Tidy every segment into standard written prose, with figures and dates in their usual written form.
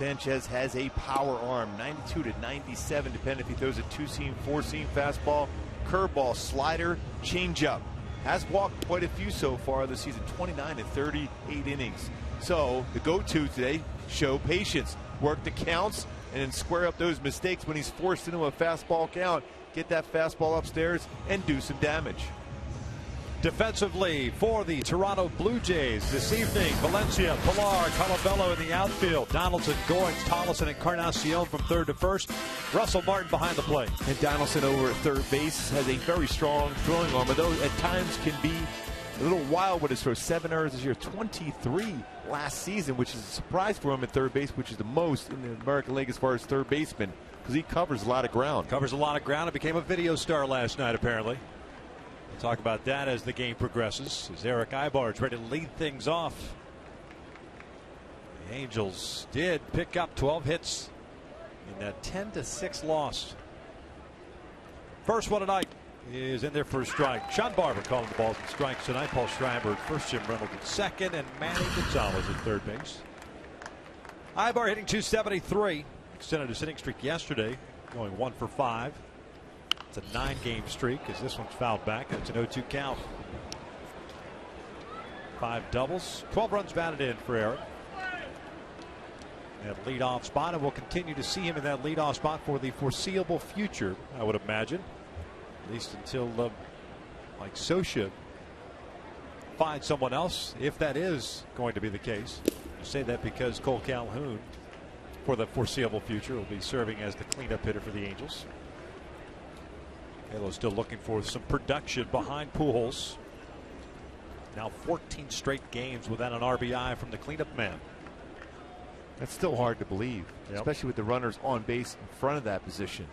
Sanchez has a power arm, 92 to 97, depending if he throws a two-seam, four-seam fastball, curveball, slider, changeup. Has walked quite a few so far this season, 29 to 38 innings. So the go-to today, show patience, work the counts, and then square up those mistakes when he's forced into a fastball count. Get that fastball upstairs and do some damage. Defensively for the Toronto Blue Jays this evening, Valencia, Pilar, Colabello in the outfield, Donaldson, Goins, Tollison, and Encarnacion from third to first, Russell Martin behind the plate. And Donaldson over at third base has a very strong throwing arm, although at times can be a little wild with his throw. 7 errors this year, 23 last season, which is a surprise for him at third base, which is the most in the American League as far as third baseman, because he covers a lot of ground. Covers a lot of ground and became a video star last night, apparently. We'll talk about that as the game progresses, as Eric Ibar's ready to lead things off. The Angels did pick up 12 hits in that 10-6 loss. First one tonight is in there for a strike. Sean Barber calling the balls and strikes tonight. Paul Steinberg first, Jim Reynolds at second, and Manny Gonzalez at third base. Ibar hitting .273. Extended his hitting streak yesterday, going 1 for 5. It's a 9-game streak as this one's fouled back. It's an 0-2 count. 5 doubles, 12 runs batted in for Eric. That leadoff spot, and we'll continue to see him in that leadoff spot for the foreseeable future, I would imagine. At least until Mike Scioscia finds someone else, if that is going to be the case. I say that because Cole Calhoun, for the foreseeable future, will be serving as the cleanup hitter for the Angels. Halo's still looking for some production behind Pujols. Now 14 straight games without an RBI from the cleanup man. That's still hard to believe, especially with the runners on base in front of that position.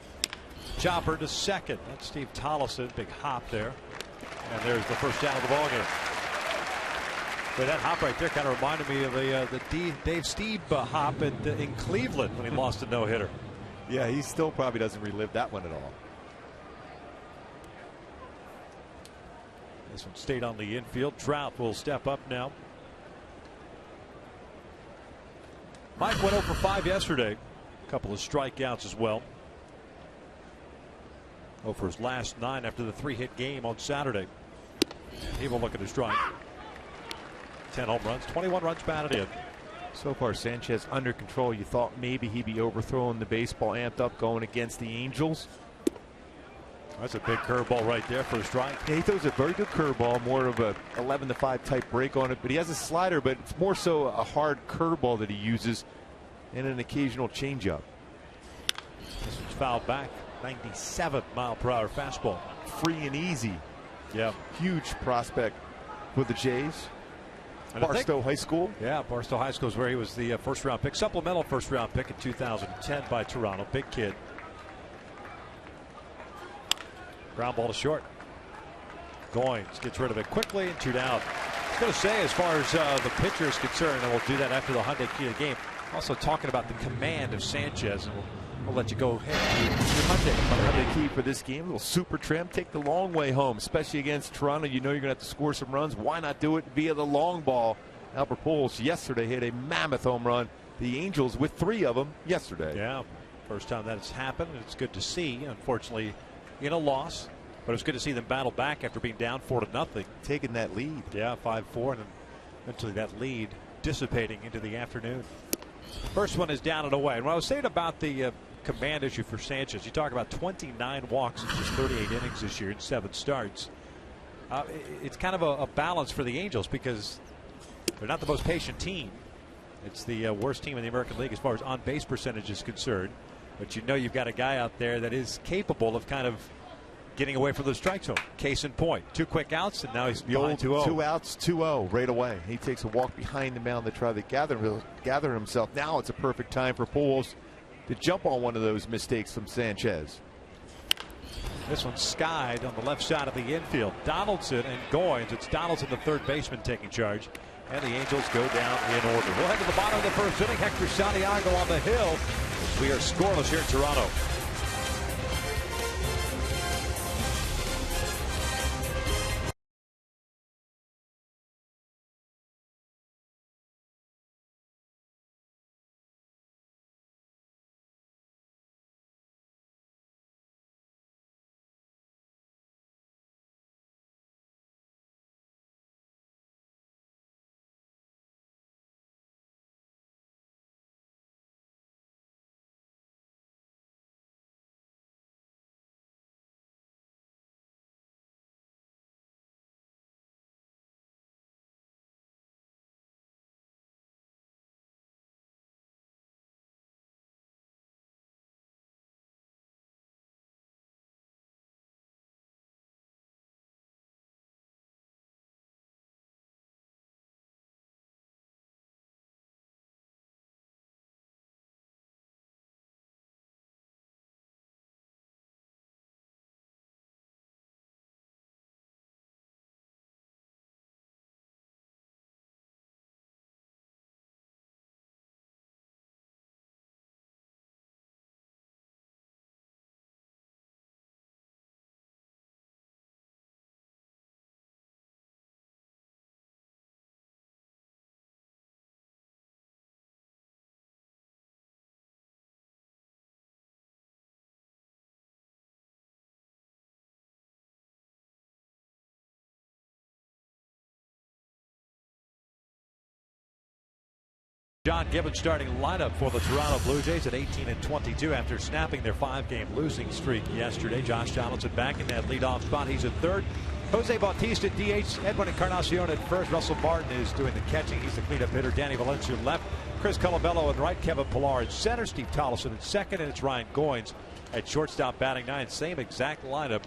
Chopper to second. That's Steve Tollison. Big hop there. And there's the first down of the ballgame. But that hop right there kind of reminded me of the Dave Stieb hop in Cleveland when he lost a no-hitter. Yeah, he still probably doesn't relive that one at all. This one stayed on the infield. Trout will step up now. Mike went 0 for 5 yesterday. A couple of strikeouts as well. 0 for his last 9 after the 3-hit game on Saturday. He will look at his strike. 10 home runs, 21 runs batted in. So far, Sanchez under control. You thought maybe he'd be overthrowing the baseball, amped up going against the Angels. That's a big curveball right there for a strike. Yeah, he throws a very good curveball, more of a 11-5 type break on it, but he has a slider, but it's more so a hard curveball that he uses and an occasional changeup. This one's fouled back. 97-mile-per-hour fastball. Free and easy. Yeah. Huge prospect for the Jays. Barstow High School. Yeah, Barstow High School is where he was the first-round pick, supplemental first-round pick in 2010 by Toronto. Big kid. Ground ball to short. Goins gets rid of it quickly and 2 down. I was going to say, as far as the pitcher is concerned, and we'll do that after the Hyundai Kia game, also talking about the command of Sanchez, and we'll let you go ahead to Hyundai Kia for this game. A little super trim. Take the long way home, especially against Toronto. You know you're going to have to score some runs. Why not do it via the long ball? Albert Pujols yesterday hit a mammoth home run. The Angels with 3 of them yesterday. Yeah, first time that's happened. It's good to see. Unfortunately, in a loss, but it was good to see them battle back after being down 4-0. Taking that lead. Yeah, 5-4, and then eventually that lead dissipating into the afternoon. First one is down and away. And what I was saying about the command issue for Sanchez, you talk about 29 walks in just 38 innings this year in 7 starts. It's kind of a balance for the Angels because they're not the most patient team. It's the worst team in the American League as far as on-base percentage is concerned. But you know you've got a guy out there that is capable of kind of getting away from the strike zone. Case in point, 2 quick outs, and now he's behind 2-0. 2 outs, 2-0 right away. He takes a walk behind the mound to try to gather himself. Now it's a perfect time for Pujols to jump on one of those mistakes from Sanchez. This one's skied on the left side of the infield. Donaldson and Goins. It's Donaldson, the third baseman, taking charge. And the Angels go down in order. We'll head to the bottom of the first inning. Hector Santiago on the hill. We are scoreless here in Toronto. John Gibbons starting lineup for the Toronto Blue Jays at 18-22 after snapping their 5-game losing streak yesterday. Josh Donaldson back in that leadoff spot. He's at third. Jose Bautista DH. Edwin Encarnacion at first. Russell Martin is doing the catching. He's the cleanup hitter. Danny Valencia left. Chris Colabello at right. Kevin Pillar at center. Steve Tollefson at second. And it's Ryan Goins at shortstop batting ninth. Same exact lineup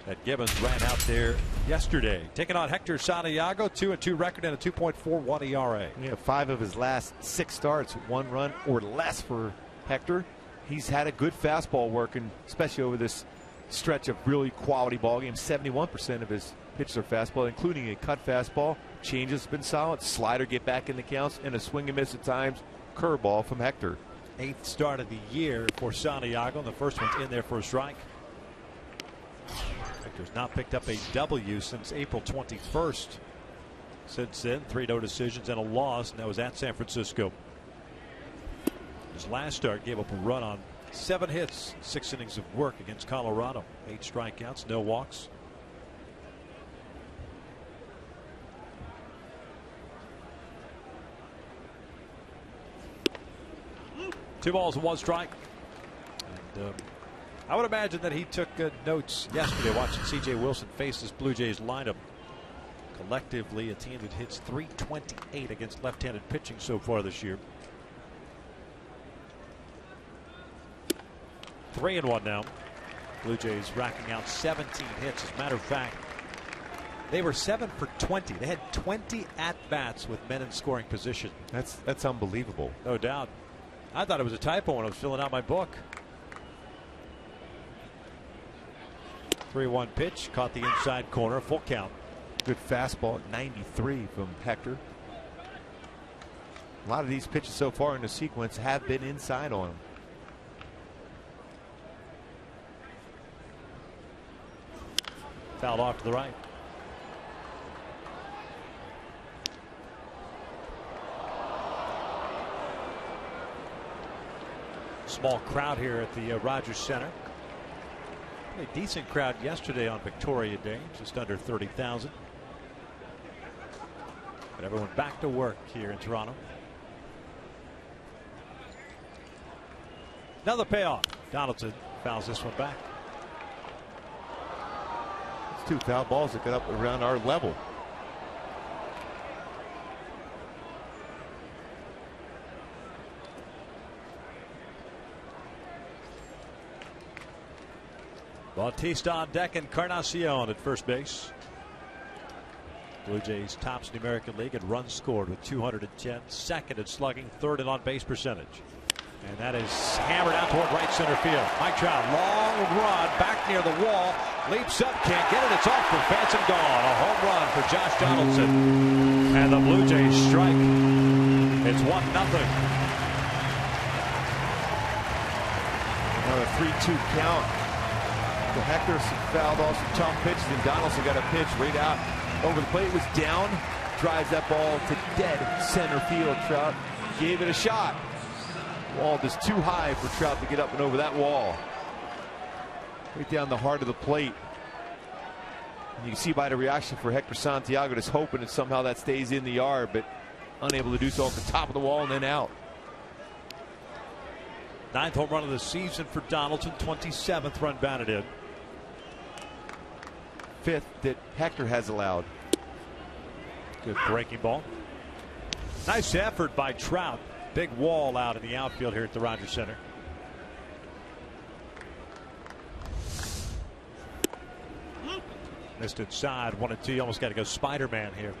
that Gibbons ran out there yesterday. Taking on Hector Santiago, 2-2 record and a 2.41 ERA. Yeah, 5 of his last 6 starts, 1 run or less for Hector. He's had a good fastball working, especially over this stretch of really quality ball games. 71% of his pitches are fastball, including a cut fastball. Changes been solid. Slider get back in the counts, and a swing and miss at times. Curveball from Hector. 8th start of the year for Santiago. The first one's in there for a strike. Hector's not picked up a W since April 21st. Since then, 3 no decisions and a loss, and that was at San Francisco. His last start gave up a run on 7 hits, 6 innings of work against Colorado. 8 strikeouts, no walks. Two balls and 1 strike. And I would imagine that he took notes yesterday watching C.J. Wilson face this Blue Jays lineup. Collectively, a team that hits .328 against left-handed pitching so far this year. 3-1 now. Blue Jays racking out 17 hits. As a matter of fact, they were 7 for 20. They had 20 at-bats with men in scoring position. That's unbelievable. No doubt. I thought it was a typo when I was filling out my book. 3-1 pitch, caught the inside corner, full count. Good fastball at 93 from Hector. A lot of these pitches so far in the sequence have been inside on him. Fouled off to the right. Small crowd here at the Rogers Center. A decent crowd yesterday on Victoria Day, just under 30,000. But everyone back to work here in Toronto. Another payoff. Donaldson fouls this one back. It's 2 foul balls that got up around our level. Bautista on deck, Encarnacion at first base. Blue Jays tops the American League in runs scored with 210, second in slugging, third in on-base percentage. And that is hammered out toward right center field. Mike Trout, long run back near the wall, leaps up, can't get it. It's off for fence and gone. A home run for Josh Donaldson, and the Blue Jays strike. It's 1-0. Another 3-2 count. The Hector fouled off some tough pitches, and Donaldson got a pitch right out over the plate. It was down, drives that ball to dead center field. Trout gave it a shot. Wall just too high for Trout to get up and over that wall. Right down the heart of the plate. And you can see by the reaction for Hector Santiago, just hoping that somehow that stays in the yard, but unable to do so off the top of the wall and then out. 9th home run of the season for Donaldson, 27th run batted in. 5th that Hector has allowed. Good breaking ball. Nice effort by Trout. Big wall out in the outfield here at the Rogers Center. Missed inside, 1-2. You almost got to go Spider-Man here.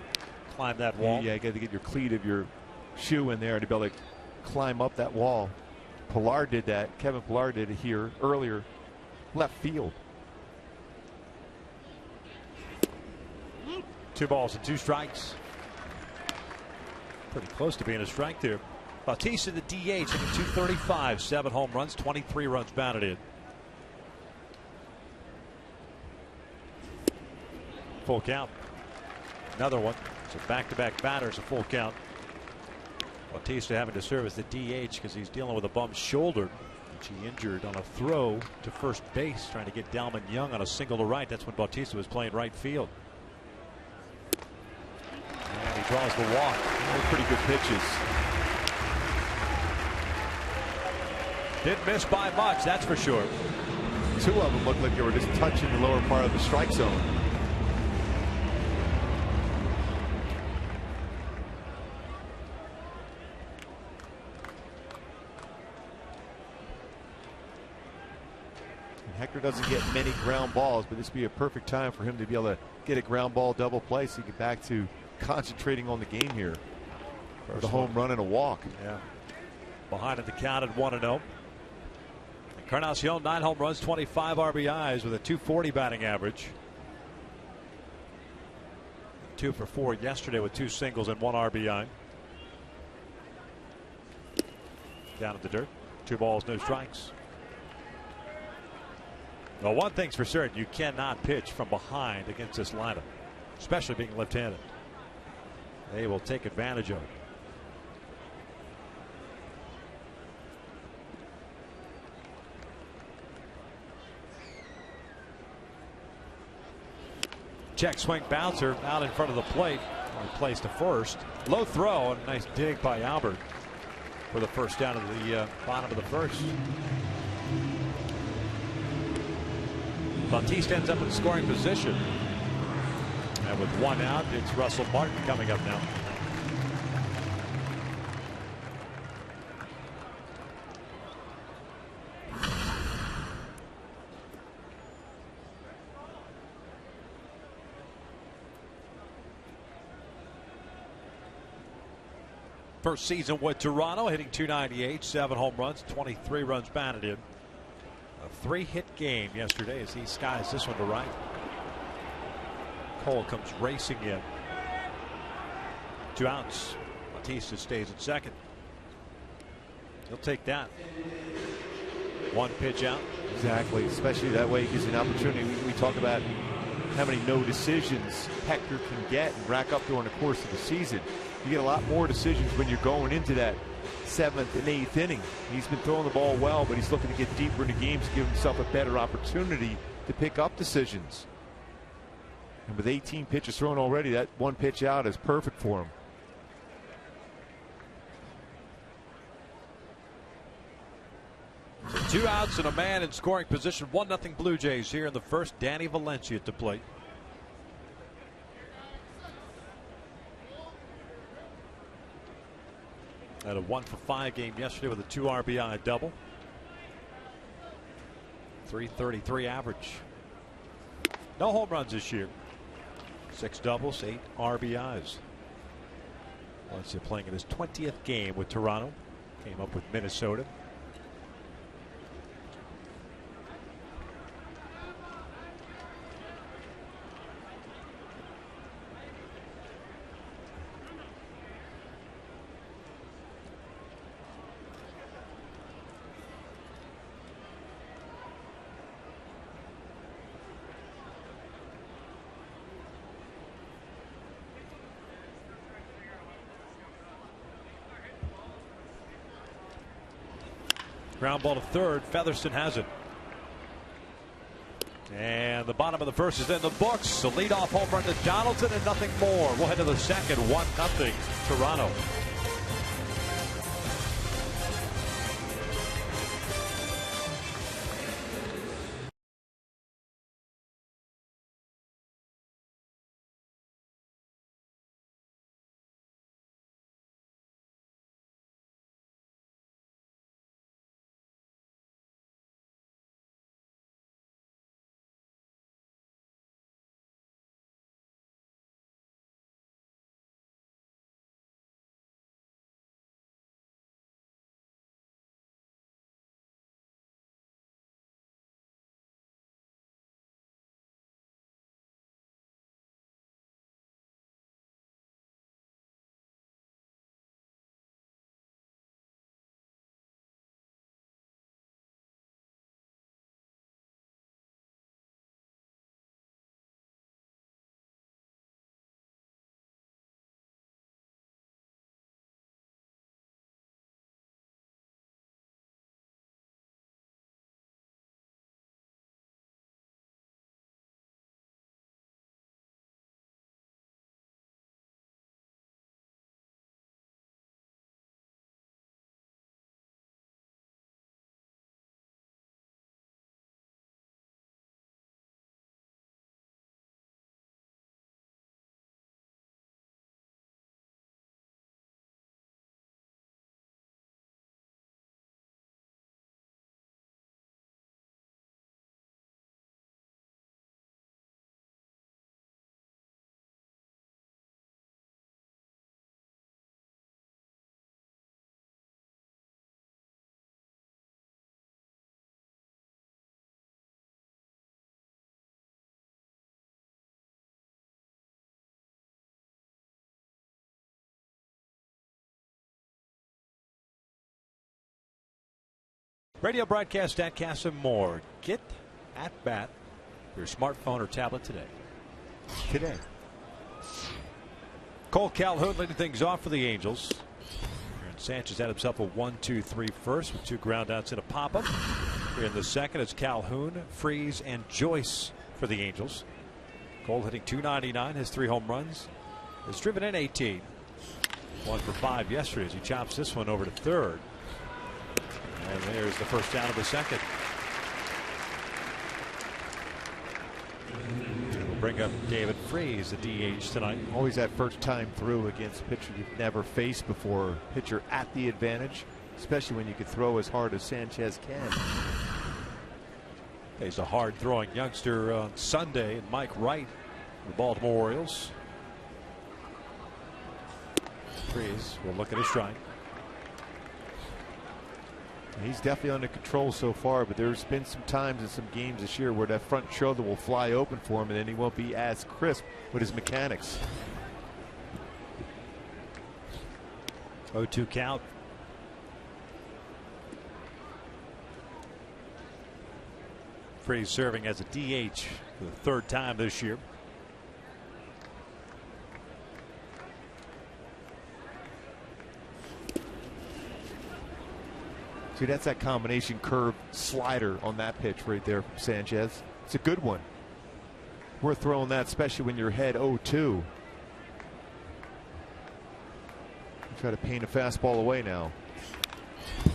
Climb that wall. Yeah, you got to get your cleat of your shoe in there to be able to climb up that wall. Pillar did that. Kevin Pillar did it here earlier. Left field. 2 balls and 2 strikes. Pretty close to being a strike there. Bautista, the DH, hitting .235, 7 home runs, 23 runs batted in. Full count. Another one. So back-to-back batters, a full count. Bautista having to serve as the DH because he's dealing with a bum shoulder, which he injured on a throw to first base, trying to get Dalman Young on a single to right. That's when Bautista was playing right field. And he draws the walk. Pretty good pitches. Didn't miss by much, that's for sure. Two of them looked like they were just touching the lower part of the strike zone. Hector doesn't get many ground balls, but this would be a perfect time for him to be able to get a ground ball double play so he can get back to concentrating on the game here. With a home run and a walk. Yeah. Behind at the count at 1-0. Encarnacion, 9 home runs, 25 RBIs with a .240 batting average. 2 for 4 yesterday with 2 singles and 1 RBI. Down in the dirt. 2 balls, no strikes. Well, one thing's for certain, you cannot pitch from behind against this lineup, especially being left-handed. They will take advantage of it. Check swing bouncer out in front of the plate. Placed to first. Low throw and a nice dig by Albert for the first down of the bottom of the first. Bautista ends up in scoring position. And with 1 out, it's Russell Martin coming up now. First season with Toronto, hitting .298, 7 home runs, 23 runs batted in. A 3-hit game yesterday as he skies this one to right. Cole comes racing in. 2 outs. Bautista stays at second. He'll take that. 1 pitch out. Exactly, especially that way it gives you an opportunity. We talk about how many no decisions Hector can get and rack up during the course of the season. You get a lot more decisions when you're going into that 7th and 8th inning. He's been throwing the ball well, but he's looking to get deeper into games to give himself a better opportunity to pick up decisions. And with 18 pitches thrown already, that 1 pitch out is perfect for him. So 2 outs and a man in scoring position. 1-0 Blue Jays here in the first. Danny Valencia at the plate. Had a 1 for 5 game yesterday with a 2 RBI double. .333 average. No home runs this year. 6 doubles, 8 RBIs. Valencia playing in his 20th game with Toronto. Came up with Minnesota. Ground ball to third. Featherston has it. And the bottom of the first is in the books. A leadoff home run to Donaldson and nothing more. We'll head to the second. 1-0 Toronto. Radio broadcast, statcast, and more. Get at bat your smartphone or tablet today. Cole Calhoun leading things off for the Angels. And Sanchez had himself a 1-2-3 first with 2 groundouts and a pop-up. Here in the second, it's Calhoun, Freese, and Joyce for the Angels. Cole hitting .299, has 3 home runs. Has driven in 18. 1 for 5 yesterday as he chops this one over to third. And there's the first down of the second. We'll bring up David Freese, the DH tonight. Always that first time through against a pitcher you've never faced before. Pitcher at the advantage, especially when you can throw as hard as Sanchez can. He's a hard throwing youngster on Sunday, and Mike Wright, the Baltimore Orioles. Freese will look at his strike. He's definitely under control so far, but there's been some times in some games this year where that front shoulder will fly open for him, and then he won't be as crisp with his mechanics. 0-2 count. Freese serving as a DH for the 3rd time this year. See, that's that combination curve slider on that pitch right there from Sanchez. It's a good one. We're throwing that, especially when you're ahead 0-2. Try to paint a fastball away now. And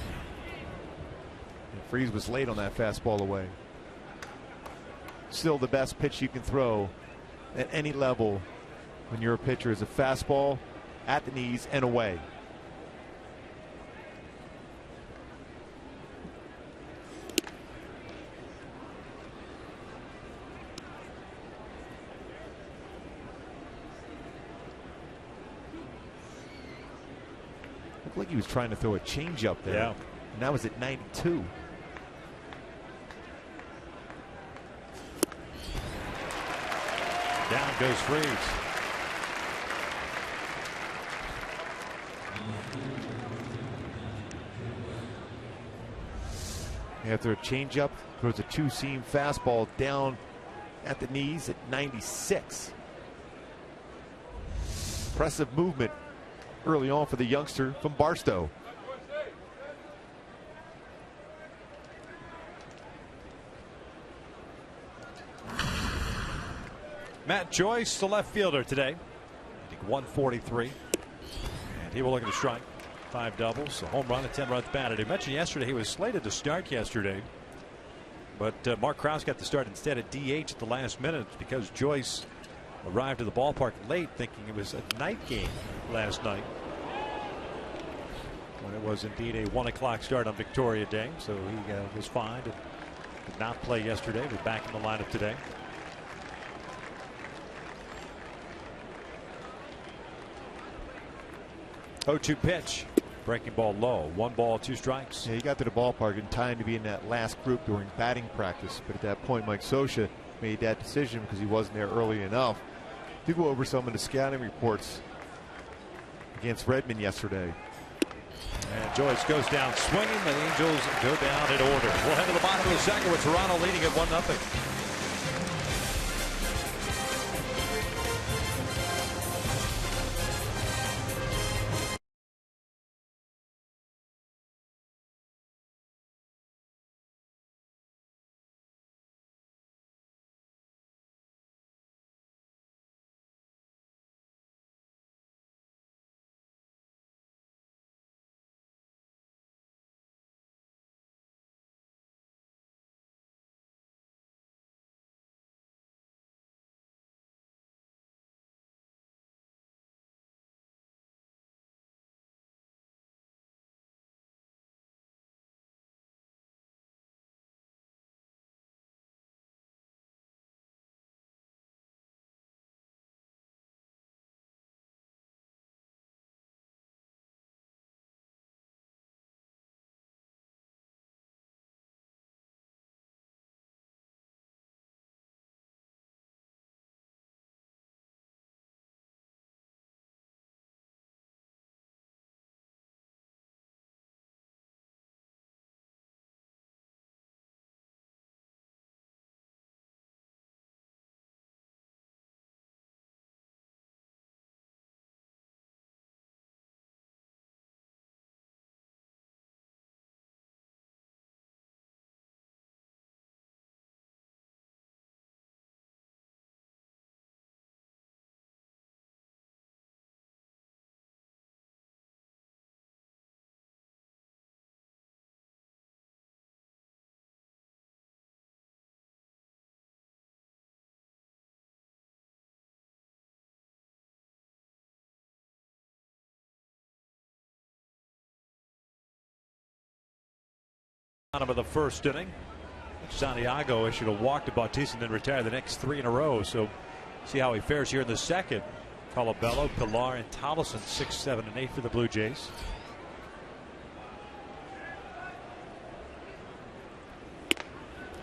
Freese was late on that fastball away. Still the best pitch you can throw at any level when you're a pitcher is a fastball at the knees and away. Looked like he was trying to throw a changeup there. Yeah. And that was at 92. Down goes Freese. After a changeup, throws a 2-seam fastball down at the knees at 96. Impressive movement early on for the youngster from Barstow. Matt Joyce, the left fielder today. I think 143. And he will look at the strike. 5 doubles, a home run, and 10 runs batted. He mentioned yesterday he was slated to start yesterday. But Mark Krause got the start instead at DH at the last minute because Joyce arrived at the ballpark late thinking it was a night game last night. When it was indeed a 1 o'clock start on Victoria Day. So he was fined and did not play yesterday. We're back in the lineup today. 0-2 pitch. Breaking ball low. 1 ball, 2 strikes. Yeah, he got to the ballpark in time to be in that last group during batting practice. But at that point, Mike Scioscia made that decision because he wasn't there early enough. To go over some of the scouting reports against Redmond yesterday. And Joyce goes down swinging. The Angels go down in order. We'll head to the bottom of the second with Toronto leading at 1-0. Bottom of the first inning. Santiago issued a walk to Bautista and then retired the next 3 in a row. So see how he fares here in the second. Colabello, Pilar, and Tollison 6, 7, and 8 for the Blue Jays.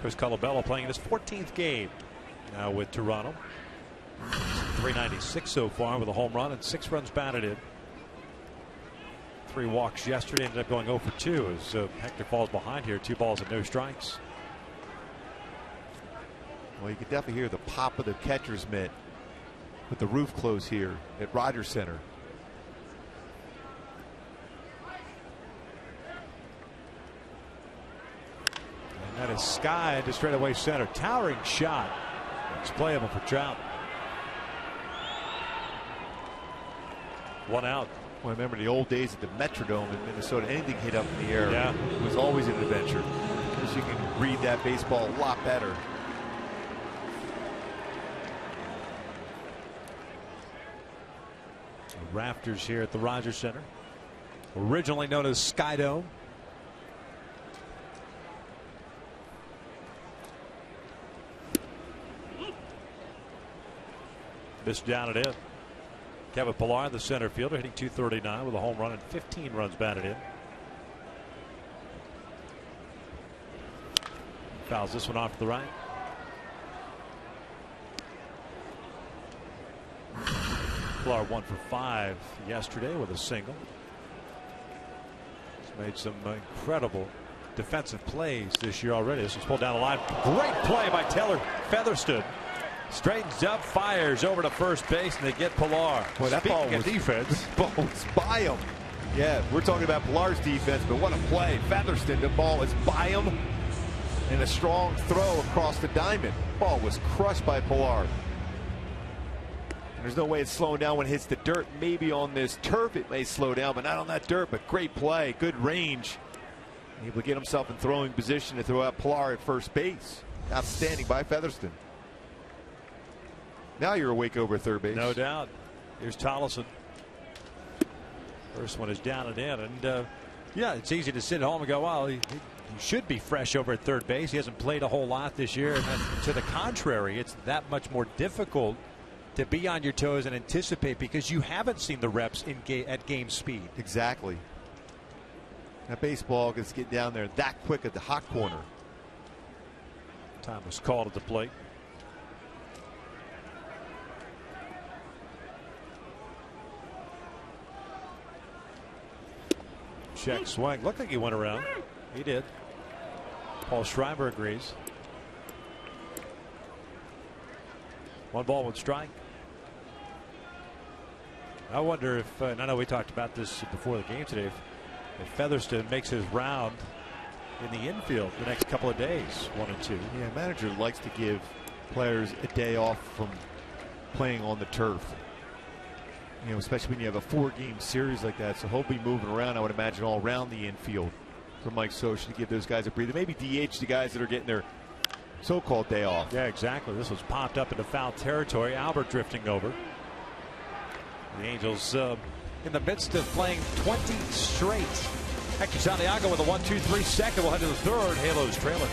Here's Colabello playing his 14th game now with Toronto. 396 so far with a home run and 6 runs batted in. 3 walks yesterday, ended up going 0 for 2 as Hector falls behind here. 2 balls and no strikes. Well, you can definitely hear the pop of the catcher's mitt with the roof closed here at Rogers Center. And that is Sky into straightaway center. Towering shot. It's playable for Trout. 1 out. Well, I remember the old days at the Metrodome in Minnesota. Anything hit up in the air was always an adventure. Because you can read that baseball a lot better. The rafters here at the Rogers Center, originally known as Sky Dome. Missed down and in. Kevin Pilar, the center fielder, hitting .239 with a home run and 15 runs batted in. Fouls this one off to the right. Pilar 1 for 5 yesterday with a single. He's made some incredible defensive plays this year already. This was pulled down the line. Great play by Taylor Featherston. Straightens up, fires over to first base, and they get Pilar. Boy, that ball was defense. Ball was by him. Yeah, we're talking about Pilar's defense, but what a play. Featherston, the ball is by him, and a strong throw across the diamond. Ball was crushed by Pilar. And there's no way it's slowing down when it hits the dirt. Maybe on this turf it may slow down, but not on that dirt. But great play, good range. Able to get himself in throwing position to throw out Pilar at first base. Outstanding by Featherston. Now you're awake over third base. No doubt. Here's Tollison. First one is down and in. And yeah, it's easy to sit at home and go, well, he should be fresh over at third base. He hasn't played a whole lot this year. And to the contrary, it's that much more difficult to be on your toes and anticipate because you haven't seen the reps at game speed. Exactly. That baseball gets get down there that quick at the hot corner. Time was called at the plate. Check swing. Looked like he went around. He did. Paul Schreiber agrees. 1 ball, 1 strike. I wonder if, and I know we talked about this before the game today, if Featherston makes his round in the infield the next couple of days, 1 and 2. Yeah, manager likes to give players a day off from playing on the turf. You know, especially when you have a 4-game series like that. So he'll be moving around, I would imagine, all around the infield for Mike Scioscia to give those guys a breather. Maybe DH the guys that are getting their so-called day off. Yeah, exactly. This was popped up into foul territory. Albert drifting over. The Angels in the midst of playing 20 straight. Hector Santiago with a 1-2-3 second. We'll head to the third. Halos trailing.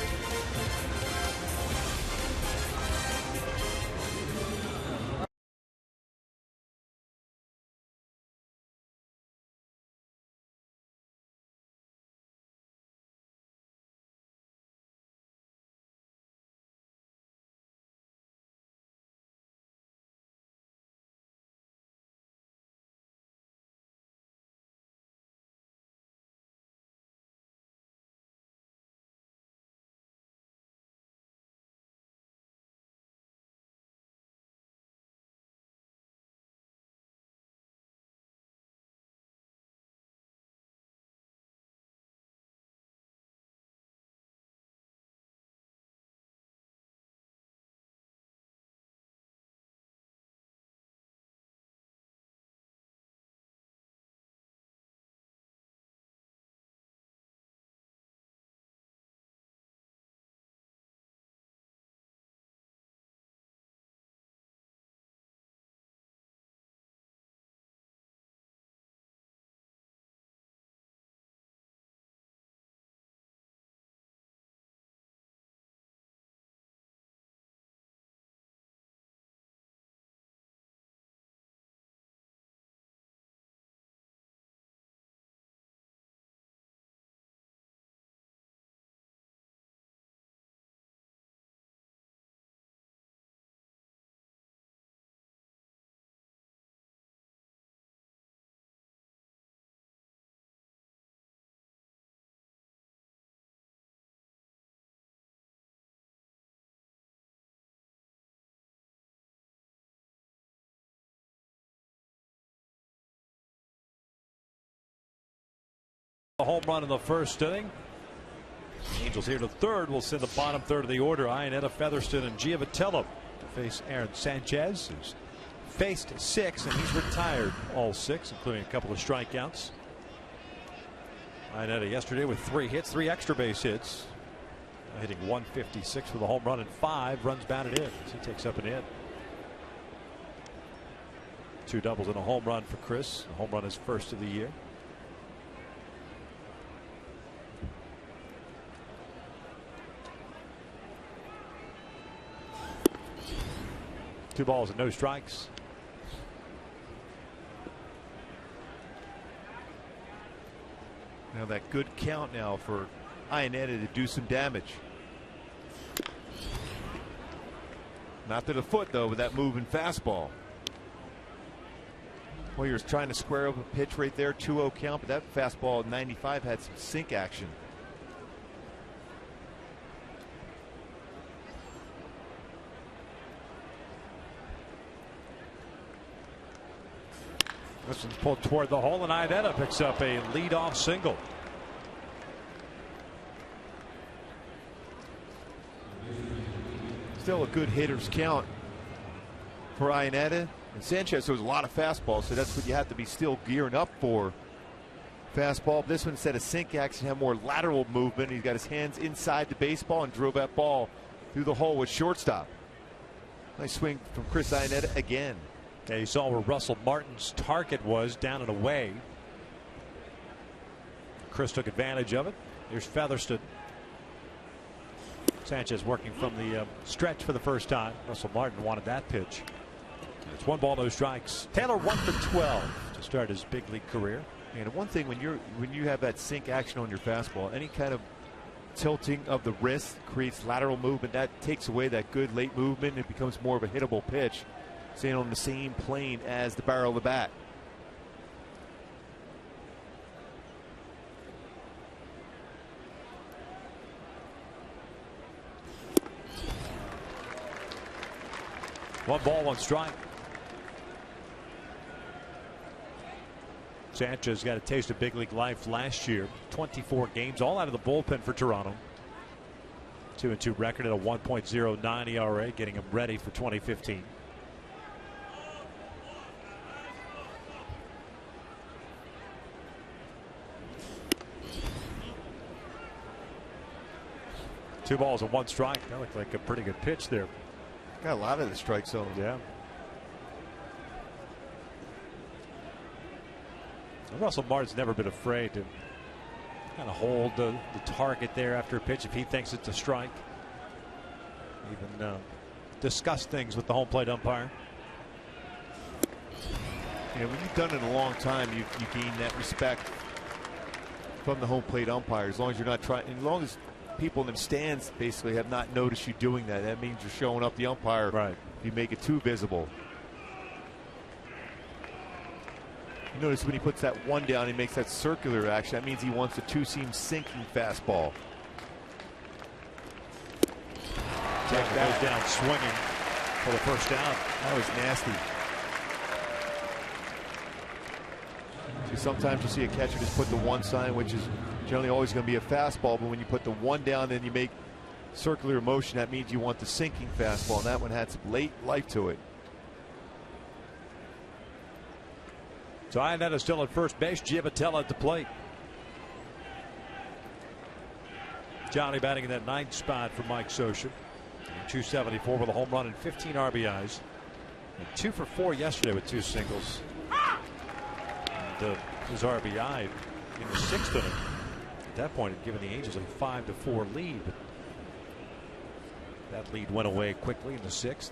A home run in the first inning. Angels here to third will send the bottom third of the order. Iannetta, Featherston, and Giavitello to face Aaron Sanchez, who's faced 6, and he's retired all 6, including a couple of strikeouts. Iannetta yesterday with 3 hits, 3 extra base hits, hitting 156 with a home run and 5 runs batted in. So he takes up an hit. 2 doubles and a home run for Chris. A home run his first of the year. Two balls and no strikes. Now that good count now for Iannetta to do some damage. Not to the foot though with that moving fastball. Warriors trying to square up a pitch right there, 2-0 count, but that fastball at 95 had some sink action. This one's pulled toward the hole, and Iannetta picks up a leadoff single. Still a good hitter's count for Iannetta. And Sanchez throws a lot of fastballs, so that's what you have to be still gearing up for. Fastball. This one, instead of sink action, had more lateral movement. He's got his hands inside the baseball and drove that ball through the hole with shortstop. Nice swing from Chris Iannetta again. Okay, you saw where Russell Martin's target was, down and away. Chris took advantage of it. Here's Featherston. Sanchez working from the stretch for the first time. Russell Martin wanted that pitch. It's 1 ball, no strikes. Taylor 1 for 12 to start his big league career. And one thing, when you have that sink action on your fastball, any kind of tilting of the wrist creates lateral movement. That takes away that good late movement. It becomes more of a hittable pitch, staying on the same plane as the barrel of the bat. One ball, 1 strike. Sanchez got a taste of big league life last year. 24 games, all out of the bullpen for Toronto. 2-2 record at a 1.09 ERA, getting him ready for 2015. Two balls and 1 strike. That looked like a pretty good pitch there. Got a lot of the strike zone. Yeah. Russell Martin's never been afraid to kind of hold the target there after a pitch if he thinks it's a strike. Even discuss things with the home plate umpire. Yeah, when you've done it a long time, you gain that respect from the home plate umpire. As long as you're not trying, as long as people in the stands basically have not noticed you doing that, that means you're showing up the umpire. Right. You make it too visible. You notice when he puts that 1 down, he makes that circular action. That means he wants a 2-seam sinking fastball. Take that down swinging for the first down. That was nasty. See, sometimes you see a catcher just put the 1 sign, which is generally always going to be a fastball, but when you put the 1 down and you make circular motion, that means you want the sinking fastball, and that one had some late life to it. So Iannetta still at first base. Giavitello at the plate. Johnny batting in that 9th spot for Mike Scioscia. 274 with a home run and 15 RBIs. And 2 for 4 yesterday with 2 singles. And his RBI in the 6th inning. At that point, had given the Angels a 5-4 lead. But that lead went away quickly in the 6th.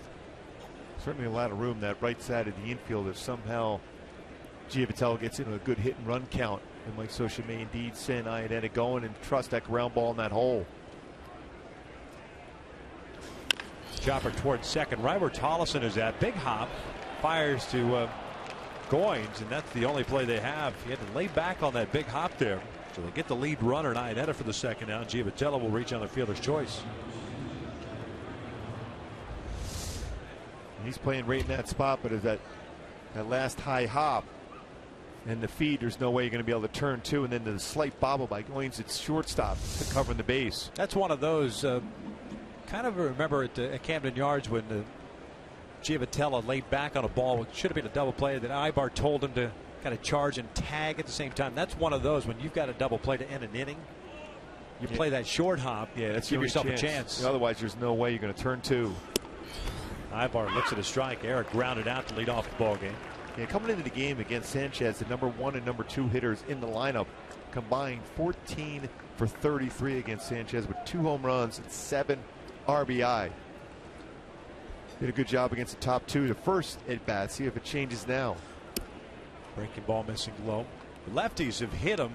Certainly a lot of room that right side of the infield if somehow Giavitello gets into a good hit and run count, and Mike Scioscia may indeed send Iannetta going and trust that ground ball in that hole. Chopper towards second, right where Tollison is at. Big hop, fires to Goins, and that's the only play they have. He had to lay back on that big hop there, so they get the lead runner, and Iannetta for the second down. Giavitello will reach on the fielder's choice. He's playing right in that spot, but is that last high hop And the feed, there's no way you're going to be able to turn two, and then the slight bobble by Goins at shortstop to covering the base. That's one of those. Kind of remember at Camden Yards when Giavotella laid back on a ball, which should have been a double play, that Ibar told him to kind of charge and tag at the same time. That's one of those when you've got a double play to end an inning. You play that short hop. Yeah, that's give yourself a chance. Otherwise, there's no way you're going to turn two. Ibar looks at a strike. Eric grounded out to lead off the ball game. Yeah, coming into the game against Sanchez, the #1 and #2 hitters in the lineup combined 14 for 33 against Sanchez with 2 home runs and 7 RBI. Did a good job against the top 2. The first at bat. See if it changes now. Breaking ball missing low. The lefties have hit him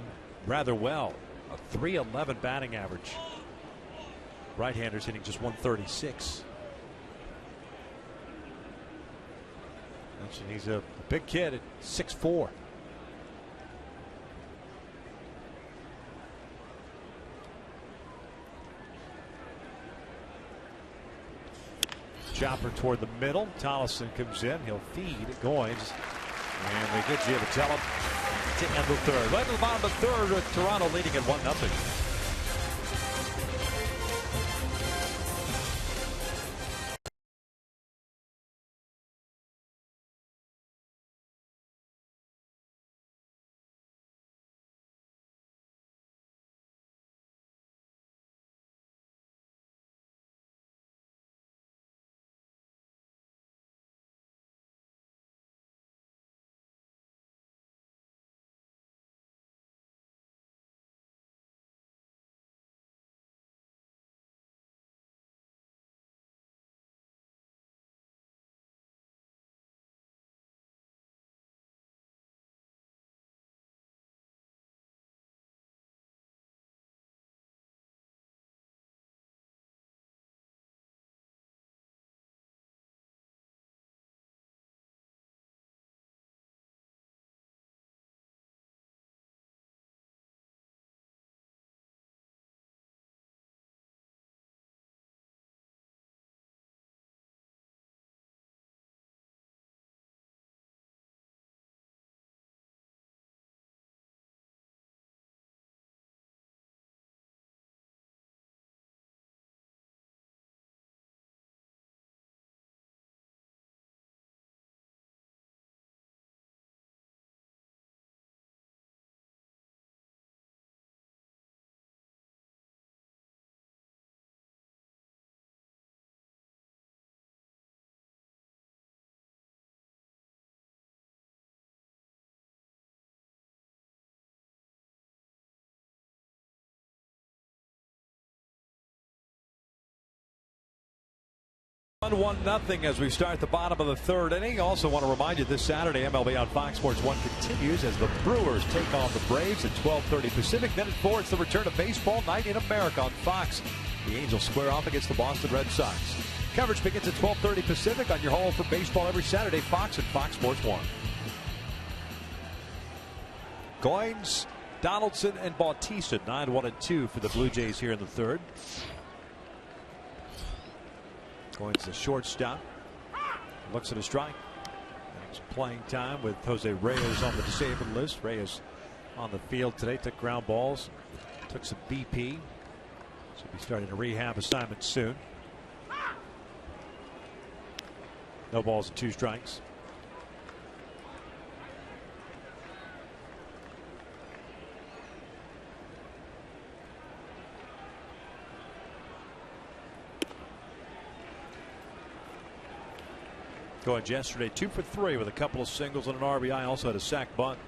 rather well. A .311 batting average. Right-handers hitting just .136. He's a big kid at 6'4". Chopper toward the middle. Tollefson comes in. He'll feed Goins. And they get Giavotella to end the third. Right to the bottom of the third with Toronto leading at 1-0. One nothing as we start the bottom of the third inning. Also want to remind you this Saturday MLB on Fox Sports 1 continues as the Brewers take on the Braves at 12:30 Pacific. Then at 4, it's the return of baseball night in America on Fox. The Angels square off against the Boston Red Sox. Coverage begins at 12:30 Pacific on your home for baseball every Saturday. Fox and Fox Sports 1. Goins, Donaldson, and Bautista 9-1 and 2 for the Blue Jays here in the third. Going to the shortstop. Looks at a strike. Thanks playing time with Jose Reyes on the disabled list. Reyes on the field today. Took ground balls. Took some BP. Should be starting a rehab assignment soon. No balls and 2 strikes. Goins yesterday 2 for 3 with a couple of singles and an RBI. Also had a sac bunt.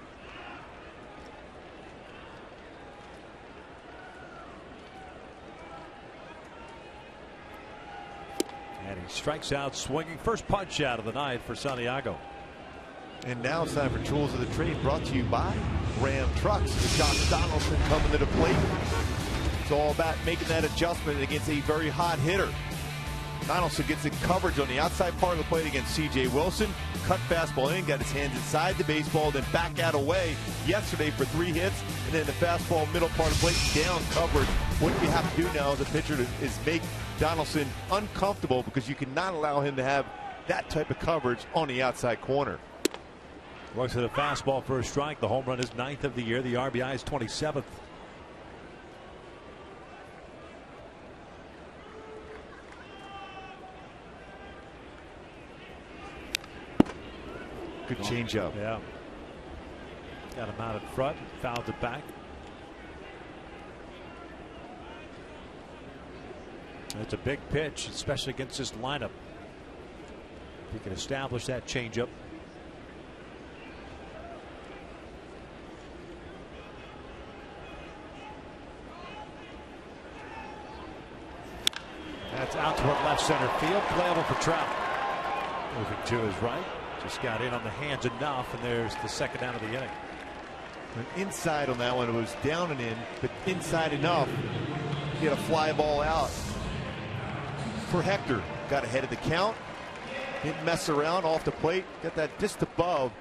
And he strikes out swinging. First punch out of the night for Santiago. And now it's time for Tools of the Trade, brought to you by Ram Trucks. The Josh Donaldson coming to the plate. It's all about making that adjustment against a very hot hitter. Donaldson gets in coverage on the outside part of the plate against C.J. Wilson. Cut fastball in, got his hands inside the baseball, then back out away yesterday for 3 hits. And then the fastball middle part of the plate down covered. What you have to do now as a pitcher is make Donaldson uncomfortable, because you cannot allow him to have that type of coverage on the outside corner. Looks at a fastball for a strike. The home run is 9th of the year. The RBI is 27th. Good changeup. Yeah. Got him out in front. Fouled it back. It's a big pitch, especially against this lineup. If he can establish that changeup. That's out toward left center field. Playable for Trout. Moving to his right. Just got in on the hands enough, and there's the second out of the inning. Inside on that one, it was down and in, but inside enough. Get a fly ball out for Hector. Got ahead of the count. Didn't mess around off the plate. Got that just above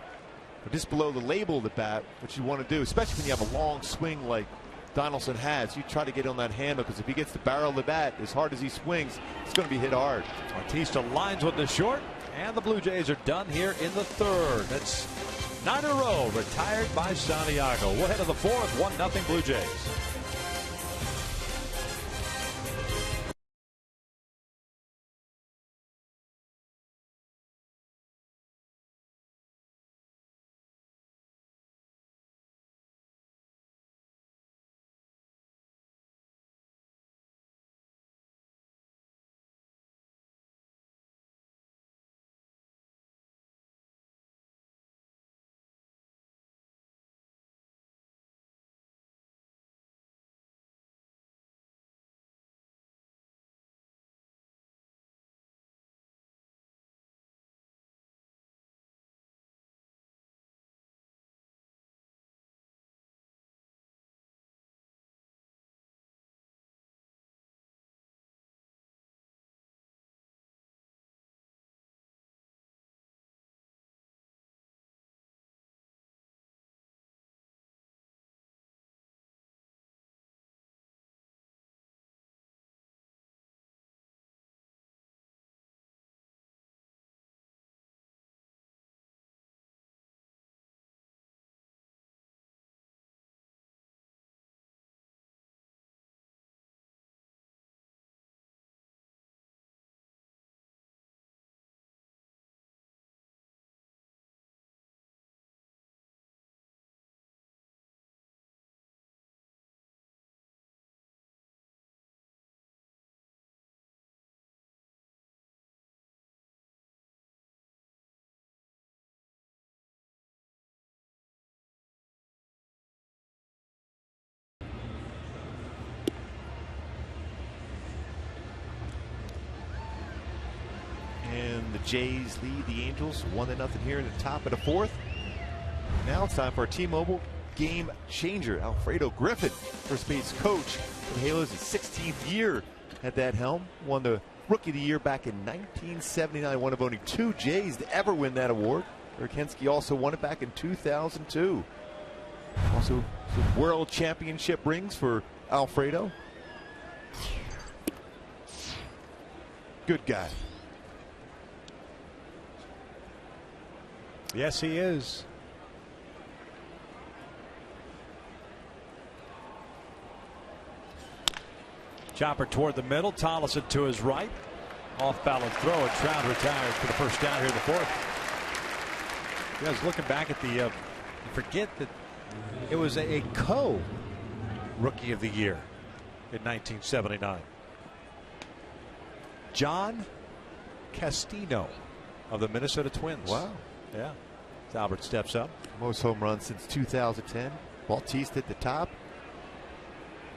or just below the label of the bat, which you want to do, especially when you have a long swing like Donaldson has. You try to get on that handle, because if he gets the barrel of the bat as hard as he swings, it's going to be hit hard. Bautista lines with the short, and the Blue Jays are done here in the third. That's 9 in a row retired by Santiago. We'll head to the fourth. 1-0 Blue Jays. And the Jays lead the Angels 1-0 here in the top of the fourth. Now it's time for our T-Mobile game changer, Alfredo Griffin, first base coach for the Halos, his 16th year at that helm. Won the Rookie of the Year back in 1979. One of only 2 Jays to ever win that award. Eric Hensky also won it back in 2002. Also some world championship rings for Alfredo. Good guy. Yes, he is. Chopper toward the middle. Tollison to his right. Off balance throw, and Trout retired for the first down here in the fourth. I was looking back at the forget that it was a co-Rookie of the Year in 1979. John Castino of the Minnesota Twins. Wow. Yeah. As Albert steps up. Most home runs since 2010. Bautista at the top.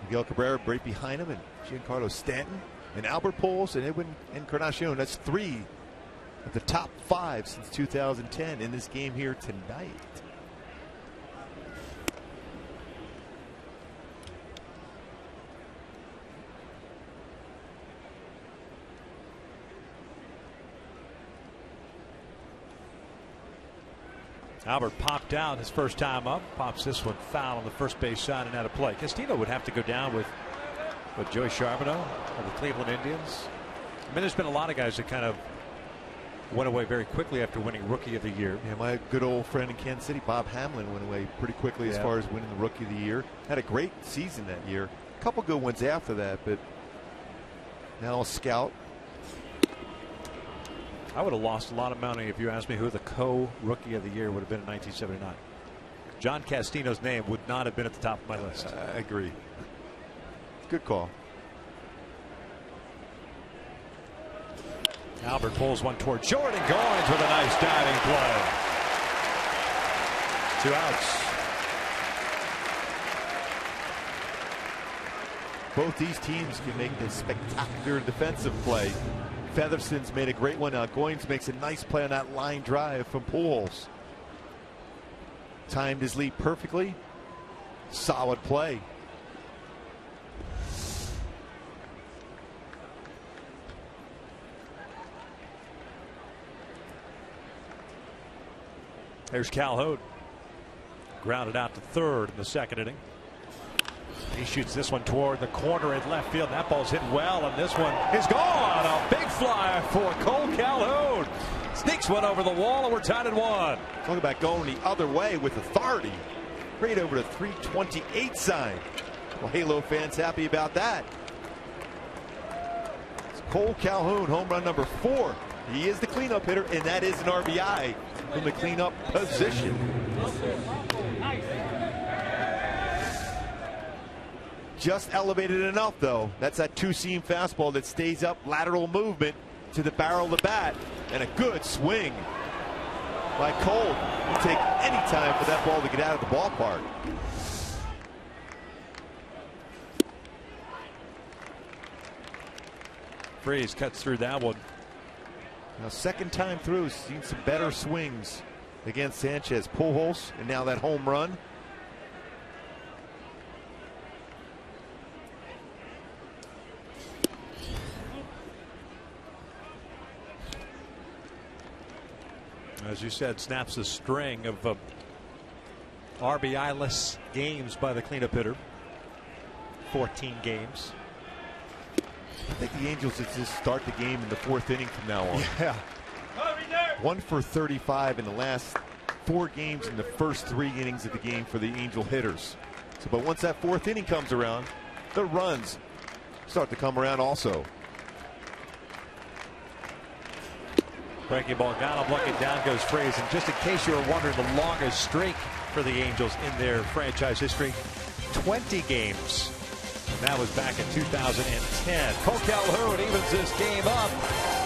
Miguel Cabrera right behind him, and Giancarlo Stanton and Albert Pujols and Edwin Encarnacion. That's 3 of the top 5 since 2010 in this game here tonight. Albert popped out his first time up. Pops this one foul on the first base side and out of play. Castino would have to go down with Joey Charbonneau of the Cleveland Indians. I mean, there's been a lot of guys that kind of went away very quickly after winning Rookie of the Year. Yeah, my good old friend in Kansas City, Bob Hamlin, went away pretty quickly as far as winning the Rookie of the Year. Had a great season that year. A couple good ones after that, but now a scout. I would have lost a lot of money if you asked me who the co-Rookie of the Year would have been in 1979. John Castino's name would not have been at the top of my list. I agree. Good call. Albert pulls one toward Jordan Goins with a nice diving play. 2 outs. Both these teams can make this spectacular defensive play. Featherston's made a great one. Now Goins makes a nice play on that line drive from Pujols. Timed his leap perfectly. Solid play. There's Calhoun. Grounded out to third in the second inning. He shoots this one toward the corner in left field. That ball's hit well, and this one is gone. A big fly for Cole Calhoun. Sneaks one over the wall, and we're tied at 1. Talk about going the other way with authority. Right over to 328 sign. Well, Halo fans happy about that. It's Cole Calhoun, home run number 4. He is the cleanup hitter, and that is an RBI from the cleanup position. Just elevated enough, though. That's that 2-seam fastball that stays up, lateral movement to the barrel of the bat, and a good swing by Cole. He'll take any time for that ball to get out of the ballpark. Freeze cuts through that one. Now, second time through, seen some better swings against Sanchez. Pujols, and now that home run. As you said, snaps a string of RBI-less games by the cleanup hitter. 14 games. I think the Angels should just start the game in the 4th inning from now on. Yeah. 1 for 35 in the last 4 games in the first 3 innings of the game for the Angel hitters. So, but once that 4th inning comes around, the runs start to come around also. Breaking ball, got him looking down goes Freeze. And just in case you were wondering, the longest streak for the Angels in their franchise history, 20 games. And that was back in 2010. Cole Calhoun evens this game up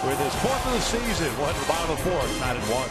with his 4th of the season. One at the bottom of the 4th, tied at 1.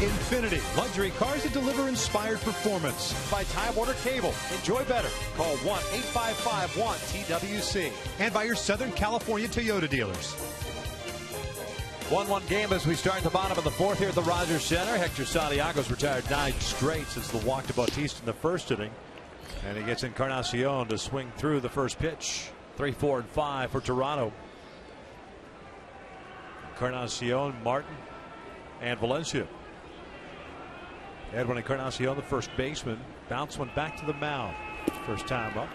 Infinity, luxury cars that deliver inspired performance. By Time Warner Cable, enjoy better. Call 1-855-1-TWC. And by your Southern California Toyota dealers. 1-1 game as we start the bottom of the fourth here at the Rogers Center. Hector Santiago's retired 9 straight since the walk to Bautista in the first inning. And he gets Encarnacion to swing through the first pitch. 3, 4, and 5 for Toronto. Encarnacion, Martin, and Valencia. Edwin Encarnacion, the first baseman, bounce one back to the mound. First time up.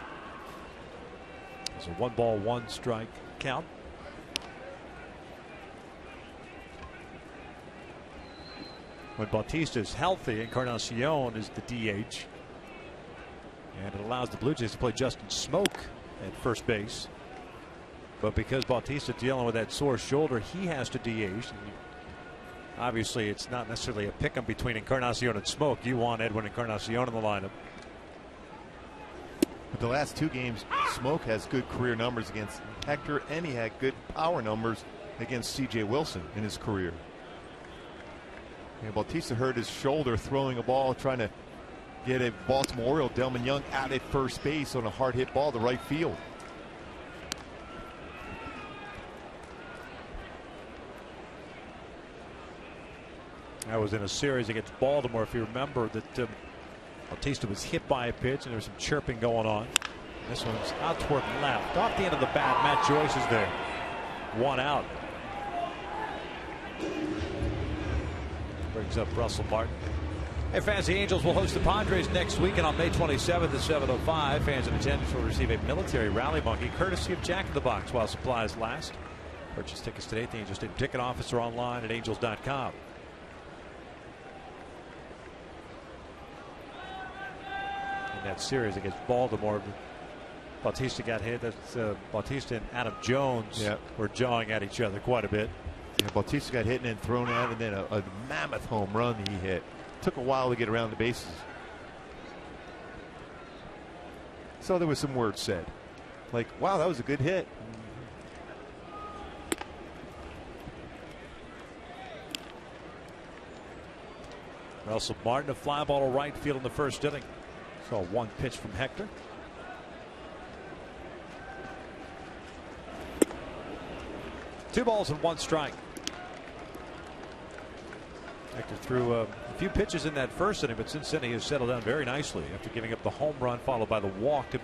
It's a 1-ball, 1-strike count. When Bautista is healthy, Encarnacion is the DH. And it allows the Blue Jays to play Justin Smoak at first base. But because Bautista is dealing with that sore shoulder, he has to DH. Obviously, it's not necessarily a pick 'em between Encarnacion and Smoak. You want Edwin Encarnacion in the lineup. But the last 2 games, Smoak has good career numbers against Hector, and he had good power numbers against C.J. Wilson in his career. And Bautista hurt his shoulder throwing a ball, trying to get a Baltimore Oriole, Delman Young, out at first base on a hard hit ball to right field. That was in a series against Baltimore. If you remember that Bautista was hit by a pitch and there was some chirping going on. This one's out toward left. Off the end of the bat, Matt Joyce is there. 1 out. Brings up Russell Martin. Hey fans, the Angels will host the Padres next week, and on May 27th at 7:05, fans in attendance will receive a military rally monkey courtesy of Jack in the Box while supplies last. Purchase tickets today at the Angels Stadium ticket office or online at angels.com. In that series against Baltimore, Bautista got hit. That's Bautista and Adam Jones were jawing at each other quite a bit. Yeah, Bautista got hit and then thrown out, and then a mammoth home run he hit. Took a while to get around the bases. So there was some words said, like, wow, that was a good hit. Russell Martin, a fly ball to right field in the first inning. Saw 1 pitch from Hector. Two balls and 1 strike. Hector threw a few pitches in that first inning, but since then he has settled down very nicely after giving up the home run followed by the walk to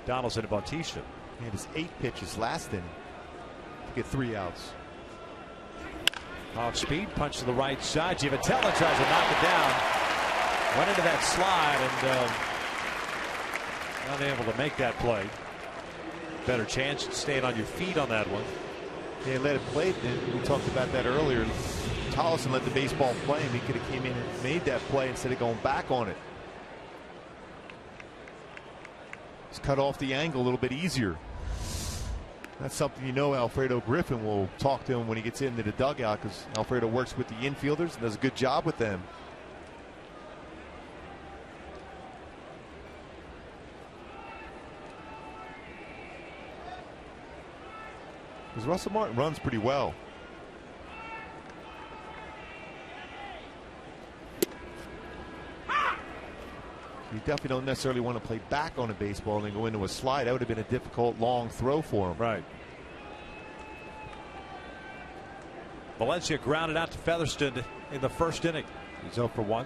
Donaldson and Bautista. He had his 8 pitches last inning to get 3 outs. Off speed, punch to the right side. Giavotella tries to knock it down. Went into that slide and unable to make that play. Better chance of staying on your feet on that one. They let it play. We talked about that earlier. Tollison let the baseball play him. He could have came in and made that play instead of going back on it. He's cut off the angle a little bit easier. That's something you know Alfredo Griffin will talk to him when he gets into the dugout, because Alfredo works with the infielders and does a good job with them. Because Russell Martin runs pretty well. You definitely don't necessarily want to play back on a baseball and then go into a slide. That would have been a difficult long throw for him. Right. Valencia grounded out to Featherston in the first inning. He's 0 for 1.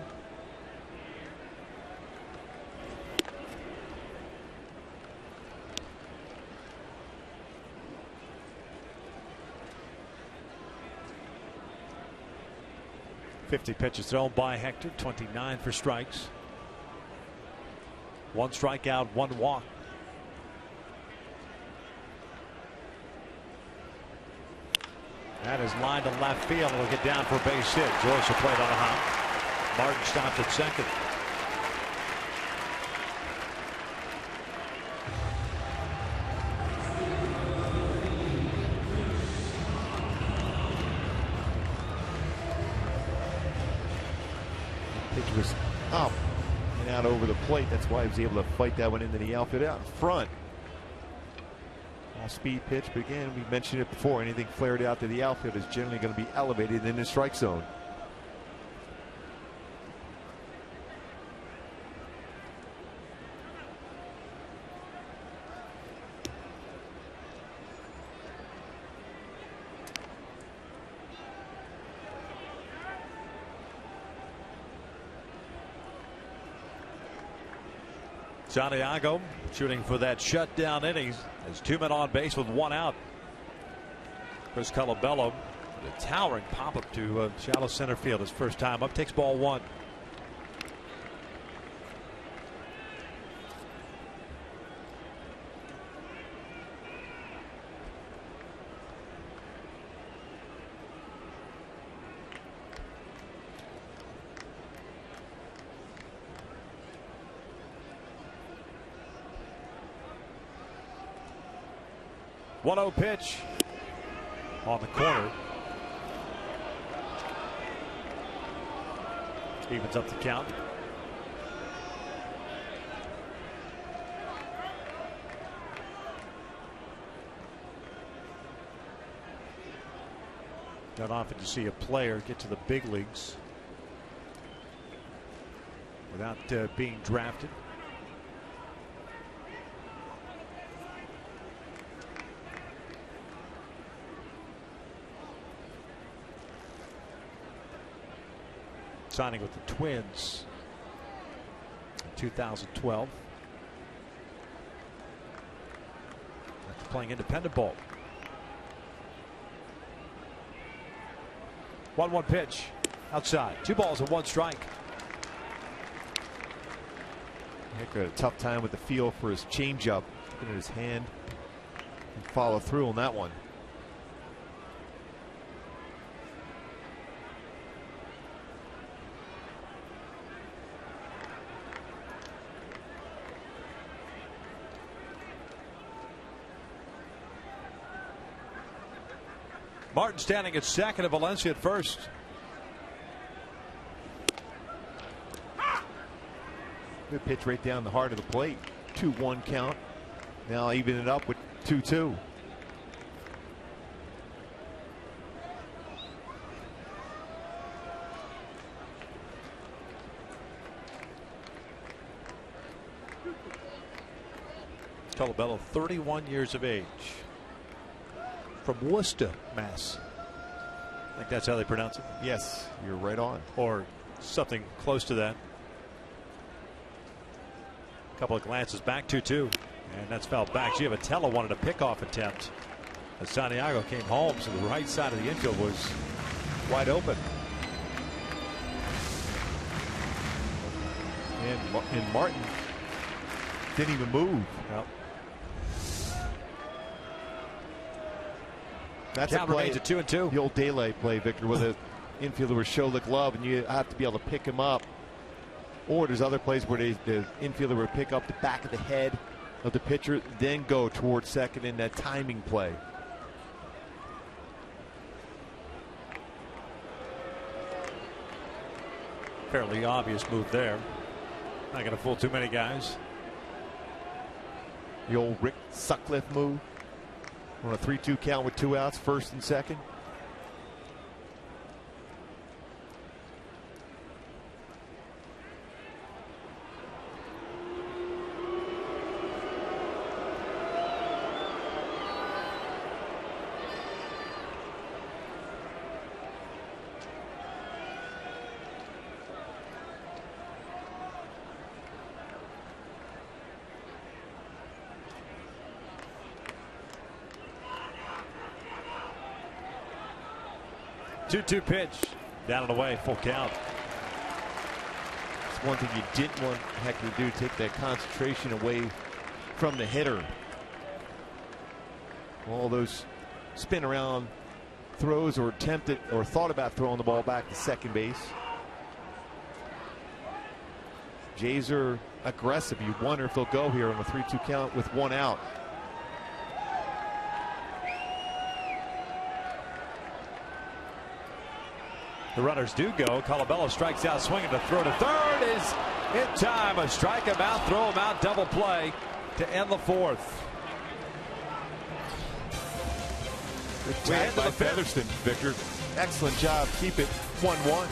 .50 pitches thrown by Hector. 29 for strikes. 1 strikeout, 1 walk. That is lined to left field. It'll get down for a base hit. Joyce will play it on the hop. Martin stops at second. Pitch was up and out over the plate. That's why he was able to fight that one into the outfield out in front. All speed pitch, but again, we mentioned it before. Anything flared out to the outfield is generally going to be elevated in the strike zone. Santiago shooting for that shutdown innings. There's 2 men on base with 1 out. Chris Colabello, a towering pop up to shallow center field. His first time up, takes ball 1. One-zero pitch on the corner. Evens up the count. Not often to see a player get to the big leagues without being drafted. Signing with the Twins in 2012. After playing independent ball. 1-1 pitch outside. 2 balls and 1 strike. Hicks had a tough time with the feel for his changeup. Looking at his hand and follow through on that one. Martin standing at second and Valencia at first. Good pitch right down the heart of the plate. 2-1 count. Now even it up with 2-2. Colabello, 31 years of age. From Worcester, Mass. I think that's how they pronounce it. Yes, you're right on. Or something close to that. A couple of glances back, 2-2. And that's fouled back. Giavatello wanted a pickoff attempt as Santiago came home, so the right side of the infield was wide open. And Martin didn't even move. Yep. That's Count a play, remains at 2-2. the old daylight play, Victor, with an infielder would show the glove, and you have to be able to pick him up. Or there's other plays where the infielder would pick up the back of the head of the pitcher, then go towards second in that timing play. Fairly obvious move there. Not going to fool too many guys. The old Rick Sutcliffe move. On a 3-2 count with 2 outs, first and second. Two pitch. Down and away, full count. It's one thing you didn't want Hector to do, take that concentration away from the hitter. All those spin around throws or attempted or thought about throwing the ball back to second base. Jays are aggressive. You wonder if they'll go here on a 3-2 count with 1 out. The runners do go. Colabello strikes out, swinging to throw to third is in time. A strike him out, throw him out, double play to end the 4th. Good tag by Featherston, Victor. Excellent job. Keep it 1-1.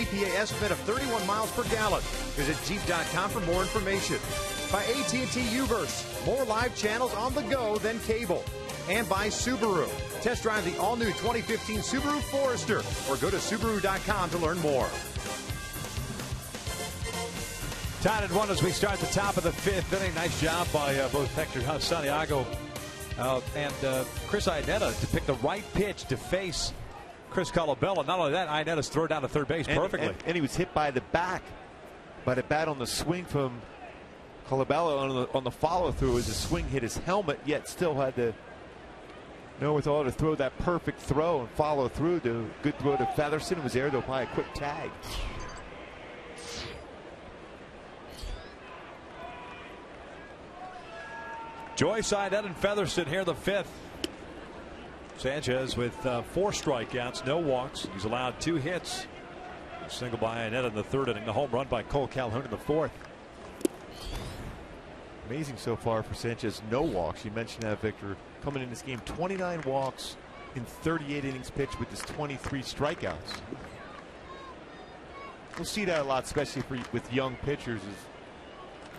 EPA estimate of 31 miles per gallon. Visit Jeep.com for more information. By AT Uverse, more live channels on the go than cable. And by Subaru. Test drive the all-new 2015 Subaru Forester or go to Subaru.com to learn more. Tied at 1 as we start the top of the 5th inning. Nice job by both Hector Santiago and Chris Iannetta to pick the right pitch to face Chris Colabella. Not only that, Iannetta's throw down to third base perfectly. And he was hit by the bat on the swing from Colabella on the follow through as the swing hit his helmet, yet still had the wherewithal to throw that perfect throw and follow through. The good throw to Featherston was there to apply a quick tag. Joyce, Iannetta, and Featherston here the 5th. Sanchez with 4 strikeouts, no walks. He's allowed 2 hits. A single by Iannetta in the 3rd inning. The home run by Cole Calhoun in the 4th. Amazing so far for Sanchez. No walks. You mentioned that, Victor. Coming in this game, 29 walks in 38 innings pitched with his 23 strikeouts. We'll see that a lot, especially with young pitchers, as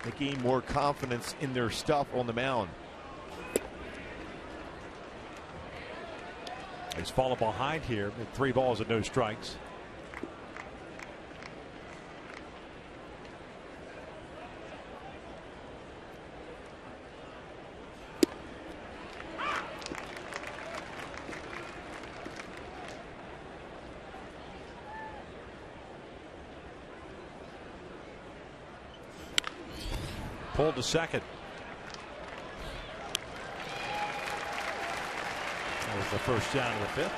they gain more confidence in their stuff on the mound. He's fallen behind here with 3 balls and no strikes. Pulled to second. That was the first down of the 5th.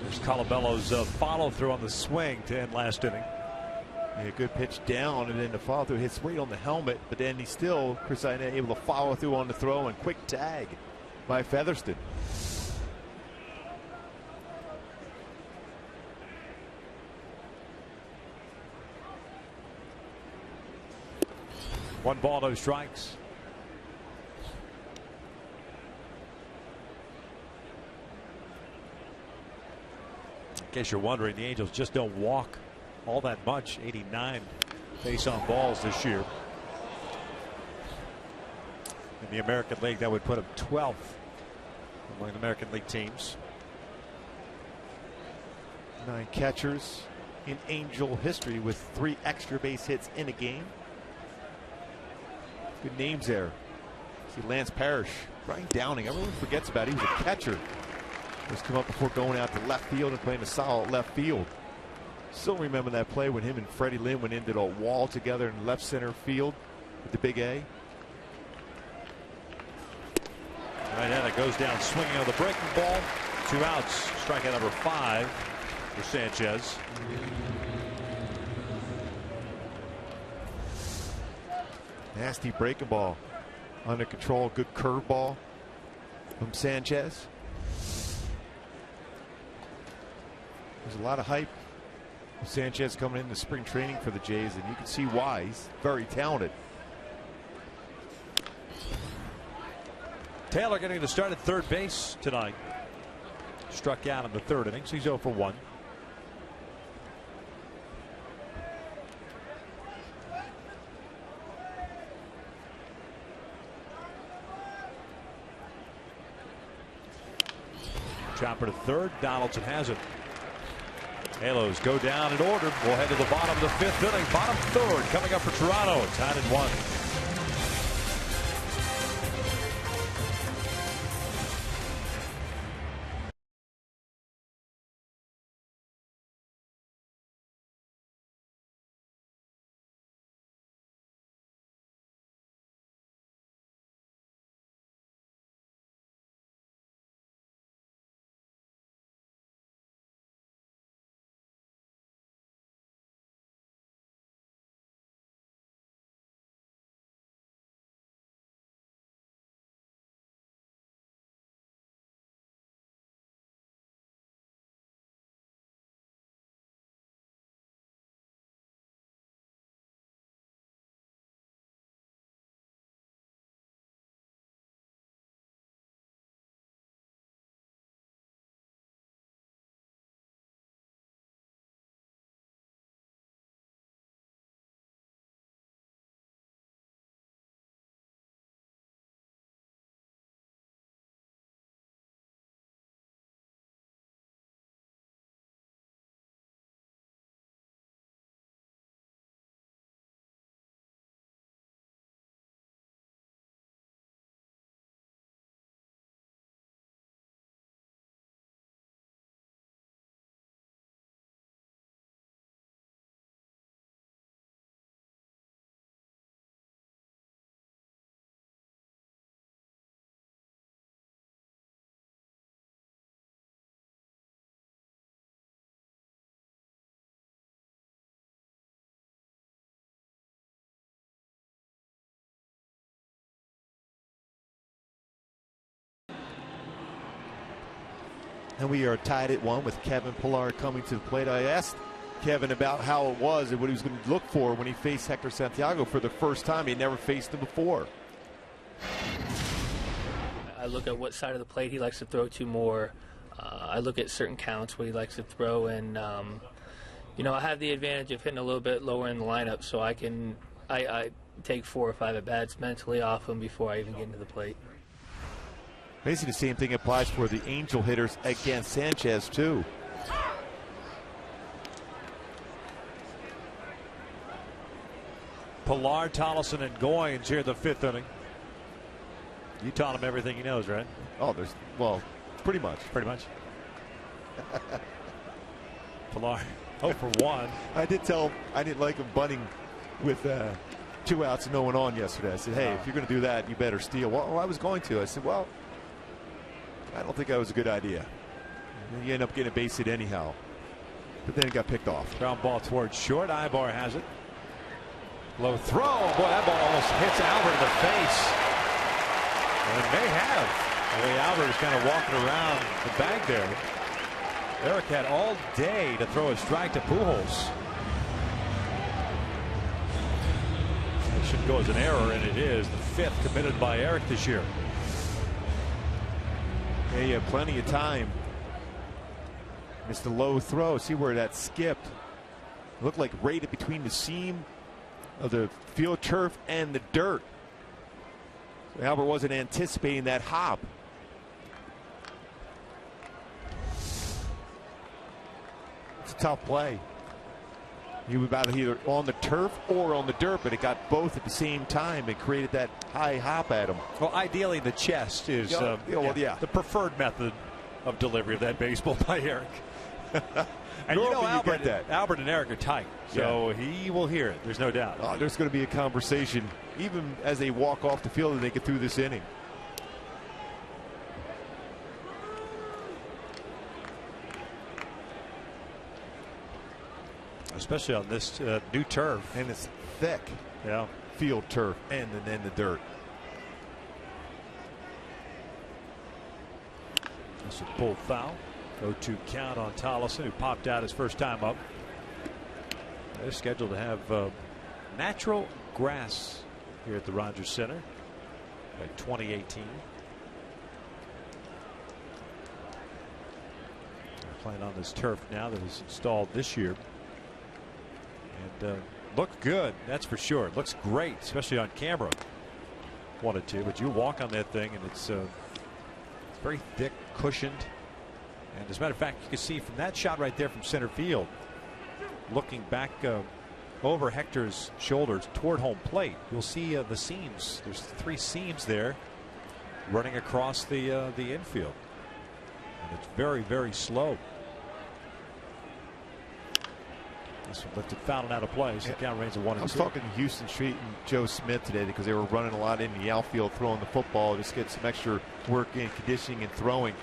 There's Colabello's follow through on the swing to end last inning. A good pitch down, and then the follow through hits right on the helmet, but then he's still, Chris Iannetta, able to follow through on the throw and quick tag by Featherston. One ball, no strikes. In case you're wondering, the Angels just don't walk all that much. 89 face-on balls this year. In the American League, that would put them 12th among the American League teams. 9 catchers in Angel history with 3 extra base hits in a game. Good names there. See Lance Parrish, Brian Downing. Everyone forgets about it. He was a catcher. He's come up before going out to left field and playing a solid left field. Still remember that play when him and Freddie Lynn went into a wall together in left center field with the big A. Iannetta goes down swinging on the breaking ball. 2 outs. Strikeout number 5 for Sanchez. Nasty breaking ball. Under control. Good curveball from Sanchez. There's a lot of hype with Sanchez coming into spring training for the Jays, and you can see why. He's very talented. Taylor getting to start at third base tonight. Struck out in the 3rd inning, so he's 0 for 1. Chopper to third. Donaldson has it. Halos go down in order. We'll head to the bottom of the 5th inning. Bottom 3rd coming up for Toronto. Tied at 1. And we are tied at 1 with Kevin Pillar coming to the plate. I asked Kevin about how it was and what he was going to look for when he faced Hector Santiago for the first time. He never faced him before. I look at what side of the plate he likes to throw to more. I look at certain counts what he likes to throw, and you know, I have the advantage of hitting a little bit lower in the lineup, so I take 4 or 5 at bats mentally off him before I even get into the plate. Basically, the same thing applies for the Angel hitters against Sanchez too. Pillar, Tollison, and Goins here in the 5th inning. You taught him everything he knows, right? Oh, well, pretty much. Pretty much. Pillar, 0 for 1. I did tell him I didn't like him bunting with 2 outs and no one on yesterday. I said, hey, if you're going to do that, you better steal. Well, I was going to. I said, well, I don't think that was a good idea. And you end up getting a base hit anyhow. But then it got picked off. Ground ball towards short. Ibar has it. Low throw. Boy, that ball almost hits Albert in the face. And it may have. The way Albert is kind of walking around the bag there. Eric had all day to throw a strike to Pujols. It should go as an error, and it is the 5th committed by Eric this year. Yeah, you have plenty of time. Missed the low throw. See where that skipped. It looked like right between the seam of the field turf and the dirt. So Albert wasn't anticipating that hop. It's a tough play. He was about either on the turf or on the dirt, but it got both at the same time and created that high hop at him. Well, ideally the chest is the preferred method of delivery of that baseball by Eric. And you know, Albert and Eric are tight, so he will hear it. There's no doubt. Oh, there's going to be a conversation even as they walk off the field and they get through this inning. Especially on this new turf. And it's thick. Yeah. Field turf and then the dirt. That's a pulled foul. 0-2 count on Tollison, who popped out his first time up. They're scheduled to have natural grass here at the Rogers Center by 2018. They're playing on this turf now that is installed this year. And looked good, that's for sure. It looks great, especially on camera. Wanted to, but you walk on that thing and it's very thick, cushioned. And as a matter of fact, you can see from that shot right there from center field, looking back over Hector's shoulders toward home plate, you'll see the seams. There's 3 seams there running across the infield. And it's very, very slow. This one lifted foul and out of play, so the count remains at 1-2. I was talking to Houston Street and Joe Smith today because they were running a lot in the outfield, throwing the football, just get some extra work in conditioning and throwing.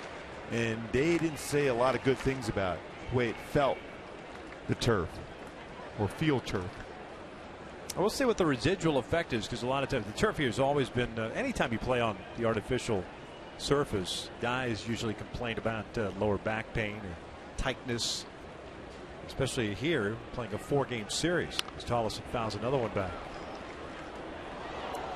And they didn't say a lot of good things about the way it felt, the turf or field turf. I will say what the residual effect is, because a lot of times the turf here has always been anytime you play on the artificial surface, guys usually complain about lower back pain or tightness, especially here playing a 4-game series as Tollison fouls another one back.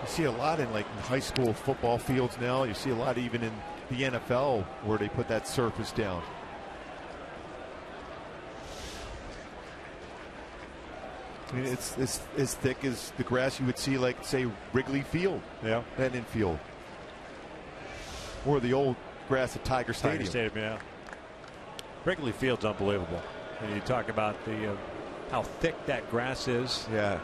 You see a lot in high school football fields now. You see a lot even in the NFL where they put that surface down. I mean, it's as thick as the grass you would see, say, Wrigley Field. Yeah. That infield. Or the old grass at Tiger Stadium. Tiger Stadium, yeah. Wrigley Field's unbelievable. And you talk about the how thick that grass is. Yeah.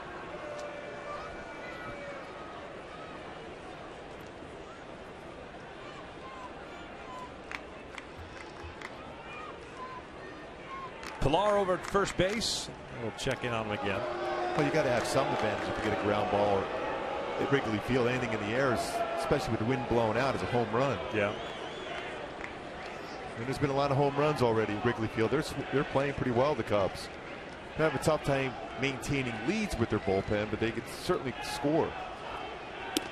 Pillar over at first base. We'll check in on him again. Well, you got to have some advantage if you get a ground ball at Wrigley Field. Anything in the air, especially with the wind blowing out, is a home run. Yeah. And there's been a lot of home runs already at Wrigley Field. They're playing pretty well, the Cubs. They have a tough time maintaining leads with their bullpen, but they can certainly score.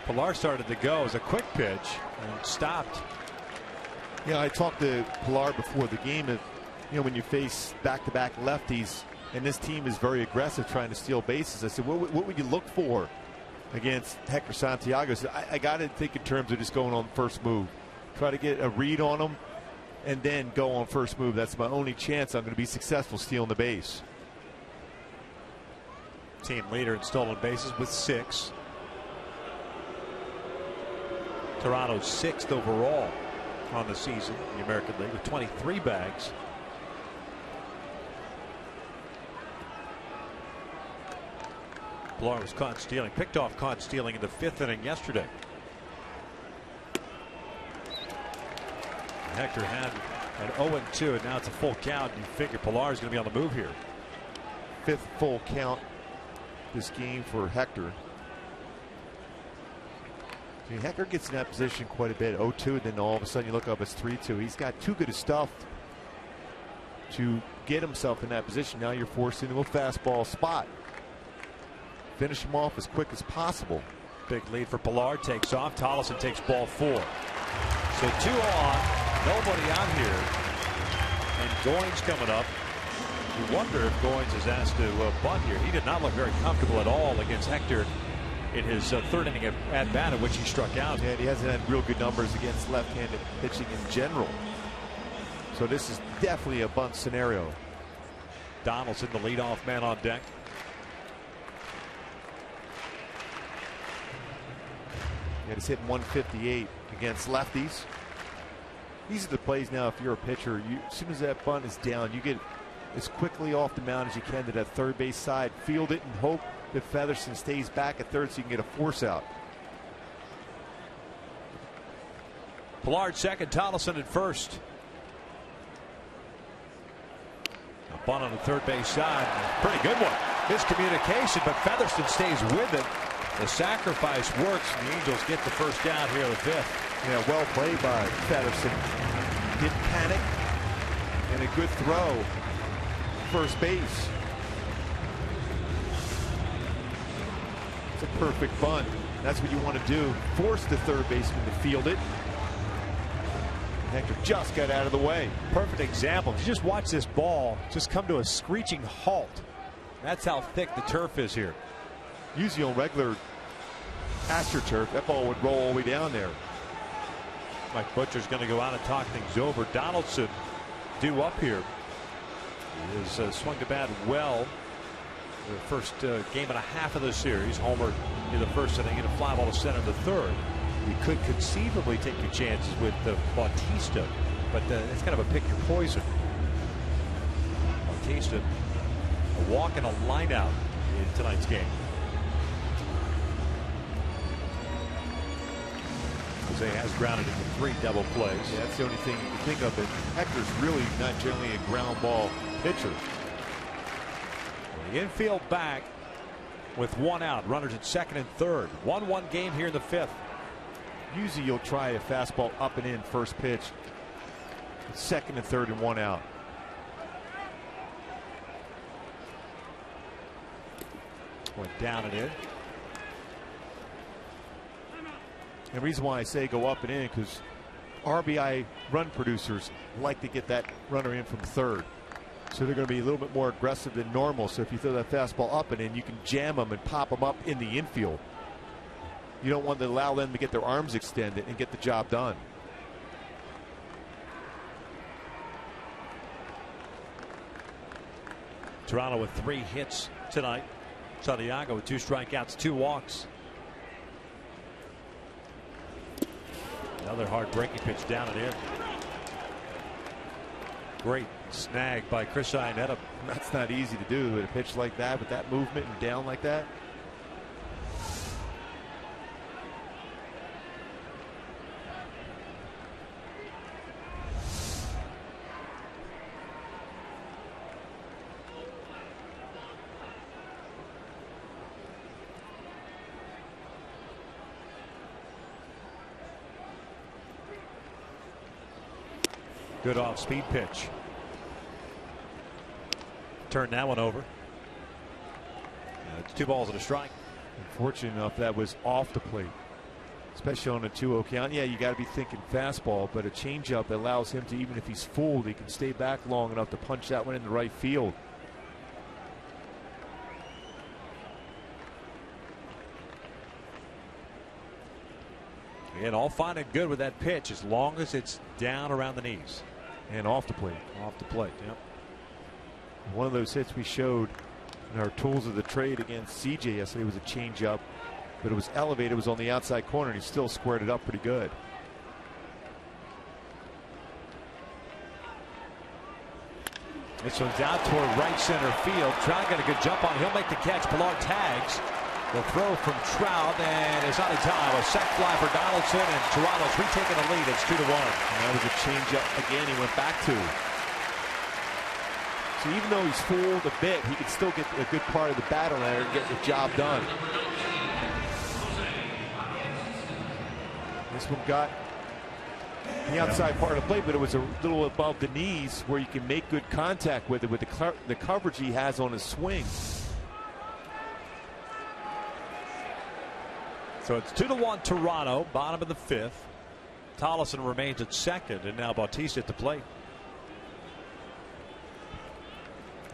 Pillar started to go as a quick pitch and stopped Yeah, I talked to Pilar before the game. Of, when you face back-to-back lefties, and this team is very aggressive trying to steal bases. I said, what would you look for against Hector Santiago? I said, I got to think in terms of just going on first move. Try to get a read on him, and then go on first move. That's my only chance I'm going to be successful stealing the base. Team leader in stolen bases with 6. Toronto's 6th overall on the season in the American League with 23 bags. Pilar was caught stealing, picked off caught stealing in the 5th inning yesterday. Hector had an 0-2, and now it's a full count. You figure Pilar is going to be on the move here. 5th full count this game for Hector. Hector gets in that position quite a bit. 0-2, then all of a sudden you look up, it's 3-2. He's got too good of stuff to get himself in that position. Now you're forced into a fastball spot. Finish him off as quick as possible. Big lead for Pilar. Takes off. Tollefson takes ball 4. So 2 on. Nobody out here. And Goins coming up. You wonder if Goins is asked to bunt here. He did not look very comfortable at all against Hector in his 3rd inning at bat, in which he struck out. Yeah, he hasn't had real good numbers against left-handed pitching in general. So this is definitely a bunt scenario. Donaldson, the leadoff man on deck. Yeah, he's hitting 158 against lefties. These are the plays now. If you're a pitcher, as soon as that bunt is down, you get as quickly off the mound as you can to that third base side. Field it and hope that Featherston stays back at third so you can get a force out. Pilar second, Tollefson at first. A bunt on the third base side. Pretty good one. Miscommunication, but Featherston stays with it. The sacrifice works, and the Angels get the first down here in the 5th. Yeah, well played by Featherston. Didn't panic, and a good throw. First base. It's a perfect bunt. That's what you want to do. Force the third baseman to field it. Hector just got out of the way. Perfect example. If you just watch this ball just come to a screeching halt. That's how thick the turf is here. Usually on regular AstroTurf, that ball would roll all the way down there. Mike Butcher's going to go out and talk things over. Donaldson due up here. He has swung the bat well. The first game and a half of the series. Homer in the 1st inning and a fly ball to center in the 3rd. You could conceivably take your chances with Bautista, but it's kind of a pick your poison. Bautista, a walk and a line out in tonight's game. Jose has grounded into 3 double plays. Yeah, that's the only thing you can think of. But Hector's really not generally a ground ball pitcher. The infield back with 1 out. Runners at 2nd and 3rd. 1-1 game here in the 5th. Usually you'll try a fastball up and in first pitch. 2nd and 3rd and 1 out. Went down and in. And the reason why I say go up and in, because RBI run producers like to get that runner in from 3rd. So they're going to be a little bit more aggressive than normal. So if you throw that fastball up and in, you can jam them and pop them up in the infield. You don't want to allow them to get their arms extended and get the job done. Toronto with 3 hits tonight. Santiago with 2 strikeouts, 2 walks. Another hard breaking pitch down and in. Great snag by Chris Iannetta. That's not easy to do with a pitch like that, with that movement and down like that. Good off-speed pitch. Turn that one over. It's 2 balls and a strike. Unfortunate enough, that was off the plate. especially on a 2-0 count. Yeah, you got to be thinking fastball, but a changeup allows him to, even if he's fooled, he can stay back long enough to punch that one in the right field. Again, all fine and good with that pitch as long as it's down around the knees. And off the plate. Off the plate, yep. One of those hits we showed in our tools of the trade against CJ yesterday was a changeup, but it was elevated, it was on the outside corner, and he still squared it up pretty good. This one's out toward right center field. Trout got a good jump on it. He'll make the catch. Pilar tags. The throw from Trout, and it's not in time. A sac fly for Donaldson, and Toronto's retaking the lead. It's 2-1. And that was a changeup again. He went back to. So even though he's fooled a bit, he can still get a good part of the battle there and get the job done. This one got the outside part of the plate, but it was a little above the knees where you can make good contact with it with the coverage he has on his swing. So it's 2-1 Toronto, bottom of the fifth. Tollefson remains at second, and now Bautista at the plate.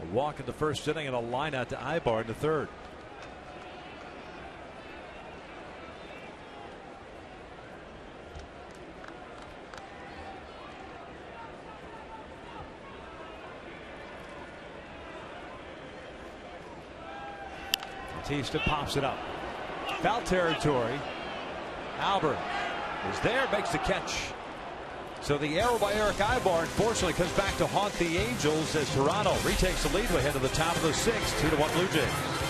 A walk in the first inning and a line out to Ibar in the third. Bautista pops it up. Foul territory. Albert is there, makes the catch. So the arrow by Eric Ibar unfortunately comes back to haunt the Angels as Toronto retakes the lead ahead of the top of the sixth. 2-1 Blue Jays.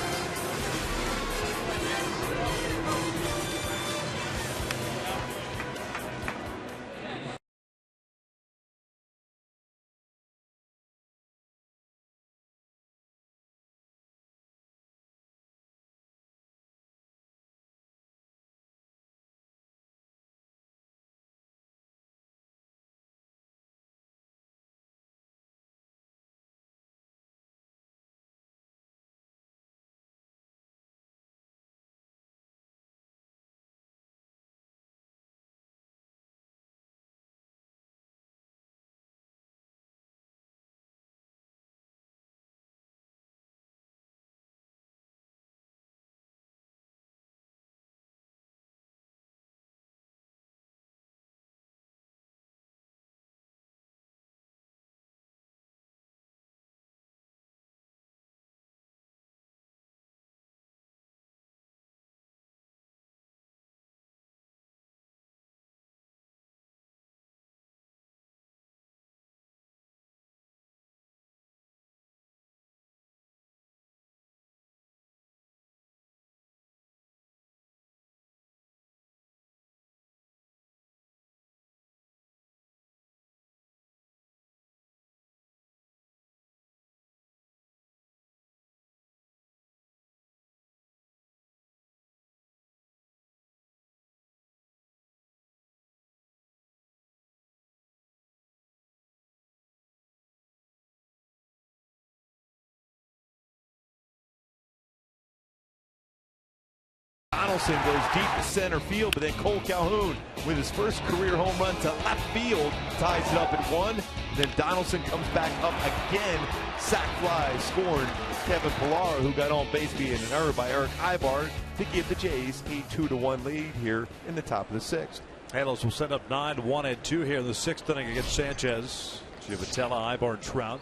Donaldson goes deep to center field, but then Cole Calhoun with his first career home run to left field ties it up at 1. Then Donaldson comes back up again. Sac fly scored Kevin Pilar, who got on base via an error by Eric Ibar to give the Jays a 2-1 lead here in the top of the sixth. Halos will set up 9-1-2 here in the sixth inning against Sanchez. Giavotella, Ibar, and Trout.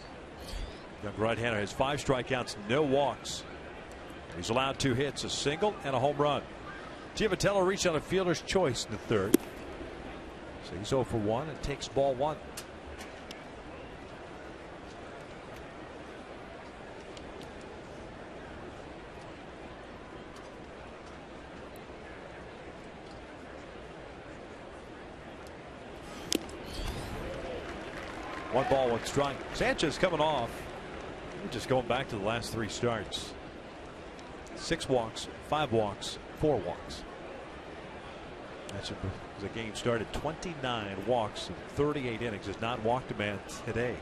Young right-hander has 5 strikeouts, no walks. He's allowed 2 hits, a single and a home run. Giavotella reached on a fielder's choice in the third. So he's 0 for 1 and takes ball 1. One ball, 1 strike. Sanchez coming off. We're just going back to the last 3 starts. 6 walks, 5 walks, 4 walks. That's the game started. 29 walks in 38 innings. Has not walked a man today.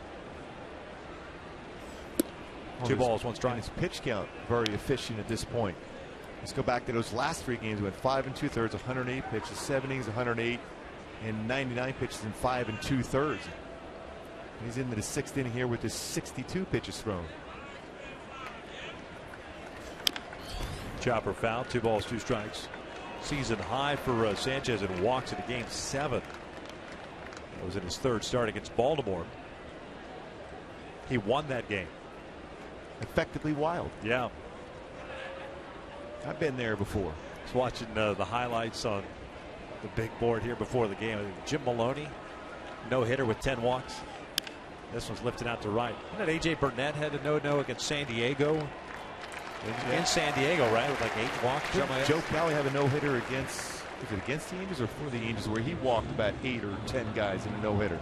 2 balls, 1 strike. His pitch count very efficient at this point. Let's go back to those last 3 games. We went 5 2/3, 108 pitches, 7 innings, 108, and 99 pitches in 5 2/3. He's into the 6th inning here with his 62 pitches thrown. Chopper foul, 2 balls, 2 strikes. Season high for Sanchez in walks in Game 7. That was in his 3rd start against Baltimore. He won that game. Effectively wild. Yeah. I've been there before. I was watching the highlights on the big board here before the game. Jim Maloney, no hitter with 10 walks. This one's lifted out to right. And AJ Burnett had a no against San Diego. In San Diego, right, with like 8 walks. Joe Kelly have a no hitter against the Angels or for the Angels, where he walked about 8 or 10 guys in a no hitter.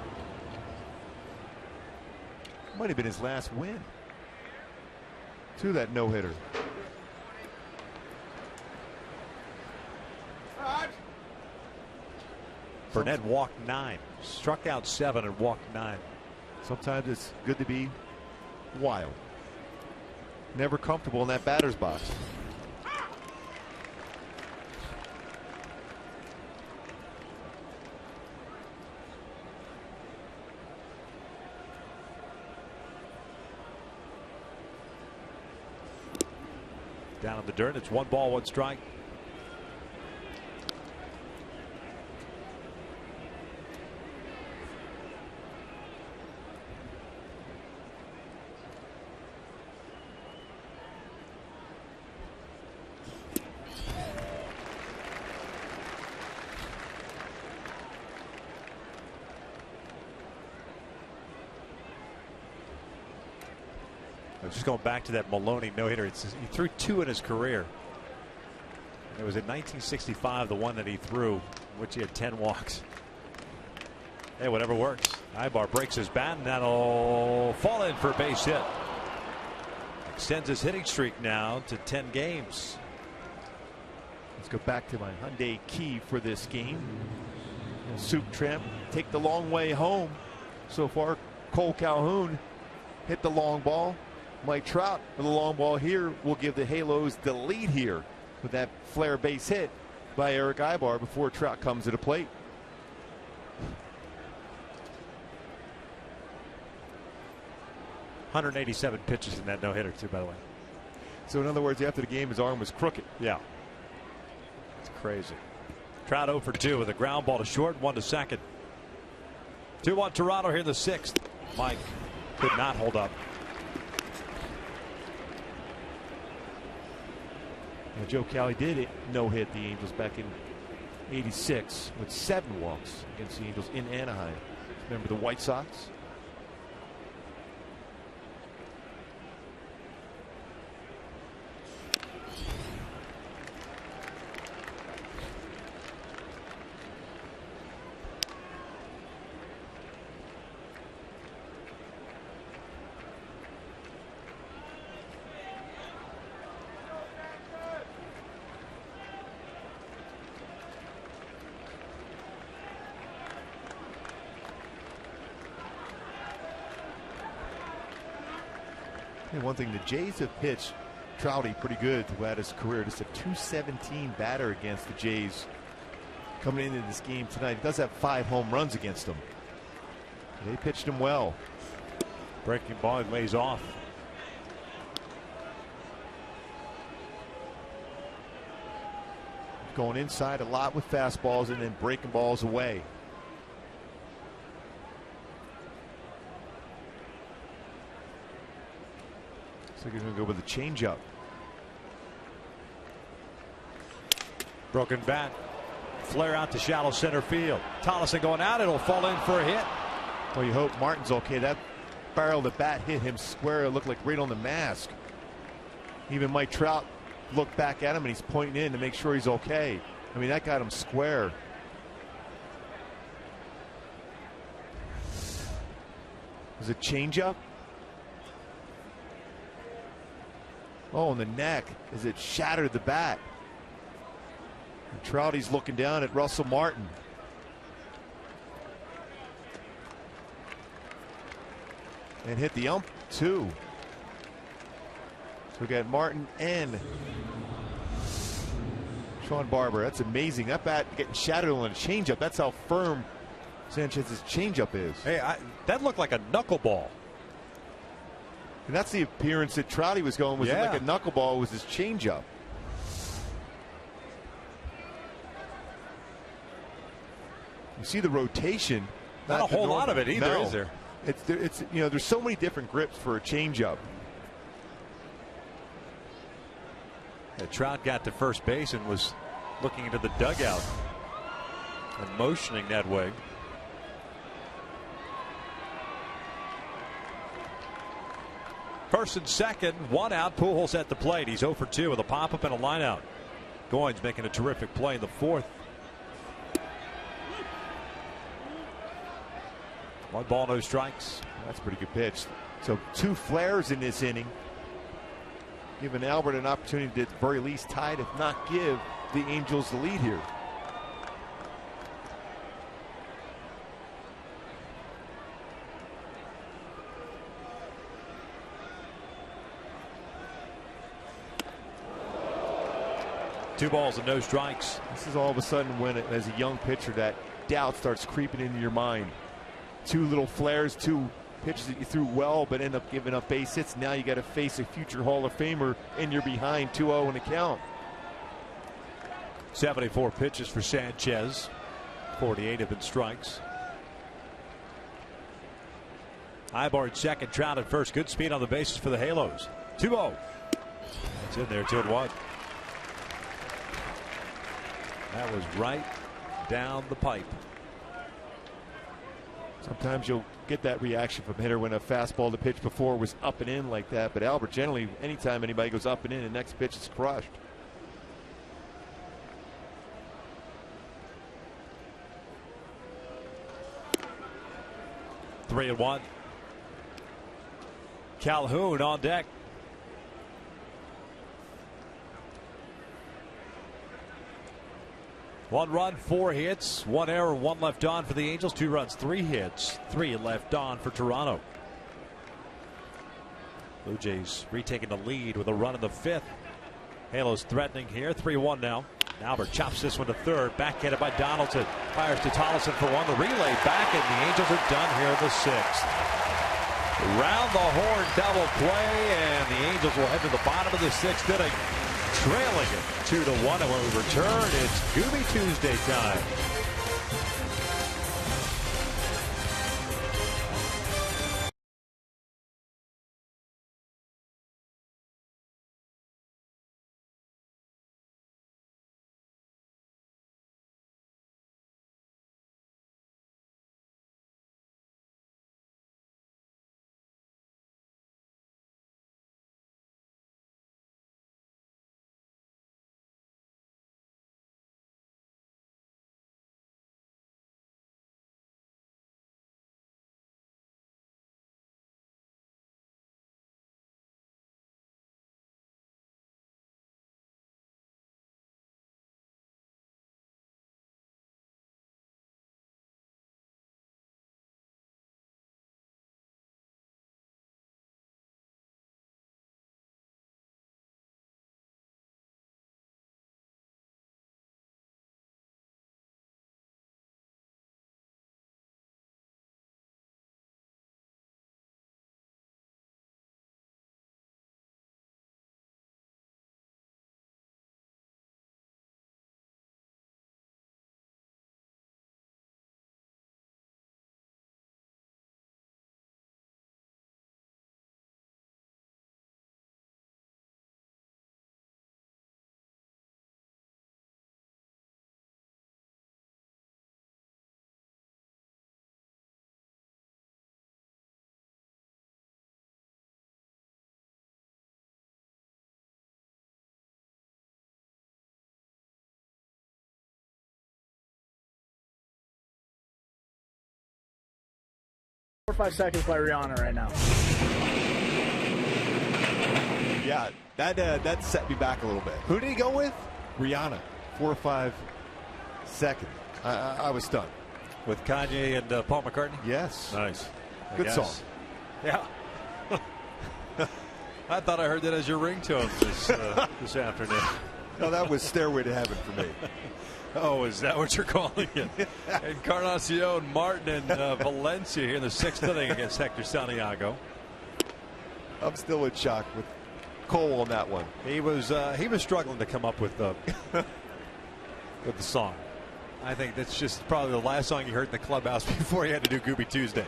Might have been his last win to that no hitter. Burnett walked 9, struck out 7 and walked 9. Sometimes it's good to be wild. Never comfortable in that batter's box. Down in the dirt, it's 1 ball, 1 strike. Just going back to that Maloney no-hitter, he threw 2 in his career. It was in 1965, the one that he threw, which he had 10 walks. Hey, whatever works. Ibar breaks his bat, and that'll fall in for a base hit. Extends his hitting streak now to 10 games. Let's go back to my Hyundai key for this game. Soup Tramp take the long way home. So far, Cole Calhoun hit the long ball. Mike Trout with a long ball here will give the Halos the lead here with that flare base hit by Eric Ibar before Trout comes to the plate. .187 pitches in that no-hitter too, by the way. So in other words, after the game, his arm was crooked. Yeah, it's crazy. Trout 0 for 2 with a ground ball to short, 1 to second. 2-1 Toronto here in the 6th. Mike could not hold up. Now, Joe Kelly did no-hit the Angels back in '86 with 7 walks against the Angels in Anaheim. Remember the White Sox? One thing, the Jays have pitched Trouty pretty good throughout his career. Just a .217 batter against the Jays coming into this game tonight. He does have 5 home runs against them. They pitched him well. Breaking ball, he lays off. Going inside a lot with fastballs and then breaking balls away. So he's going to go with a changeup. Broken bat. Flare out to shallow center field. Tollison going out. It'll fall in for a hit. Well, you hope Martin's okay. That barrel of the bat hit him square. It looked like right on the mask. Even Mike Trout looked back at him and he's pointing in to make sure he's okay. I mean, that got him square. Was it changeup? Oh, in the neck as it shattered the bat. And Trouty's looking down at Russell Martin. And hit the ump too. So we got Martin and Sean Barber, that's amazing. That bat getting shattered on a changeup. That's how firm Sanchez's changeup is. Hey, that looked like a knuckleball. And that's the appearance that Trouty was going. Was like a knuckleball? Was his changeup? You see the rotation. Not a whole lot of it either, is there? It's you know, there's so many different grips for a changeup. Trout got to first base and was looking into the dugout and motioning that way. First and second, one out. Pujols at the plate. He's 0 for 2 with a pop-up and a line-out. Goins making a terrific play in the fourth. 1 ball, no strikes. That's a pretty good pitch. So 2 flares in this inning, giving Albert an opportunity to at the very least tie it, if not give the Angels the lead here. Two balls and no strikes. This is all of a sudden when, as a young pitcher, that doubt starts creeping into your mind. 2 little flares, 2 pitches that you threw well but end up giving up base hits. Now you got to face a future Hall of Famer and you're behind 2-0 in the count. 74 pitches for Sanchez. 48 have been strikes. Ibar's second, Trout at first. Good speed on the bases for the Halos. 2-0. It's in there, 2-1. That was right down the pipe. Sometimes you'll get that reaction from a hitter when a fastball the pitch before was up and in like that. But Albert, generally, anytime anybody goes up and in, the next pitch is crushed. Three and one. Calhoun on deck. One run, 4 hits, 1 error, 1 left on for the Angels. 2 runs, 3 hits, 3 left on for Toronto. Blue Jays retaking the lead with a run in the 5th. Halos threatening here. 3-1 now. Albert chops this one to third. Backhanded by Donaldson. Fires to Tollefson for 1. The relay back, and the Angels are done here in the 6th. Round the horn double play, and the Angels will head to the bottom of the 6th inning, trailing it 2-1. And when we return, it's Gooby Tuesday time. Four or 5 seconds by Rihanna right now. Yeah, that set me back a little bit. Who did he go with? Rihanna, 4 or 5 seconds. I was stunned. With Kanye and Paul McCartney? Yes. Nice. Good song. Yeah. I thought I heard that as your ringtone this afternoon. No, that was stairway to heaven for me. Oh, is that what you're calling it? Encarnacion, Martin, and Valencia here in the 6th inning against Hector Santiago. I'm still in shock with Cole on that one. He was struggling to come up with the song. I think that's just probably the last song you heard in the clubhouse before he had to do Gooby Tuesday.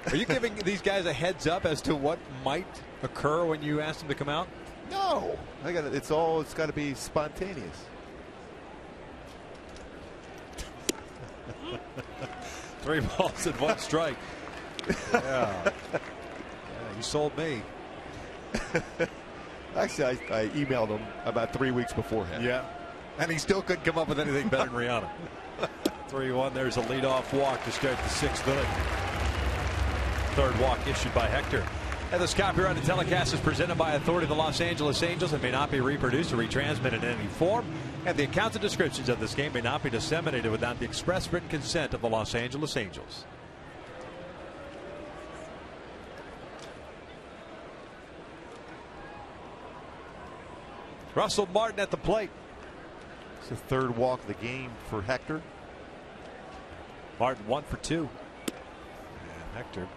Are you giving these guys a heads up as to what might occur when you ask them to come out? No, it's got to be spontaneous. 3 balls and 1 strike. Yeah, you sold me. Actually, I emailed him about 3 weeks beforehand. Yeah, and he still couldn't come up with anything better than Rihanna. 3-1. There's a leadoff walk to start the 6th inning. 3rd walk issued by Hector. And this copyrighted telecast is presented by authority of the Los Angeles Angels and may not be reproduced or retransmitted in any form. And the accounts and descriptions of this game may not be disseminated without the express written consent of the Los Angeles Angels. Russell Martin at the plate. It's the 3rd walk of the game for Hector. Martin 1 for 2. And Hector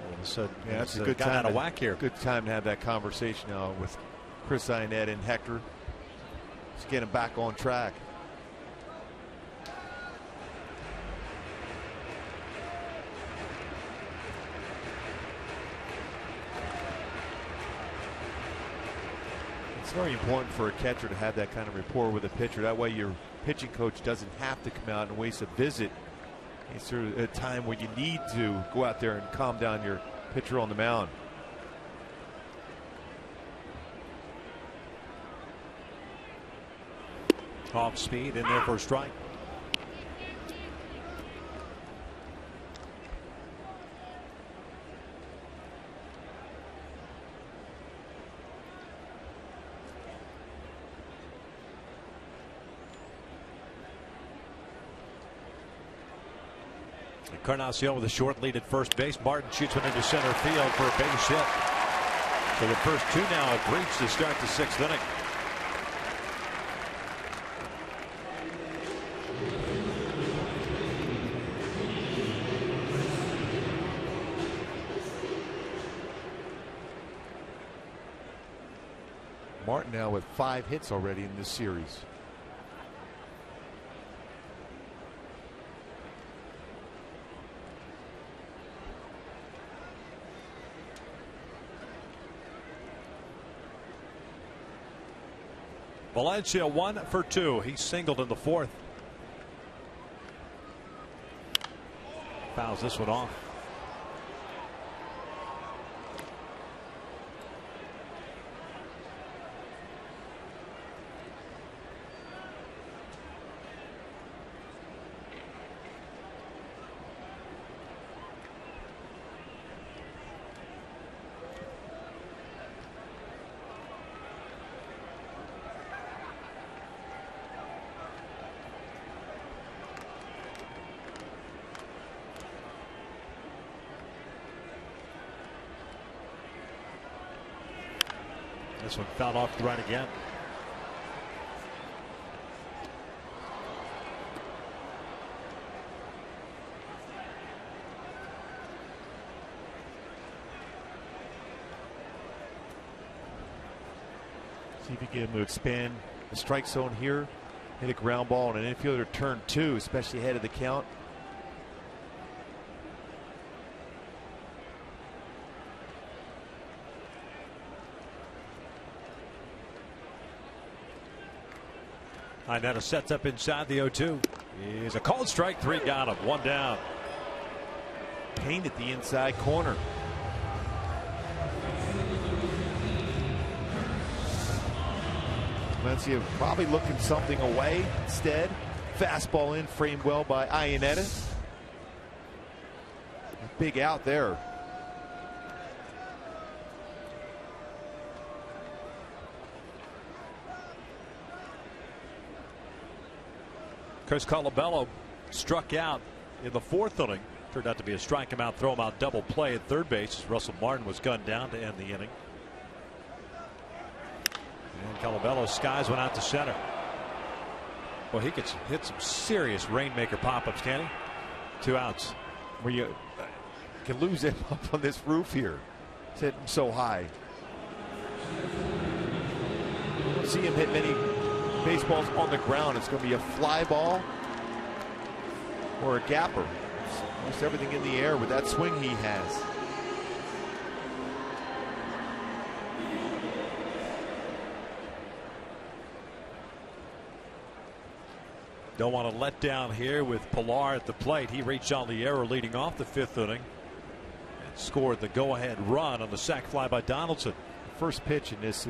all of a sudden, yeah, that's a good time out of whack here. Good time to have that conversation now with Chris Ionette and Hector. Just get him back on track. It's very important for a catcher to have that kind of rapport with a pitcher. That way your pitching coach doesn't have to come out and waste a visit. It's sort of a time where you need to go out there and calm down your pitcher on the mound. Off speed in there for a strike. Encarnacion with a short lead at first base. Martin shoots one into center field for a base hit. So the first 2 now have reached to start the 6th inning. Martin now with 5 hits already in this series. Valencia 1 for 2. He singled in the 4th. Fouls this one off. This one fouled off the right again. See if you get him to expand the strike zone here. Hit a ground ball and an infielder turn 2, especially ahead of the count. Inetta sets up inside the 0-2. He's a called strike. 3 got him. 1 down. Payne at the inside corner. Valencia probably looking something away instead. Fastball in, framed well by Ionetta. Big out there. Chris Colabello struck out in the 4th inning. Turned out to be a strike him out, throw him out double play at third base. Russell Martin was gunned down to end the inning. And Colabello skies one out to center. Well, he could hit some serious rainmaker pop-ups, can he? 2 outs. Where you can lose him up on this roof here. It's hitting so high. You don't see him hit many baseballs on the ground. It's going to be a fly ball or a gapper. Almost everything in the air with that swing he has. Don't want to let down here with Pilar at the plate. He reached on the error leading off the 5th inning and scored the go-ahead run on the sac fly by Donaldson. First pitch in this,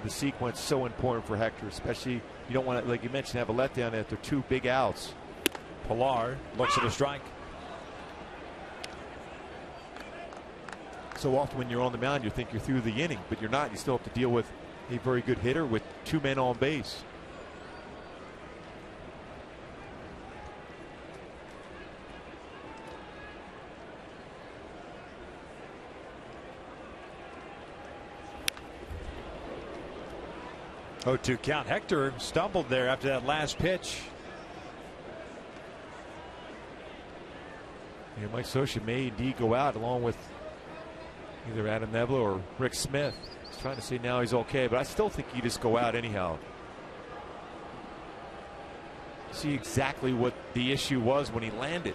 the sequence, so important for Hector, especially you don't want to, like you mentioned, have a letdown after 2 big outs. Pilar looks at a strike. So often when you're on the mound, you think you're through the inning, but you're not. You still have to deal with a very good hitter with 2 men on base. Oh, 2 count. Hector stumbled there after that last pitch. Yeah, Mike Scioscia may indeed go out along with either Adam Nebula or Rick Smith. He's trying to say now he's okay, but I still think you just go out anyhow. See exactly what the issue was when he landed.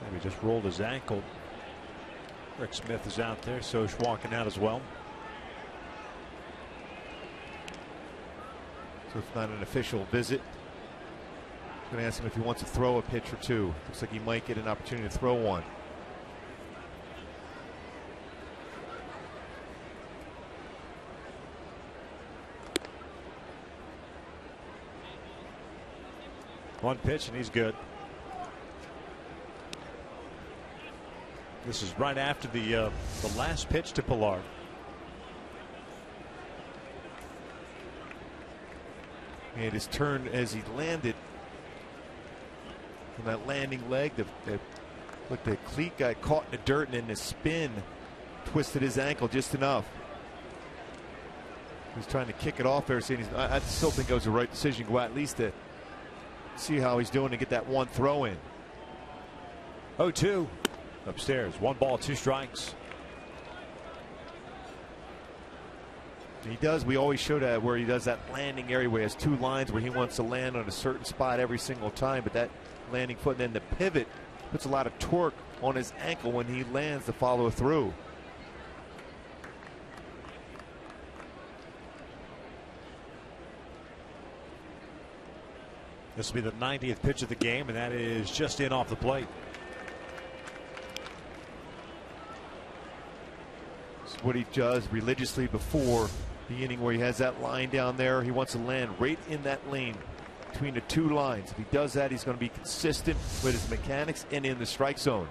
Maybe just rolled his ankle. Rick Smith is out there, so he's walking out as well. So it's not an official visit. I'm going to ask him if he wants to throw a pitch or 2. Looks like he might get an opportunity to throw one. One pitch and he's good. This is right after the last pitch to Pilar. And his turn as he landed from that landing leg. The cleat got caught in the dirt, and then the spin twisted his ankle just enough. He's trying to kick it off there, saying I still think it was the right decision. Go out at least to see how he's doing to get that one throw in. 0-2 upstairs. 1 ball, 2 strikes. He does. We always show that where he does that landing area where he has 2 lines where he wants to land on a certain spot every single time. But that landing foot and then the pivot puts a lot of torque on his ankle when he lands to follow through. This will be the 90th pitch of the game, and that is just in off the plate. It's what he does religiously before the inning where he has that line down there. He wants to land right in that lane between the 2 lines. If he does that, he's going to be consistent with his mechanics and in the strike zone.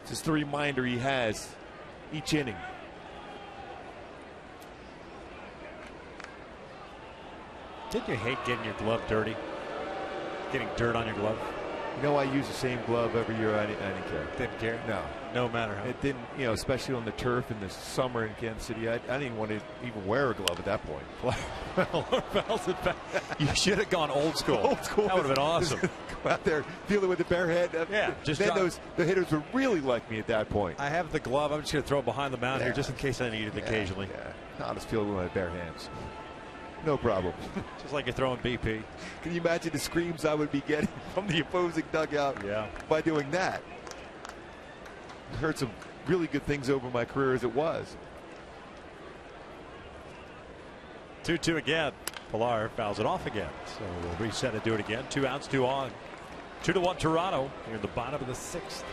It's just the reminder he has each inning. Didn't you hate getting your glove dirty? Getting dirt on your glove? You know, I use the same glove every year. I didn't care. Didn't care? No. No matter how. It didn't, you know, especially on the turf in the summer in Kansas City. I didn't want to even wear a glove at that point. You should have gone old school. Old school. That would have been awesome. Go out there, feel it with the bare head. Yeah. Just then the hitters would really like me at that point. I have the glove. I'm just going to throw it behind the mound here just in case I need it occasionally. Yeah. I'll just feel it with my bare hands. No problem. Just like you're throwing BP. Can you imagine the screams I would be getting from the opposing dugout by doing that? I heard some really good things over my career as it was. 2-2 again. Pilar fouls it off again. So we'll reset and do it again. 2 outs, 2 on. 2-1 Toronto here in the bottom of the 6th.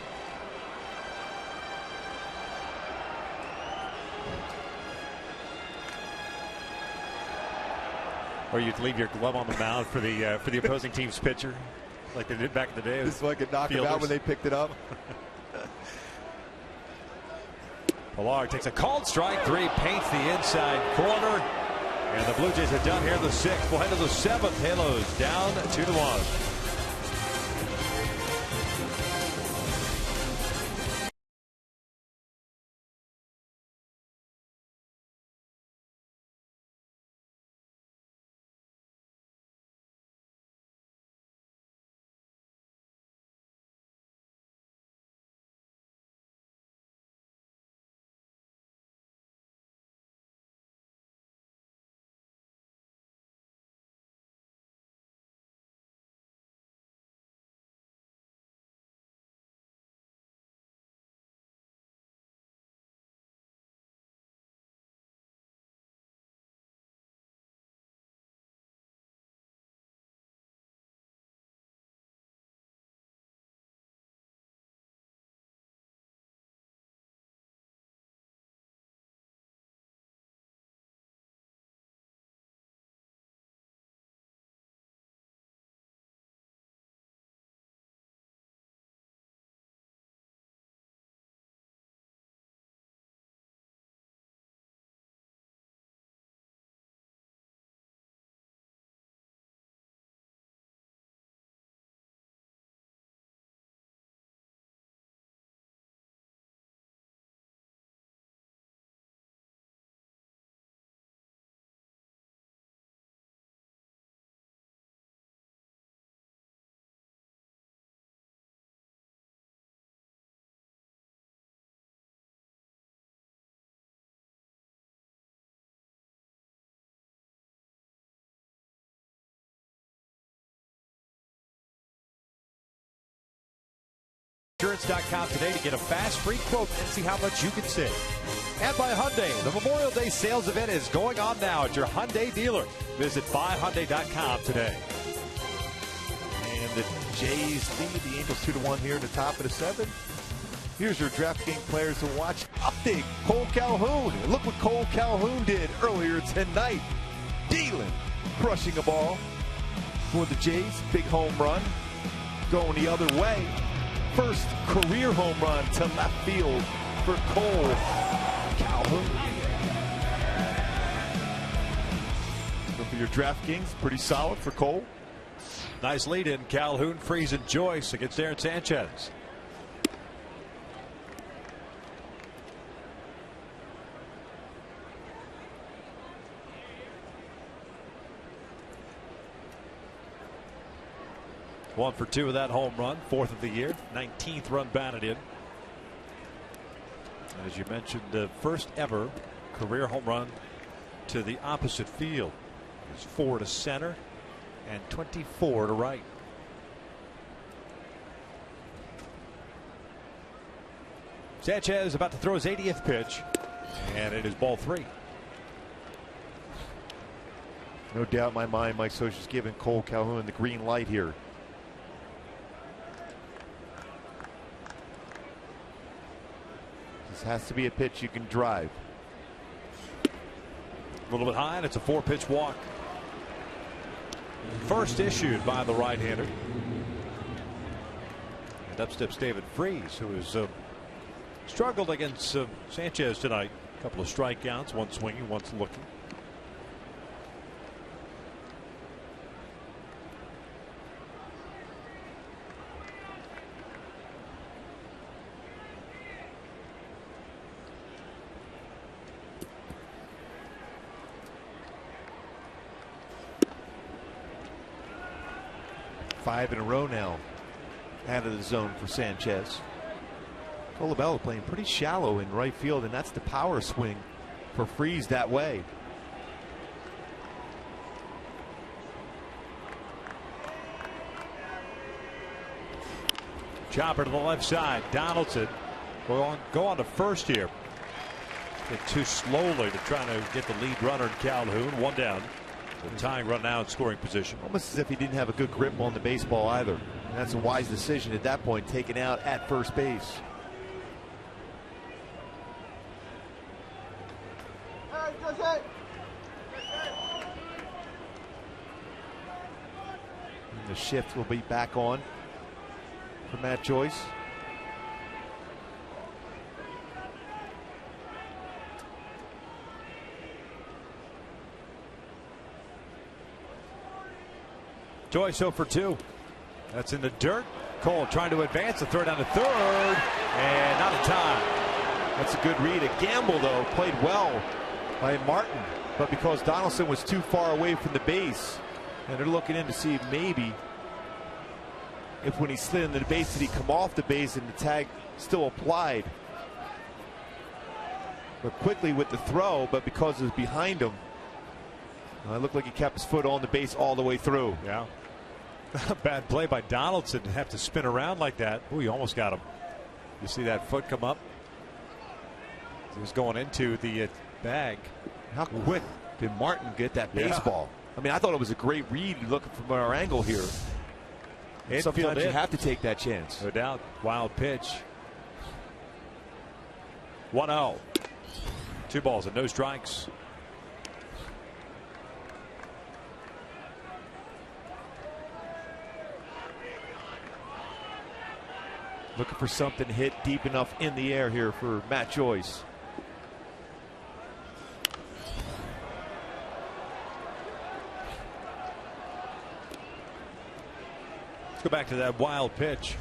Or you'd leave your glove on the mound for the opposing team's pitcher, like they did back in the day. Just so I could knock him out when they picked it up. Pilar takes a called strike 3, paints the inside corner, and the Blue Jays are done here in the 6th. We'll head to the 7th. Halos down 2-1. Insurance.com today to get a fast free quote and see how much you can save. And by Hyundai, the Memorial Day sales event is going on now at your Hyundai dealer. Visit buyhyundai.com today. And the Jays lead the Angels 2-1 here in the top of the 7th. Here's your DraftKings players to watch. Up big, Cole Calhoun. And look what Cole Calhoun did earlier tonight. Dealing, crushing a ball for the Jays. Big home run. Going the other way. First career home run to left field for Cole Calhoun. So for your DraftKings, pretty solid for Cole. Nice lead in. Calhoun freezing Joyce against Aaron Sanchez. One for two of that home run, 4th of the year, 19th run batted in. As you mentioned, the first ever career home run to the opposite field. It's 4 to center and 24 to right. Sanchez about to throw his 80th pitch, and it is ball 3. No doubt in my mind, Mike Scioscia's giving Cole Calhoun the green light here. This has to be a pitch you can drive. A little bit high, and it's a 4-pitch walk. First issued by the right-hander. And up steps David Freese, who has struggled against Sanchez tonight. A couple of strikeouts, one swinging, one looking. Five in a row now out of the zone for Sanchez. Colabello playing pretty shallow in right field, and that's the power swing for Freese that way. Chopper to the left side. Donaldson will go on to first here. Get too slowly to try to get the lead runner in Calhoun. One down. The tying run now in scoring position. Almost as if he didn't have a good grip on the baseball either. And that's a wise decision at that point, taken out at first base. And the shift will be back on for Matt Joyce. Joyce 0 for 2. That's in the dirt. Cole trying to advance the throw down to third, and not in time. That's a good read. A gamble, though, played well by Martin, but because Donaldson was too far away from the base, and they're looking in to see maybe if when he slid into the base, did he come off the base and the tag still applied. But quickly with the throw, but because it was behind him, it looked like he kept his foot on the base all the way through. Yeah. Bad play by Donaldson to have to spin around like that. Oh, he almost got him. You see that foot come up? He was going into the bag. How quick did Martin get that baseball? I mean, I thought it was a great read looking from our angle here. Sometimes you have to take that chance. No doubt. Wild pitch. 1-0. 2 balls and no strikes. Looking for something hit deep enough in the air here for Matt Joyce. Let's go back to that wild pitch.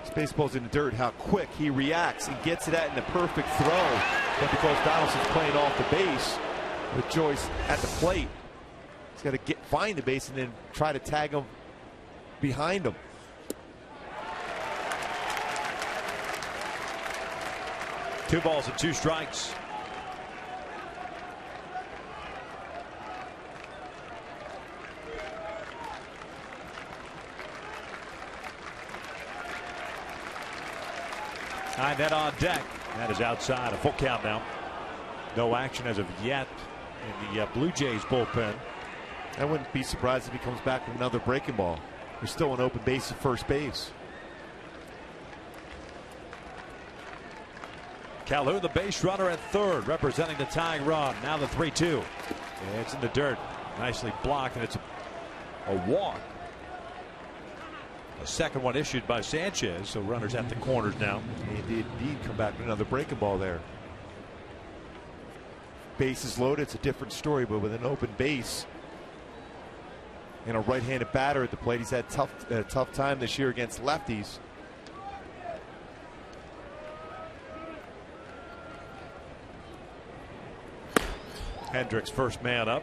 This baseball's in the dirt. How quick he reacts and gets it in the perfect throw. But because Donaldson's playing off the base with Joyce at the plate, he's got to find the base and then try to tag him behind him. Two balls and 2 strikes. That on deck. That is outside. A full count now. No action as of yet in the Blue Jays bullpen. I wouldn't be surprised if he comes back with another breaking ball. There's still an open base at first base. Calhoun, the base runner at third, representing the tying run. Now the 3-2. It's in the dirt. Nicely blocked, and it's a walk. A second one issued by Sanchez, so runners at the corners now. He did indeed come back with another breaking ball there. Bases loaded, it's a different story, but with an open base and a right-handed batter at the plate, he's had a tough time this year against lefties. Hendricks first man up.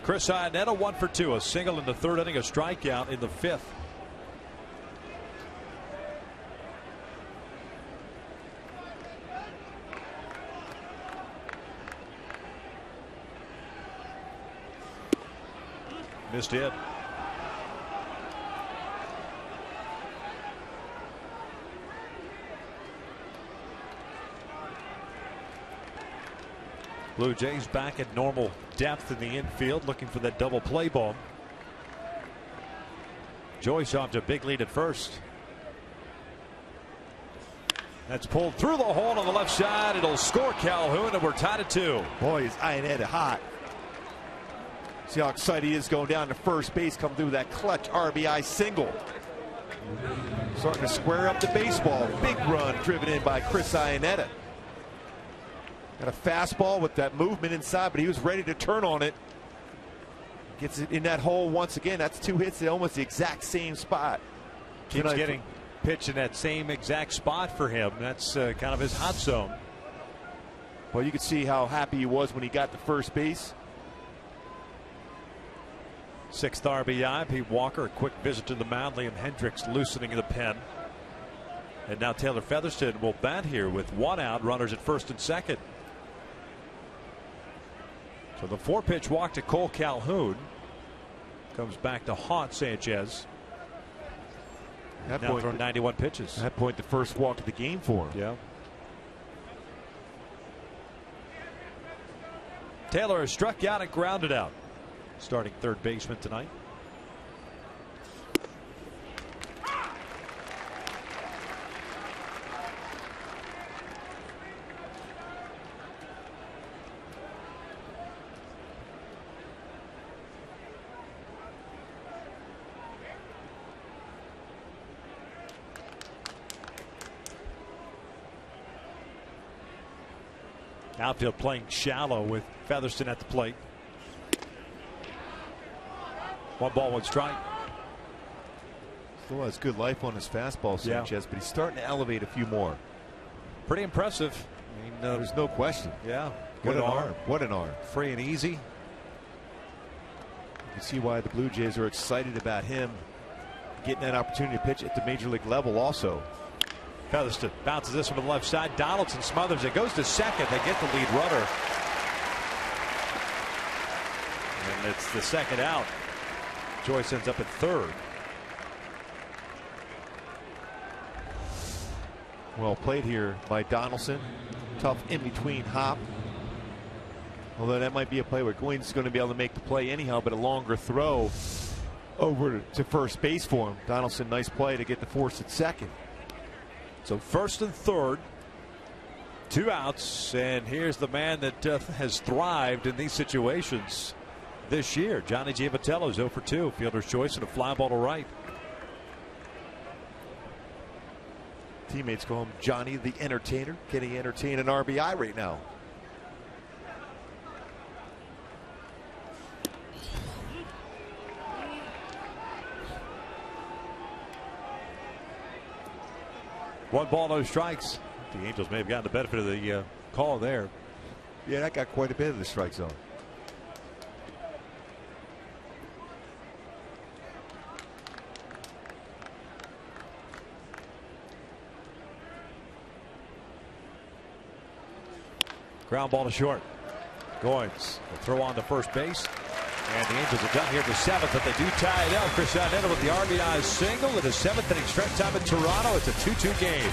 Chris Iannetta 1 for 2, a single in the third inning, a strikeout in the fifth. Missed it. Blue Jays back at normal depth in the infield, looking for that double play ball. Joyce off to a big lead at first. That's pulled through the hole on the left side. It'll score Calhoun, and we're tied at 2. Boy, is Iannetta hot. See how excited he is going down to first base, come through that clutch RBI single. Starting to square up the baseball. Big run driven in by Chris Iannetta. Got a fastball with that movement inside, but he was ready to turn on it. Gets it in that hole once again. That's 2 hits at almost the exact same spot. Keeps getting pitch in that same exact spot for him. That's kind of his hot zone. Well, you could see how happy he was when he got to first base. 6th RBI. Pete Walker, a quick visit to the mound. Liam Hendricks loosening the pen. And now Taylor Featherston will bat here with 1 out, runners at first and second. So the 4-pitch walk to Cole Calhoun comes back to haunt Sanchez. That now thrown 91 pitches. At that point, the first walk of the game for him. Yeah. Taylor has struck out and grounded out. Starting third baseman tonight. Outfield playing shallow with Featherston at the plate. 1 ball, 1 strike. Still has good life on his fastball, Sanchez, but he's starting to elevate a few more. Pretty impressive. I mean, there's no question. Yeah. What an arm. What an arm. Free and easy. You can see why the Blue Jays are excited about him getting that opportunity to pitch at the major league level also. Featherston bounces this from the left side. Donaldson smothers it. Goes to second. They get the lead runner. And it's the second out. Joyce ends up at third. Well played here by Donaldson. Tough in between hop. Although that might be a play where Gwyn's going to be able to make the play anyhow, but a longer throw over to first base for him. Donaldson, nice play to get the force at second. So first and third, 2 outs, and here's the man that has thrived in these situations this year. Johnny Giavatello is 0 for 2. Fielder's choice and a fly ball to right. Teammates call him Johnny the Entertainer. Can he entertain an RBI right now? One ball, no strikes. The Angels may have gotten the benefit of the call there. Yeah, that got quite a bit of the strike zone. Ground ball to short. Goins will throw on to first base. And the Angels are done here in the 7th, but they do tie it up. Chris Yonetta with the RBI single in the 7th inning stretch time in Toronto. It's a 2-2 game.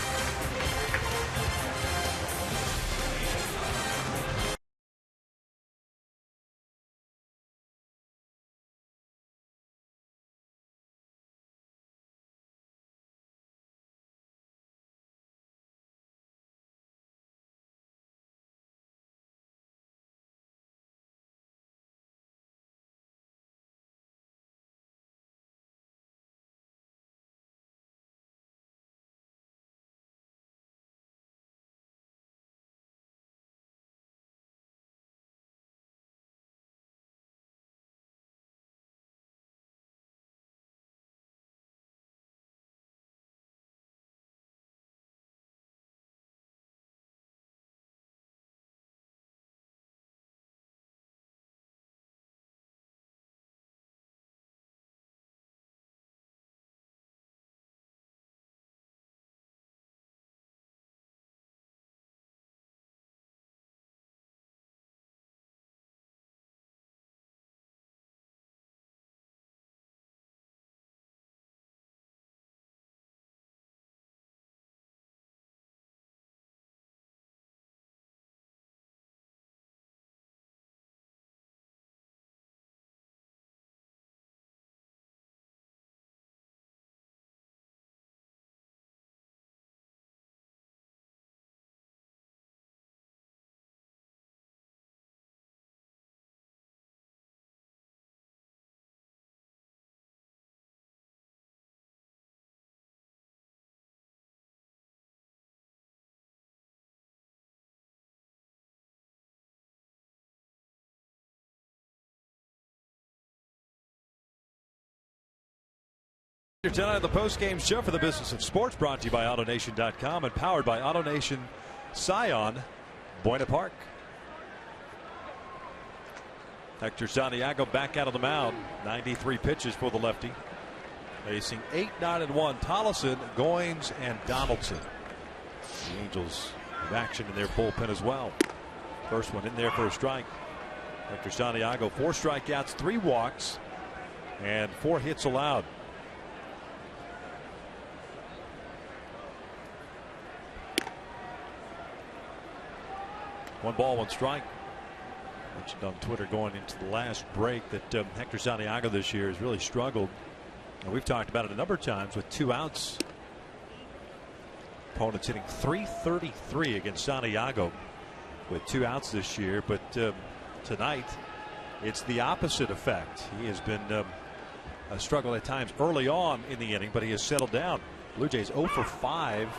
Tonight on the post-game show for the Business of Sports, brought to you by AutoNation.com and powered by AutoNation Scion, Buena Park. Hector Santiago back out of the mound. 93 pitches for the lefty. Facing 8-9-1 Tollefson, Goins, and Donaldson. The Angels have action in their bullpen as well. First one in there for a strike. Hector Santiago, 4 strikeouts, 3 walks, and 4 hits allowed. One ball, one strike. Mentioned on Twitter going into the last break that Hector Santiago this year has really struggled. And we've talked about it a number of times with 2 outs. Opponents hitting .333 against Santiago with 2 outs this year. But tonight, it's the opposite effect. He has been a struggle at times early on in the inning, but he has settled down. Blue Jays 0 for 5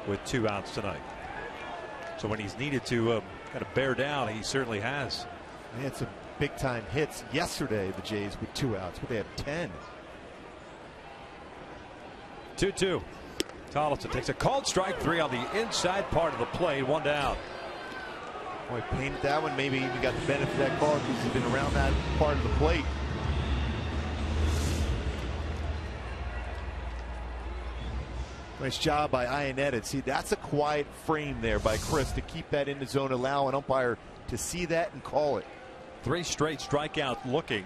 with 2 outs tonight. So when he's needed to kind of bear down, he certainly has. They had some big time hits yesterday, the Jays, with 2 outs, but they have 10. 2-2. Tollefson takes a called strike 3 on the inside part of the plate. 1 down. Boy, painted that one. Maybe even got the benefit of that call because he's been around that part of the plate. Nice job by Ionetta. See, that's a quiet frame there by Chris to keep that in the zone, allow an umpire to see that and call it. 3 straight strikeout looking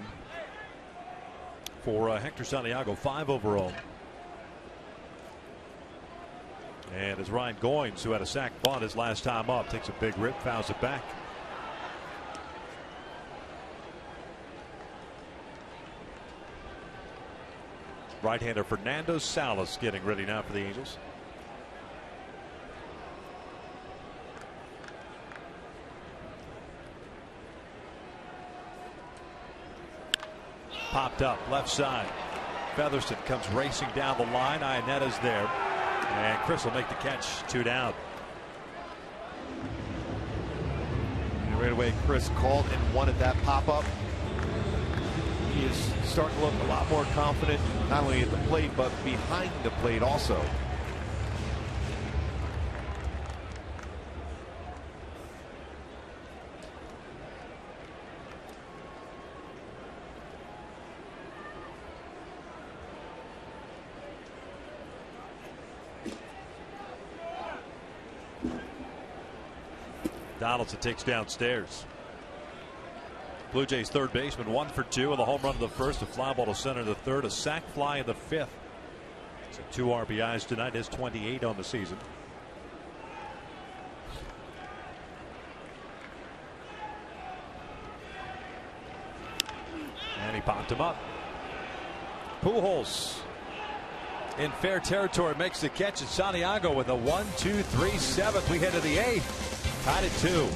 for Hector Santiago, 5 overall. And as Ryan Goins, who had a sac bunt his last time up, takes a big rip, fouls it back. Right-hander Fernando Salas getting ready now for the Angels. Popped up left side. Featherston comes racing down the line. Ionetta's there. And Chris will make the catch. 2 down. And right away, Chris called and wanted that pop-up. He is starting to look a lot more confident, not only at the plate, but behind the plate also. Donaldson takes downstairs. Blue Jays third baseman 1 for 2 with a home run to the first, a fly ball to center in the third, a sac fly in the fifth. So 2 RBIs tonight, his 28 on the season. And he popped him up. Pujols in fair territory makes the catch at Santiago with a 1-2-3 7th. We head to the 8th. Tied at 2.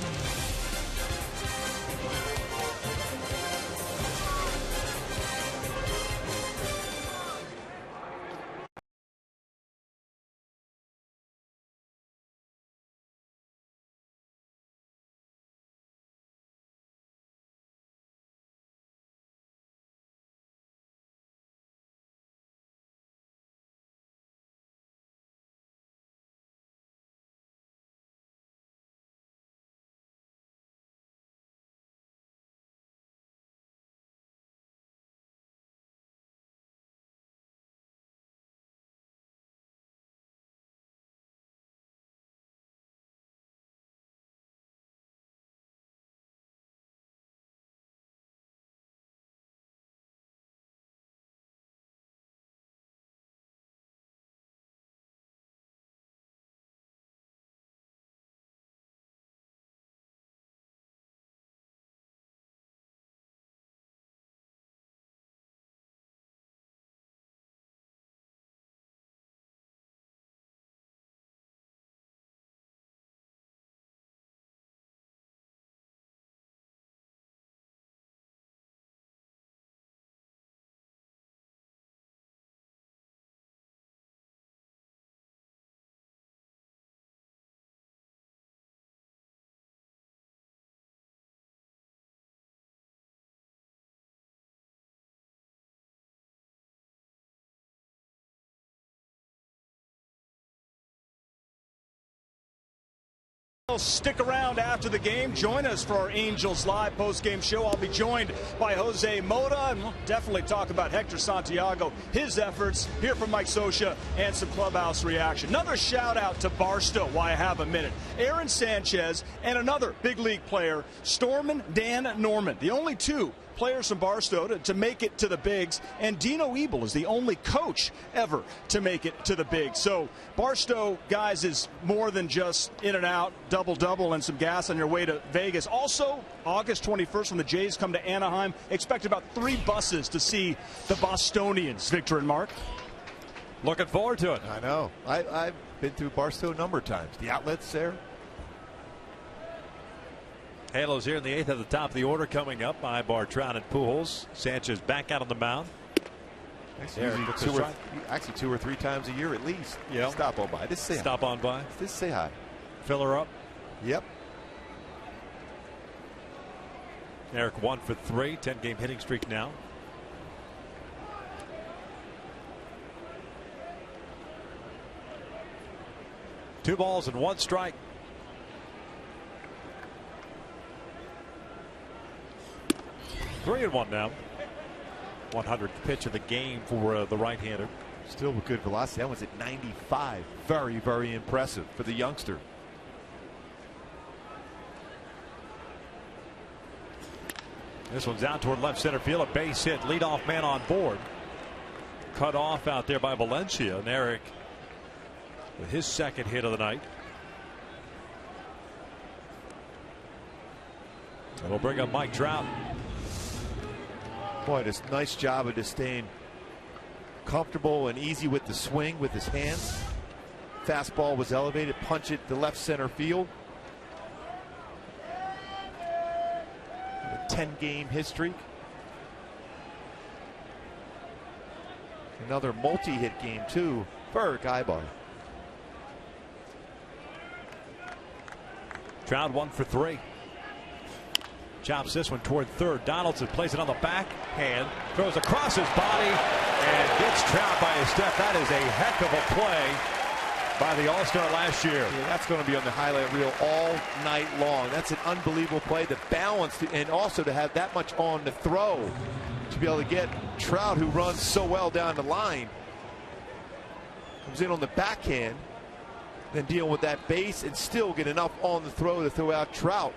Stick around after the game. Join us for our Angels Live post-game show. I'll be joined by Jose Mota, and we'll definitely talk about Hector Santiago, his efforts, hear from Mike Scioscia, and some clubhouse reaction. Another shout-out to Barstow, while I have a minute. Aaron Sanchez and another big league player, Stormin Dan Norman, the only 2 players from Barstow to make it to the bigs, and Dino Ebel is the only coach ever to make it to the bigs. So Barstow, guys, is more than just in and out, double-double and some gas on your way to Vegas. Also, August 21st, when the Jays come to Anaheim, expect about 3 buses to see the Bostonians. Victor and Mark. Looking forward to it. I know. I've been through Barstow a number of times. The outlets there. Halos here in the 8th at the top of the order coming up. Ibar, Trout, and Pujols. Sanchez back out on the mound. Actually 2 or 3 times a year at least. Yeah. Stop on by. Just say Stop hi. on by. Just say hi. Fill her up. Yep. Eric 1 for 3. 10-game hitting streak now. Two balls and 1 strike. 3-1 now. 100th pitch of the game for the right-hander. Still with good velocity. That was at 95. Very, very impressive for the youngster. This one's out toward left center field. A base hit. Leadoff man on board. Cut off out there by Valencia. And Eric with his 2nd hit of the night. That'll bring up Mike Trout. Boy, this nice job of just staying comfortable and easy with the swing with his hands. Fastball was elevated, punch it to left center field. A 10-game hit streak. Another multi-hit game too for Ibar. Trout 1 for 3. Chops this one toward third. Donaldson plays it on the backhand, throws across his body, and gets Trout by a step. That is a heck of a play by the All-Star last year. Yeah, that's going to be on the highlight reel all night long. That's an unbelievable play. The balance, and also to have that much on the throw to be able to get Trout, who runs so well down the line, comes in on the backhand, then deal with that base and still get enough on the throw to throw out Trout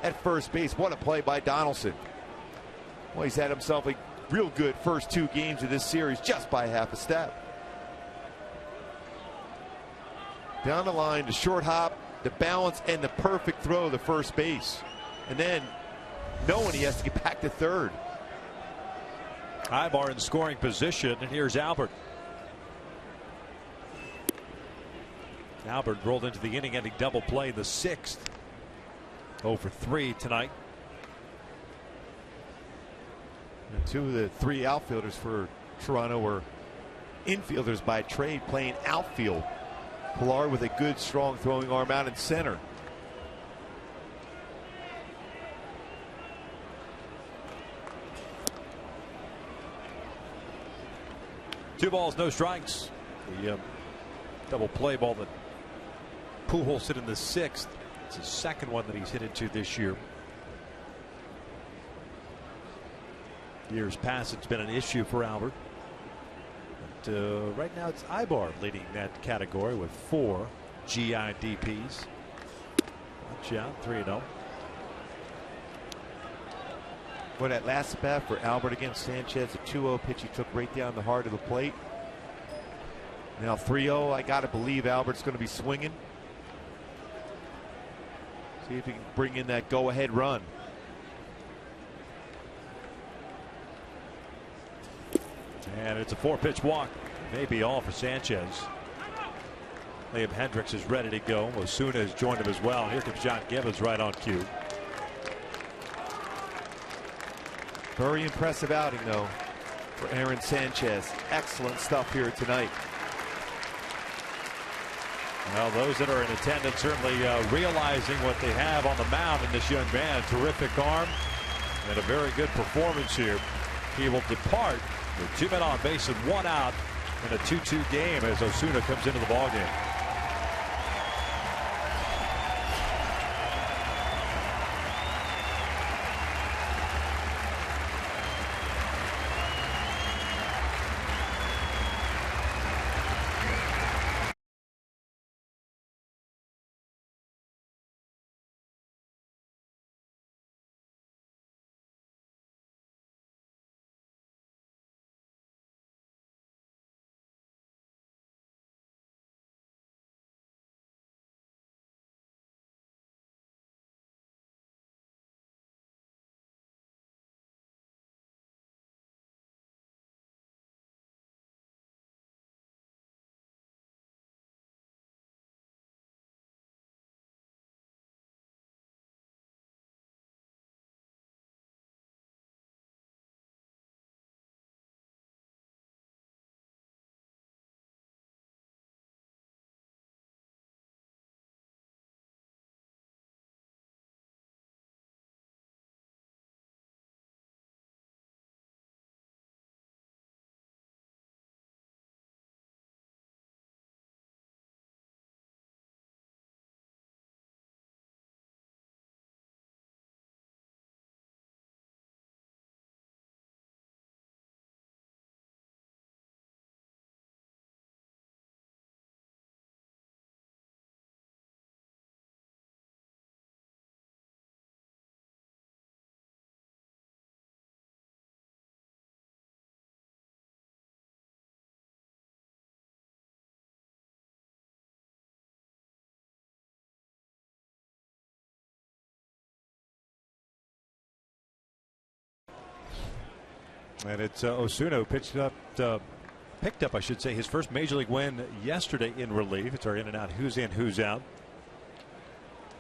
at first base. What a play by Donaldson. Well, he's had himself a real good first 2 games of this series just by half a step. Down the line, the short hop, the balance, and the perfect throw to first base. And then knowing he has to get back to third. Ibar in scoring position, and here's Albert. Albert rolled into the inning-ending double play in the 6th. 0 for 3 tonight. And 2 of the 3 outfielders for Toronto were infielders by trade, playing outfield. Pilar with a good, strong throwing arm out in center. Two balls, no strikes. The double play ball that Pujols hit in the 6th. It's his second one that he's hit into this year. Years past, it's been an issue for Albert. But right now, it's Ibar leading that category with 4 GIDPs. Watch out, 3-0. Well, that last at bat for Albert against Sanchez, a 2-0 pitch he took right down the heart of the plate. Now 3-0, I got to believe Albert's going to be swinging. See if he can bring in that go-ahead run. And it's a 4-pitch walk. Maybe all for Sanchez. Liam Hendricks is ready to go. Osuna has joined him as well. Here comes John Gibbons right on cue. Very impressive outing, though, for Aaron Sanchez. Excellent stuff here tonight. Well, those that are in attendance certainly realizing what they have on the mound in this young man. Terrific arm and a very good performance here. He will depart with 2 men on base and 1 out in a 2-2 game as Osuna comes into the ballgame. And it's Osuna picked up, I should say, his first major league win yesterday in relief. It's our in and out, who's in, who's out.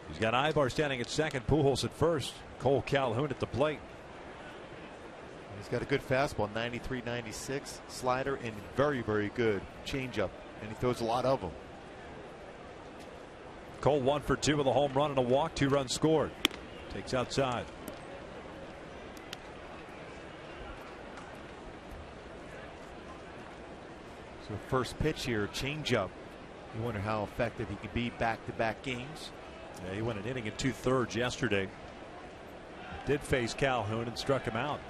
He's got Ibar standing at second, Pujols at first, Cole Calhoun at the plate. He's got a good fastball, 93, 96, slider, and very, very good changeup. And he throws a lot of them. Cole 1 for 2 with a home run and a walk, 2 runs scored. Takes outside. So first pitch here, changeup. You wonder how effective he can be back-to-back games. Yeah, he went an inning and 2/3 yesterday. Did face Calhoun and struck him out.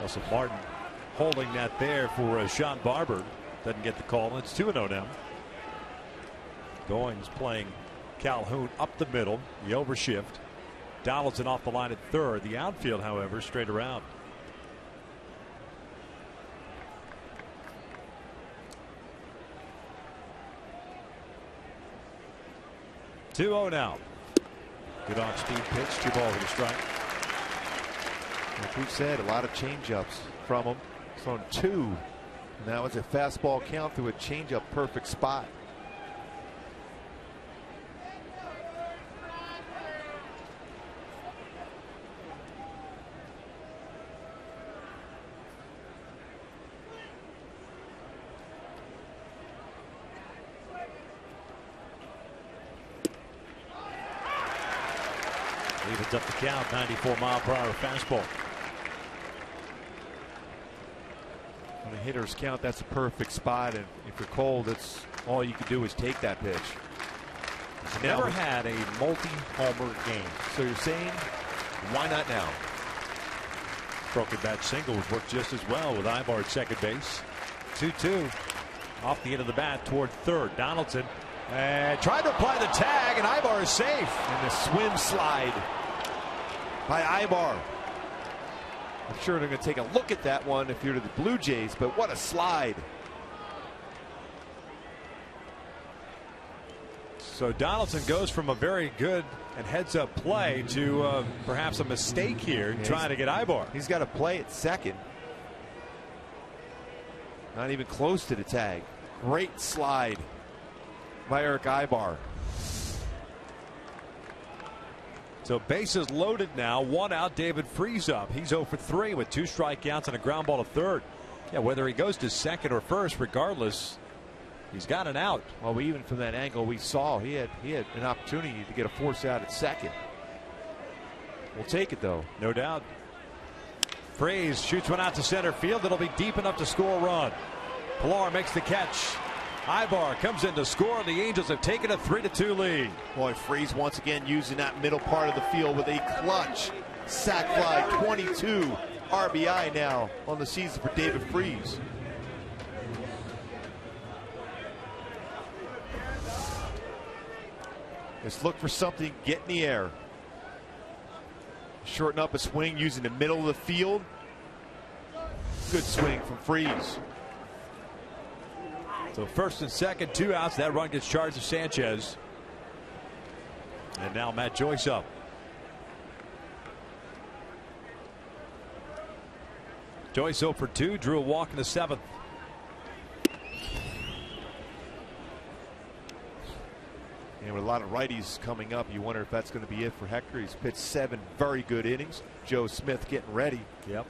Also Martin holding that there for Sean Barber. Doesn't get the call. It's 2-0 now. Goins playing Calhoun up the middle, the overshift. Donaldson off the line at third. The outfield, however, straight around. Two-0 now. Good on-speed pitch. 2 balls and a strike. Like we've said, a lot of changeups from him. It's on 2. Now it's a fastball count through a changeup perfect spot. Evens up the count. 94-mile-per-hour fastball. When the hitters count, that's a perfect spot, and if you're cold, that's all you can do is take that pitch. He's never had a multi-homer game. So you're saying, why not now? Broken bat single would work just as well with Ibar at second base. 2-2 off the end of the bat toward third. Donaldson tried to apply the tag, and Ibar is safe. And the swim slide by Ibar. I'm sure they're going to take a look at that one if you're to the Blue Jays, but what a slide. So Donaldson goes from a very good and heads-up play to perhaps a mistake here trying to get Ibar. He's got to play at second. Not even close to the tag. Great slide by Eric Ibar. So bases loaded now. 1 out. David Freese up. He's 0 for 3 with 2 strikeouts and a ground ball to third. Yeah, whether he goes to second or first, regardless, he's got an out. Well, even from that angle we saw, he had an opportunity to get a force out at second. We'll take it though. No doubt. Freese shoots one out to center field. It'll be deep enough to score a run. Pilar makes the catch. Ibar comes in to score. The Angels have taken a 3-2 lead. Boy, Freese once again using that middle part of the field with a clutch sac fly. 22 RBI now on the season for David Freese. Let's look for something, get in the air. Shorten up a swing using the middle of the field. Good swing from Freese. So first and second, 2 outs. That run gets charged to Sanchez. And now Matt Joyce up. Joyce 0 for 2, drew a walk in the 7th. And with a lot of righties coming up, you wonder if that's going to be it for Hector. He's pitched 7 very good innings. Joe Smith getting ready. Yep.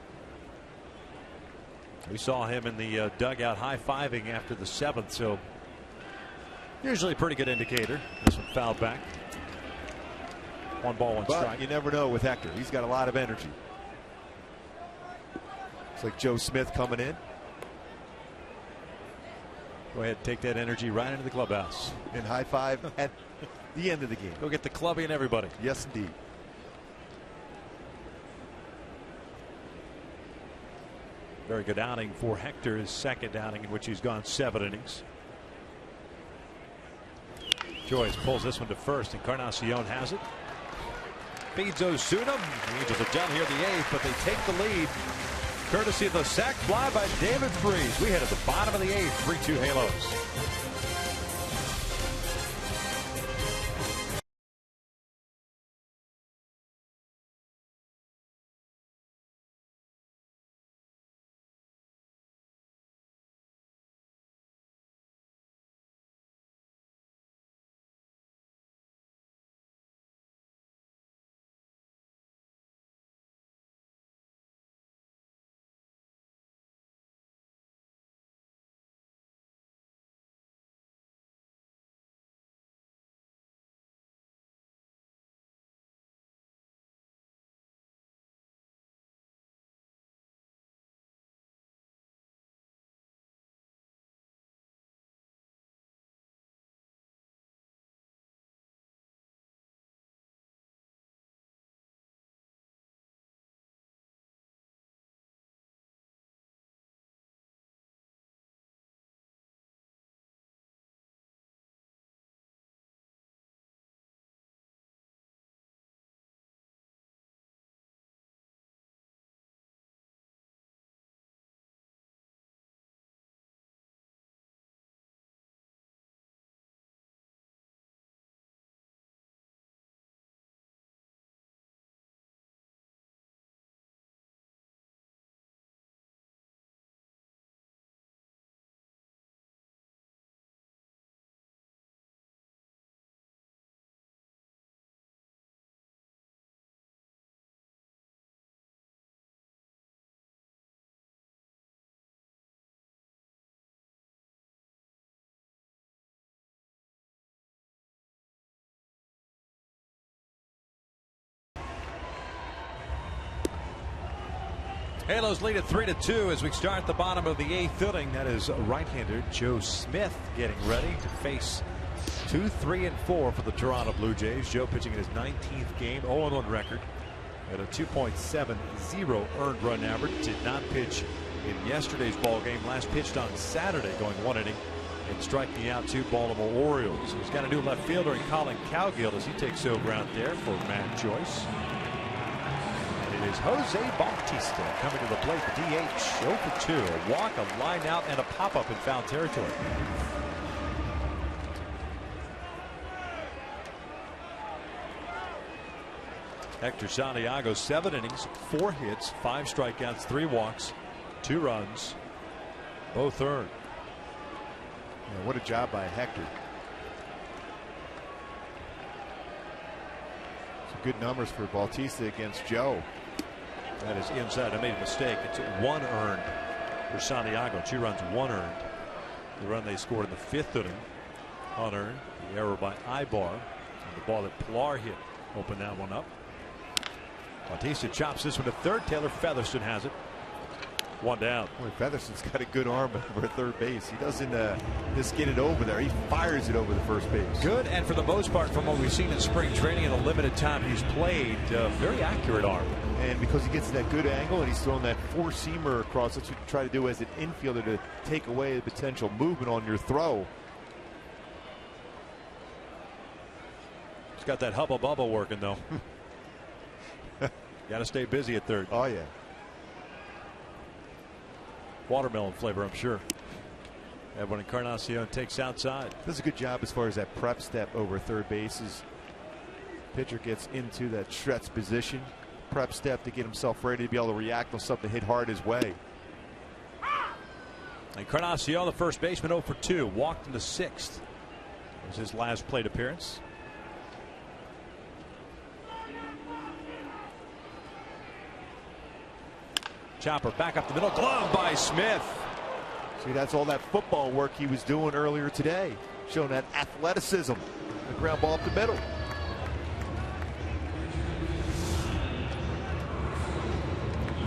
We saw him in the dugout high-fiving after the 7th, so usually a pretty good indicator. This one fouled back. 1 ball, 1 strike. You never know with Hector. He's got a lot of energy. It's like Joe Smith coming in. Go ahead and take that energy right into the clubhouse. And high five at the end of the game. Go get the clubby and everybody. Yes, indeed. Very good outing for Hector, his second outing in which he's gone 7 innings. Joyce pulls this one to first, and Encarnacion has it. Feeds Osuna. The Angels are down here in the 8th, but they take the lead courtesy of the sac fly by David Freese. We head at the bottom of the 8th, 3-2 Halos. Halos lead at 3-2 as we start the bottom of the 8th inning. That is right-hander Joe Smith getting ready to face 2, 3, and 4 for the Toronto Blue Jays. Joe pitching in his 19th game, 0-1 record at a 2.70 earned run average. Did not pitch in yesterday's ball game. Last pitched on Saturday, going 1 inning and striking out 2 Baltimore Orioles. He's got a new left fielder in Colin Cowgill as he takes over out there for Matt Joyce. And it is Jose Bautista coming to the plate. The DH 0 for 2. A walk, a line out, and a pop-up in foul territory. Hector Santiago, 7 innings, 4 hits, 5 strikeouts, 3 walks, 2 runs, both earned. Yeah, what a job by Hector. Some good numbers for Bautista against Joe. That is inside. I made a mistake. It's 1 earned for Santiago. 2 runs, 1 earned. The run they scored in the 5th inning, unearned. The error by Ibar. And the ball that Pilar hit opened that one up. Bautista chops this one to third. Taylor Featherston has it. 1 down. Boy, Featherston's got a good arm over third base. He doesn't just get it over there. He fires it over the first base. Good, and for the most part, from what we've seen in spring training in the limited time he's played, very accurate arm. And because he gets that good angle and he's throwing that 4-seamer across, that's what you try to do as an infielder to take away the potential movement on your throw. He's got that hubba bubba working though. Got to stay busy at third. Oh yeah. Watermelon flavor, I'm sure. Edwin Encarnacion takes outside. Does a good job as far as that prep step over third base. Pitcher gets into that stretch position, prep step to get himself ready to be able to react on something hit hard his way. Encarnacion, the first baseman, 0 for 2, walked in the 6th. It was his last plate appearance. Chopper back up the middle, glove by Smith. See, that's all that football work he was doing earlier today, showing that athleticism. The ground ball up the middle.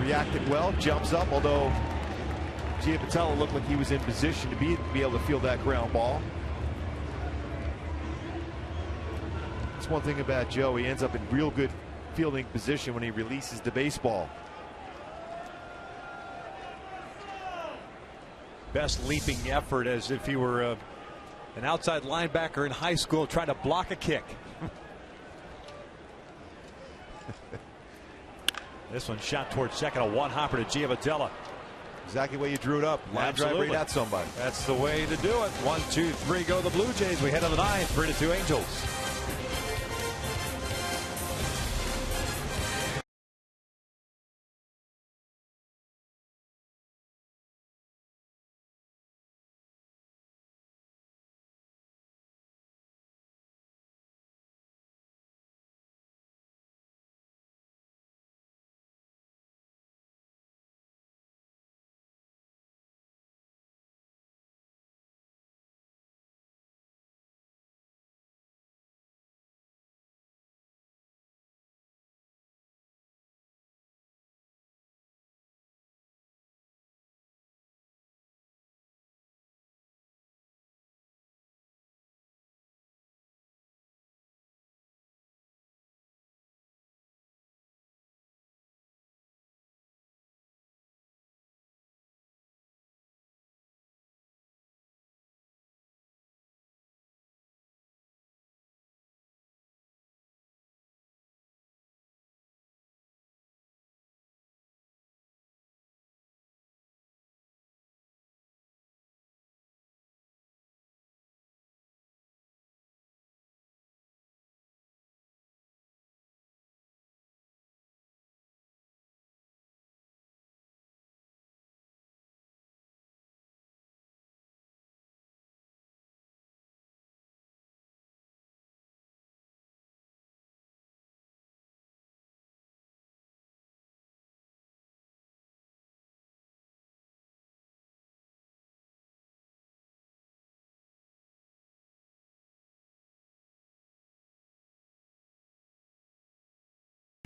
Reacted well, jumps up, although Giampatello looked like he was in position to be able to field that ground ball. That's one thing about Joe. He ends up in real good fielding position when he releases the baseball. Best leaping effort, as if he were an outside linebacker in high school trying to block a kick. This one shot towards second, a one-hopper to Giampatello. Exactly the way you drew it up. Line drive right at somebody. That's the way to do it. 1, 2, 3 go the Blue Jays. We head to the 9th, 3-2 Angels.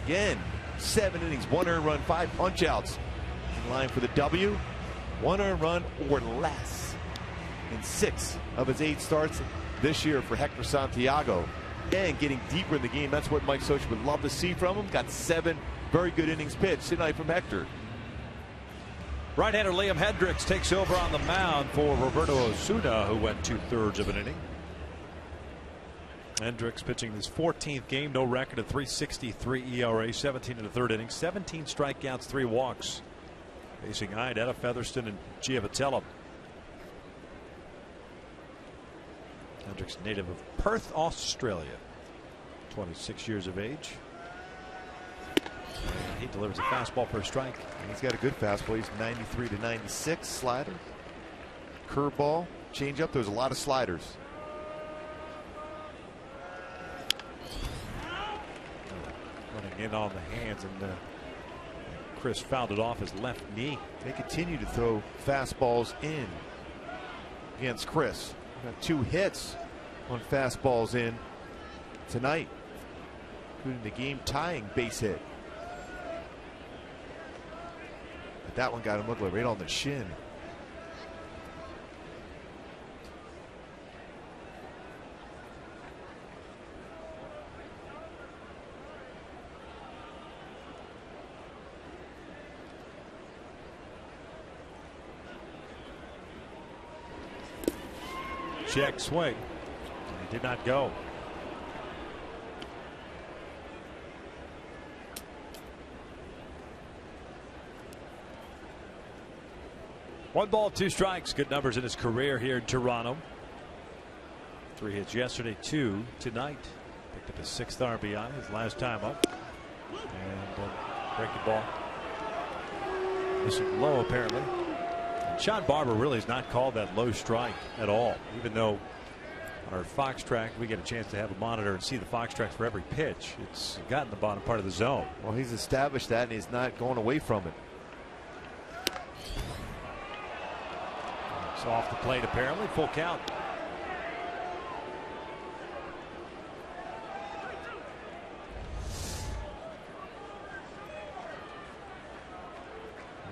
Again, 7 innings, 1 earned run, 5 punch outs. in line for the W. 1 earned run or less in 6 of his 8 starts this year for Hector Santiago. And getting deeper in the game, that's what Mike Scioscia would love to see from him. Got 7 very good innings pitched tonight from Hector. Right-hander Liam Hendricks takes over on the mound for Roberto Osuna, who went 2/3 of an inning. Hendricks pitching his 14th game, no record, a 3.63 ERA, 17 in the 3rd inning, 17 strikeouts, 3 walks. Facing Iannetta, Featherston, and Giavatello. Hendricks, native of Perth, Australia, 26 years of age. And he delivers a fastball per strike. And he's got a good fastball. He's 93 to 96. Slider, curveball, changeup. There's a lot of sliders. Running in on the hands, and Chris fouled it off his left knee. They continue to throw fastballs in against Chris. Got 2 hits on fastballs in tonight, including the game-tying base hit. But that one got him right on the shin. Check swing. He did not go. One ball, 2 strikes. Good numbers in his career here in Toronto. 3 hits yesterday, 2 tonight. Picked up his 6th RBI, his last time up. And breaking ball. Missing low, apparently. Sean Barber really has not called that low strike at all, even though on our Fox track we get a chance to have a monitor and see the Fox track for every pitch. It's gotten the bottom part of the zone. Well, he's established that, and he's not going away from it. It's off the plate, apparently. Full count.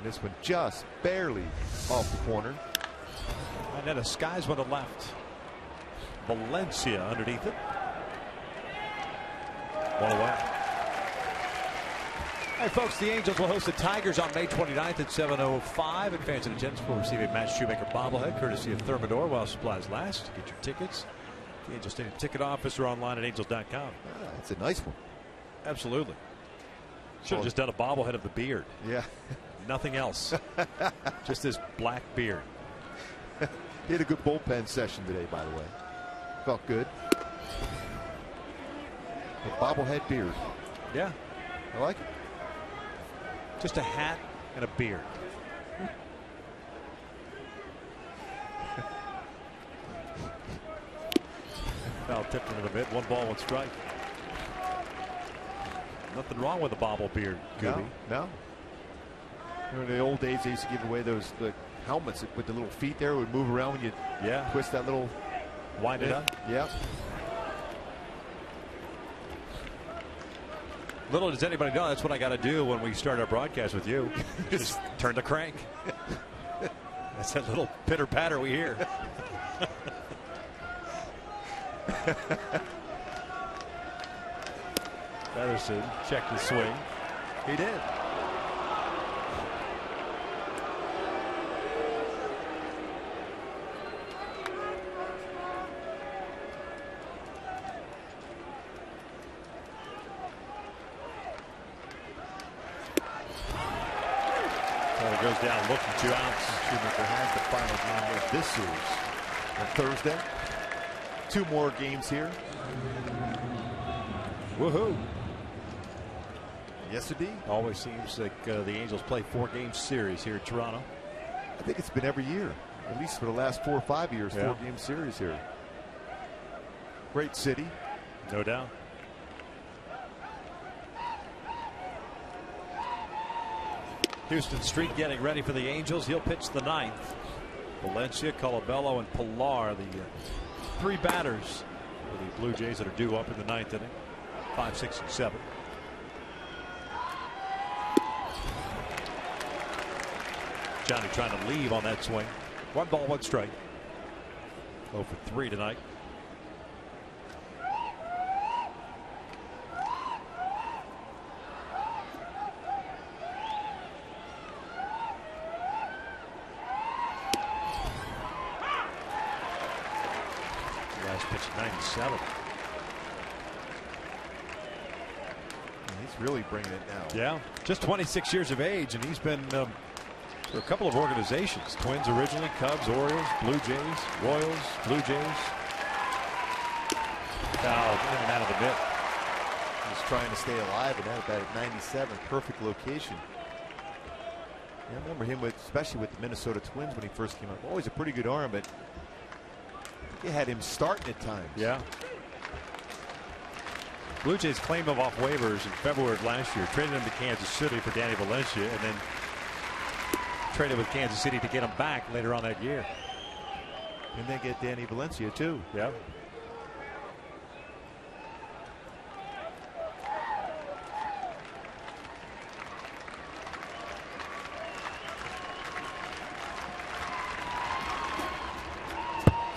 This one just barely off the corner. And then a skies one to left. Valencia underneath it. 1 away. All right, folks, the Angels will host the Tigers on May 29th at 7:05. And fans in attendance will receive a Matt Shoemaker bobblehead courtesy of Thermador while supplies last. Get your tickets. The Angels Stadium ticket office or online at angels.com. It's a nice one. Absolutely. Should have just done a bobblehead of the beard. Yeah. Nothing else. Just this black beard. He had a good bullpen session today, by the way. Felt good. A bobblehead beard. Yeah. I like it. Just a hat and a beard. Foul tipped him in a bit. 1 ball, 1 strike. Nothing wrong with a bobble beard, Gooby. No. In the old days, they used to give away those helmets with the little feet there. It would move around when you twist that little. Wind it up. Yeah. Little does anybody know, that's what I got to do when we start our broadcast with you. Just turn the crank. That's that little pitter patter we hear. Featherston checked his swing. He did. Goes down looking 2 outs. Shoemaker has the final game of this series on Thursday. 2 more games here. Woohoo. Yes, indeed. Always seems like the Angels play 4-game series here in Toronto. I think it's been every year, at least for the last 4 or 5 years, 4-game series here. Great city. No doubt. Houston Street getting ready for the Angels. He'll pitch the 9th. Valencia, Colabello, and Pilar, the 3 batters for the Blue Jays that are due up in the 9th inning. 5, 6, and 7. Johnny trying to leave on that swing. 1 ball, 1 strike. 0 for 3 tonight. Last pitch 97. He's really bringing it now. Yeah, just 26 years of age, and he's been for a couple of organizations. Twins originally, Cubs, Orioles, Blue Jays, Royals, Blue Jays. Foul in and out of the mitt. He's trying to stay alive, and that about at 97, perfect location. Yeah, I remember him, especially with the Minnesota Twins when he first came up. Always a pretty good arm, but they had him starting at times. Yeah. Blue Jays claimed him off waivers in February of last year, traded him to Kansas City for Danny Valencia, and then traded with Kansas City to get him back later on that year. And then get Danny Valencia too. Yeah.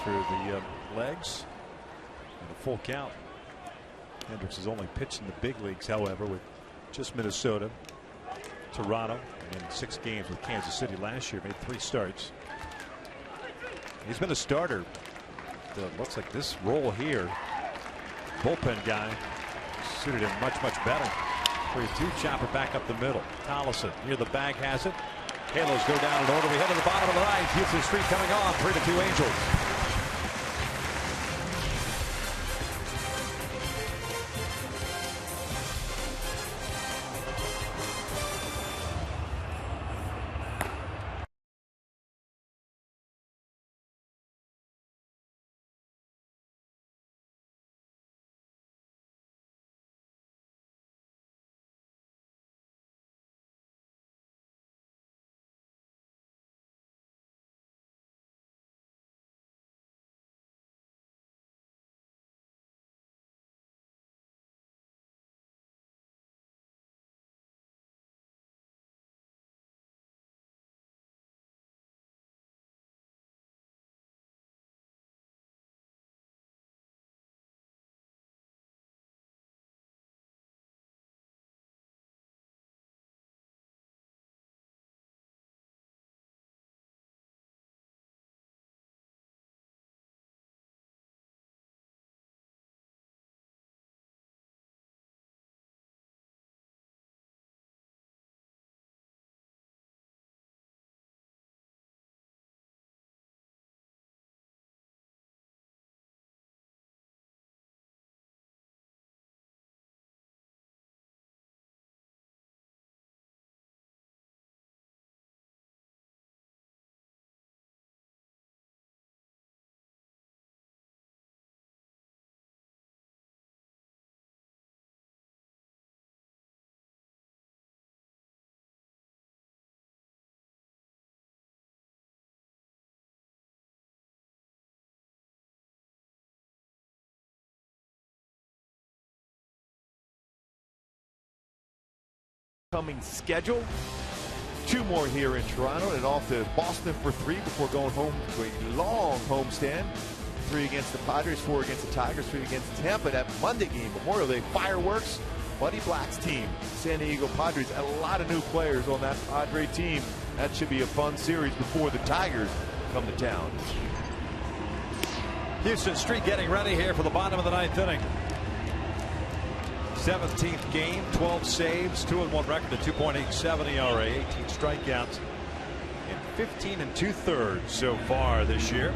Through the legs and a full count. Hendricks has only pitched in the big leagues, however, with just Minnesota, Toronto, and in 6 games with Kansas City last year. Made 3 starts. He's been a starter. Looks like this role here, bullpen guy, suited him much better. 3-2 chopper back up the middle. Tollison near the bag has it. Halos go down in order. We head to the bottom of the 9th. Houston Street coming on. 3-2 Angels. Coming schedule. 2 more here in Toronto and off to Boston for 3 before going home to a long homestand. 3 against the Padres, 4 against the Tigers, 3 against Tampa. That Monday game, Memorial Day fireworks. Buddy Black's team, San Diego Padres. A lot of new players on that Padre team. That should be a fun series before the Tigers come to town. Houston Street getting ready here for the bottom of the 9th inning. 17th game, 12 saves, 2-1 record, a 2.87 ERA, 18 strikeouts, and 15 2/3 so far this year.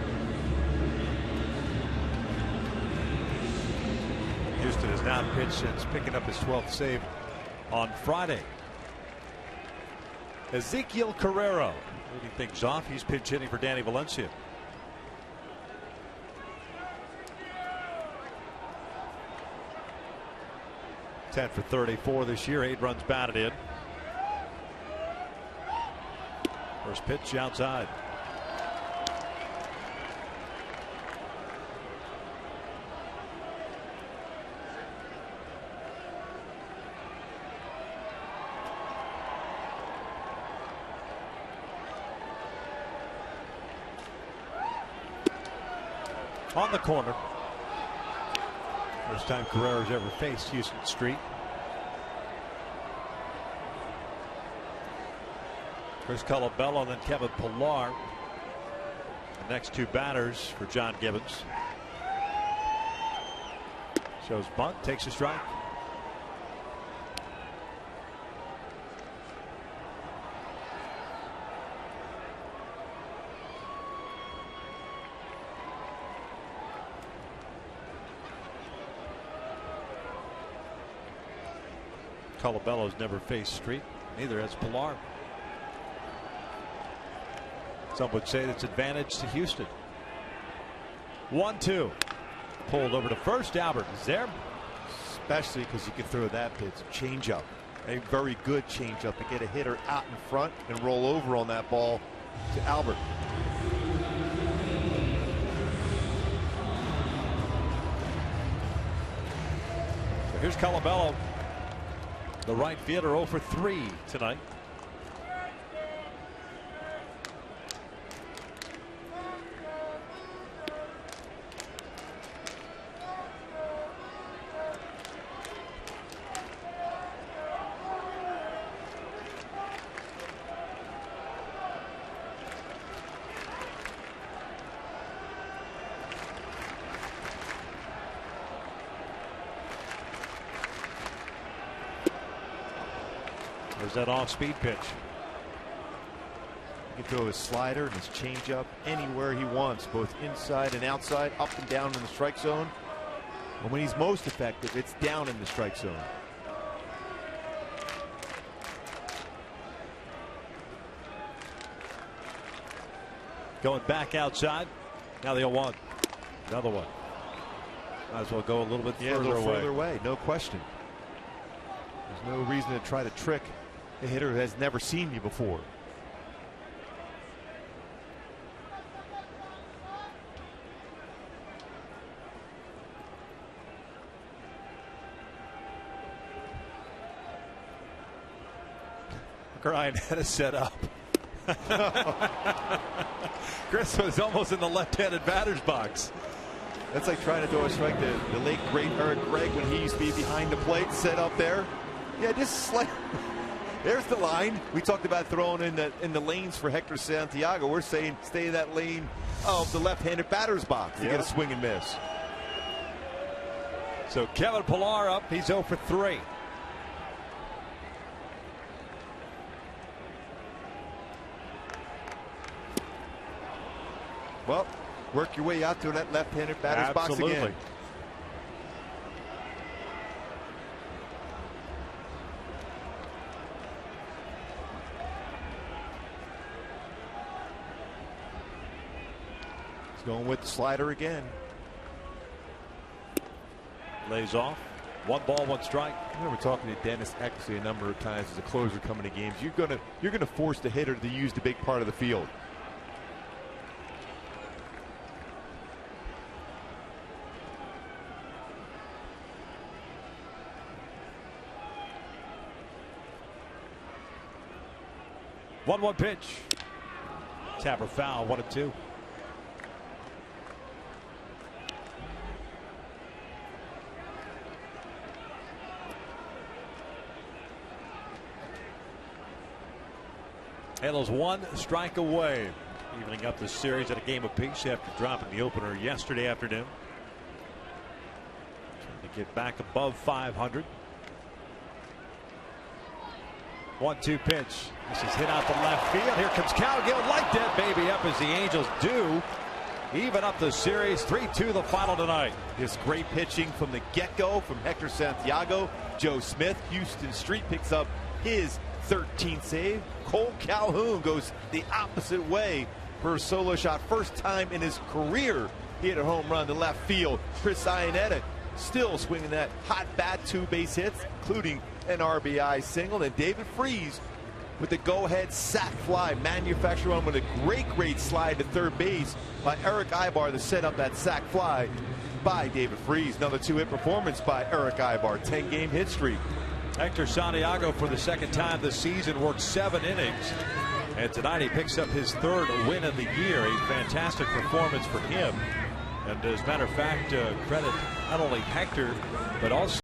Houston has not pitched since picking up his 12th save on Friday. Ezekiel Carrero leading things off. He's pinch hitting for Danny Valencia. Ten for 34 this year, 8 runs batted in. First pitch outside. on the corner. First time Carrera's ever faced Houston Street. Chris Colabello and then Kevin Pillar. The next two batters for John Gibbons. Shows bunt, takes a strike. Colabello's never faced Street. Neither has Pillar. Some would say that's advantage to Houston. 1-2. Pulled over to first. Albert is there. Especially because you can throw that pitch. Changeup. A very good changeup to get a hitter out in front and roll over on that ball to Albert. So here's Colabello. The right fielder 0 for 3 tonight. There's that off-speed pitch. He can throw his slider and his changeup anywhere he wants, both inside and outside, up and down in the strike zone. And when he's most effective, it's down in the strike zone. Going back outside. Now the 0-1. Another one. Might as well go a little bit further away. No question. There's no reason to try to trick a hitter who has never seen you before. Ryan had it set up. Chris was almost in the left-handed batter's box. That's like trying to throw a strike to the late great Eric Gregg when he used to be behind the plate, set up there. Yeah, just like there's the line. We talked about throwing in the lanes for Hector Santiago. We're saying stay in that lane of the left-handed batter's box to get a swing and miss. So Kevin Pillar up. He's 0 for 3. Well, work your way out to that left-handed batter's box again. He's going with the slider again. Lays off. 1 ball, 1 strike. I remember talking to Dennis Eckersley a number of times as a closer coming to games. You're gonna force the hitter to use the big part of the field. One pitch. Tapper foul. 1-2. Handles 1 strike away, evening up the series at a game apiece after dropping the opener yesterday afternoon. Trying to get back above 500. 1-2 pitch. This is hit out the left field. Here comes Cowgill. Light that baby up as the Angels do even up the series. 3-2 the final tonight. This great pitching from the get-go from Hector Santiago. Joe Smith, Houston Street picks up his 13th save. Cole Calhoun goes the opposite way for a solo shot. First time in his career he hit a home run to left field. Chris Iannetta still swinging that hot bat, 2 base hits, including an RBI single. And David Freese with the go-ahead sac fly, manufactured on with a great slide to third base by Eric Ibar to set up that sac fly by David Freese. Another 2-hit performance by Eric Ibar, 10-game hit streak. Hector Santiago for the second time this season worked 7 innings. And tonight he picks up his 3rd win of the year. A fantastic performance for him And as a matter of fact, credit not only Hector, but also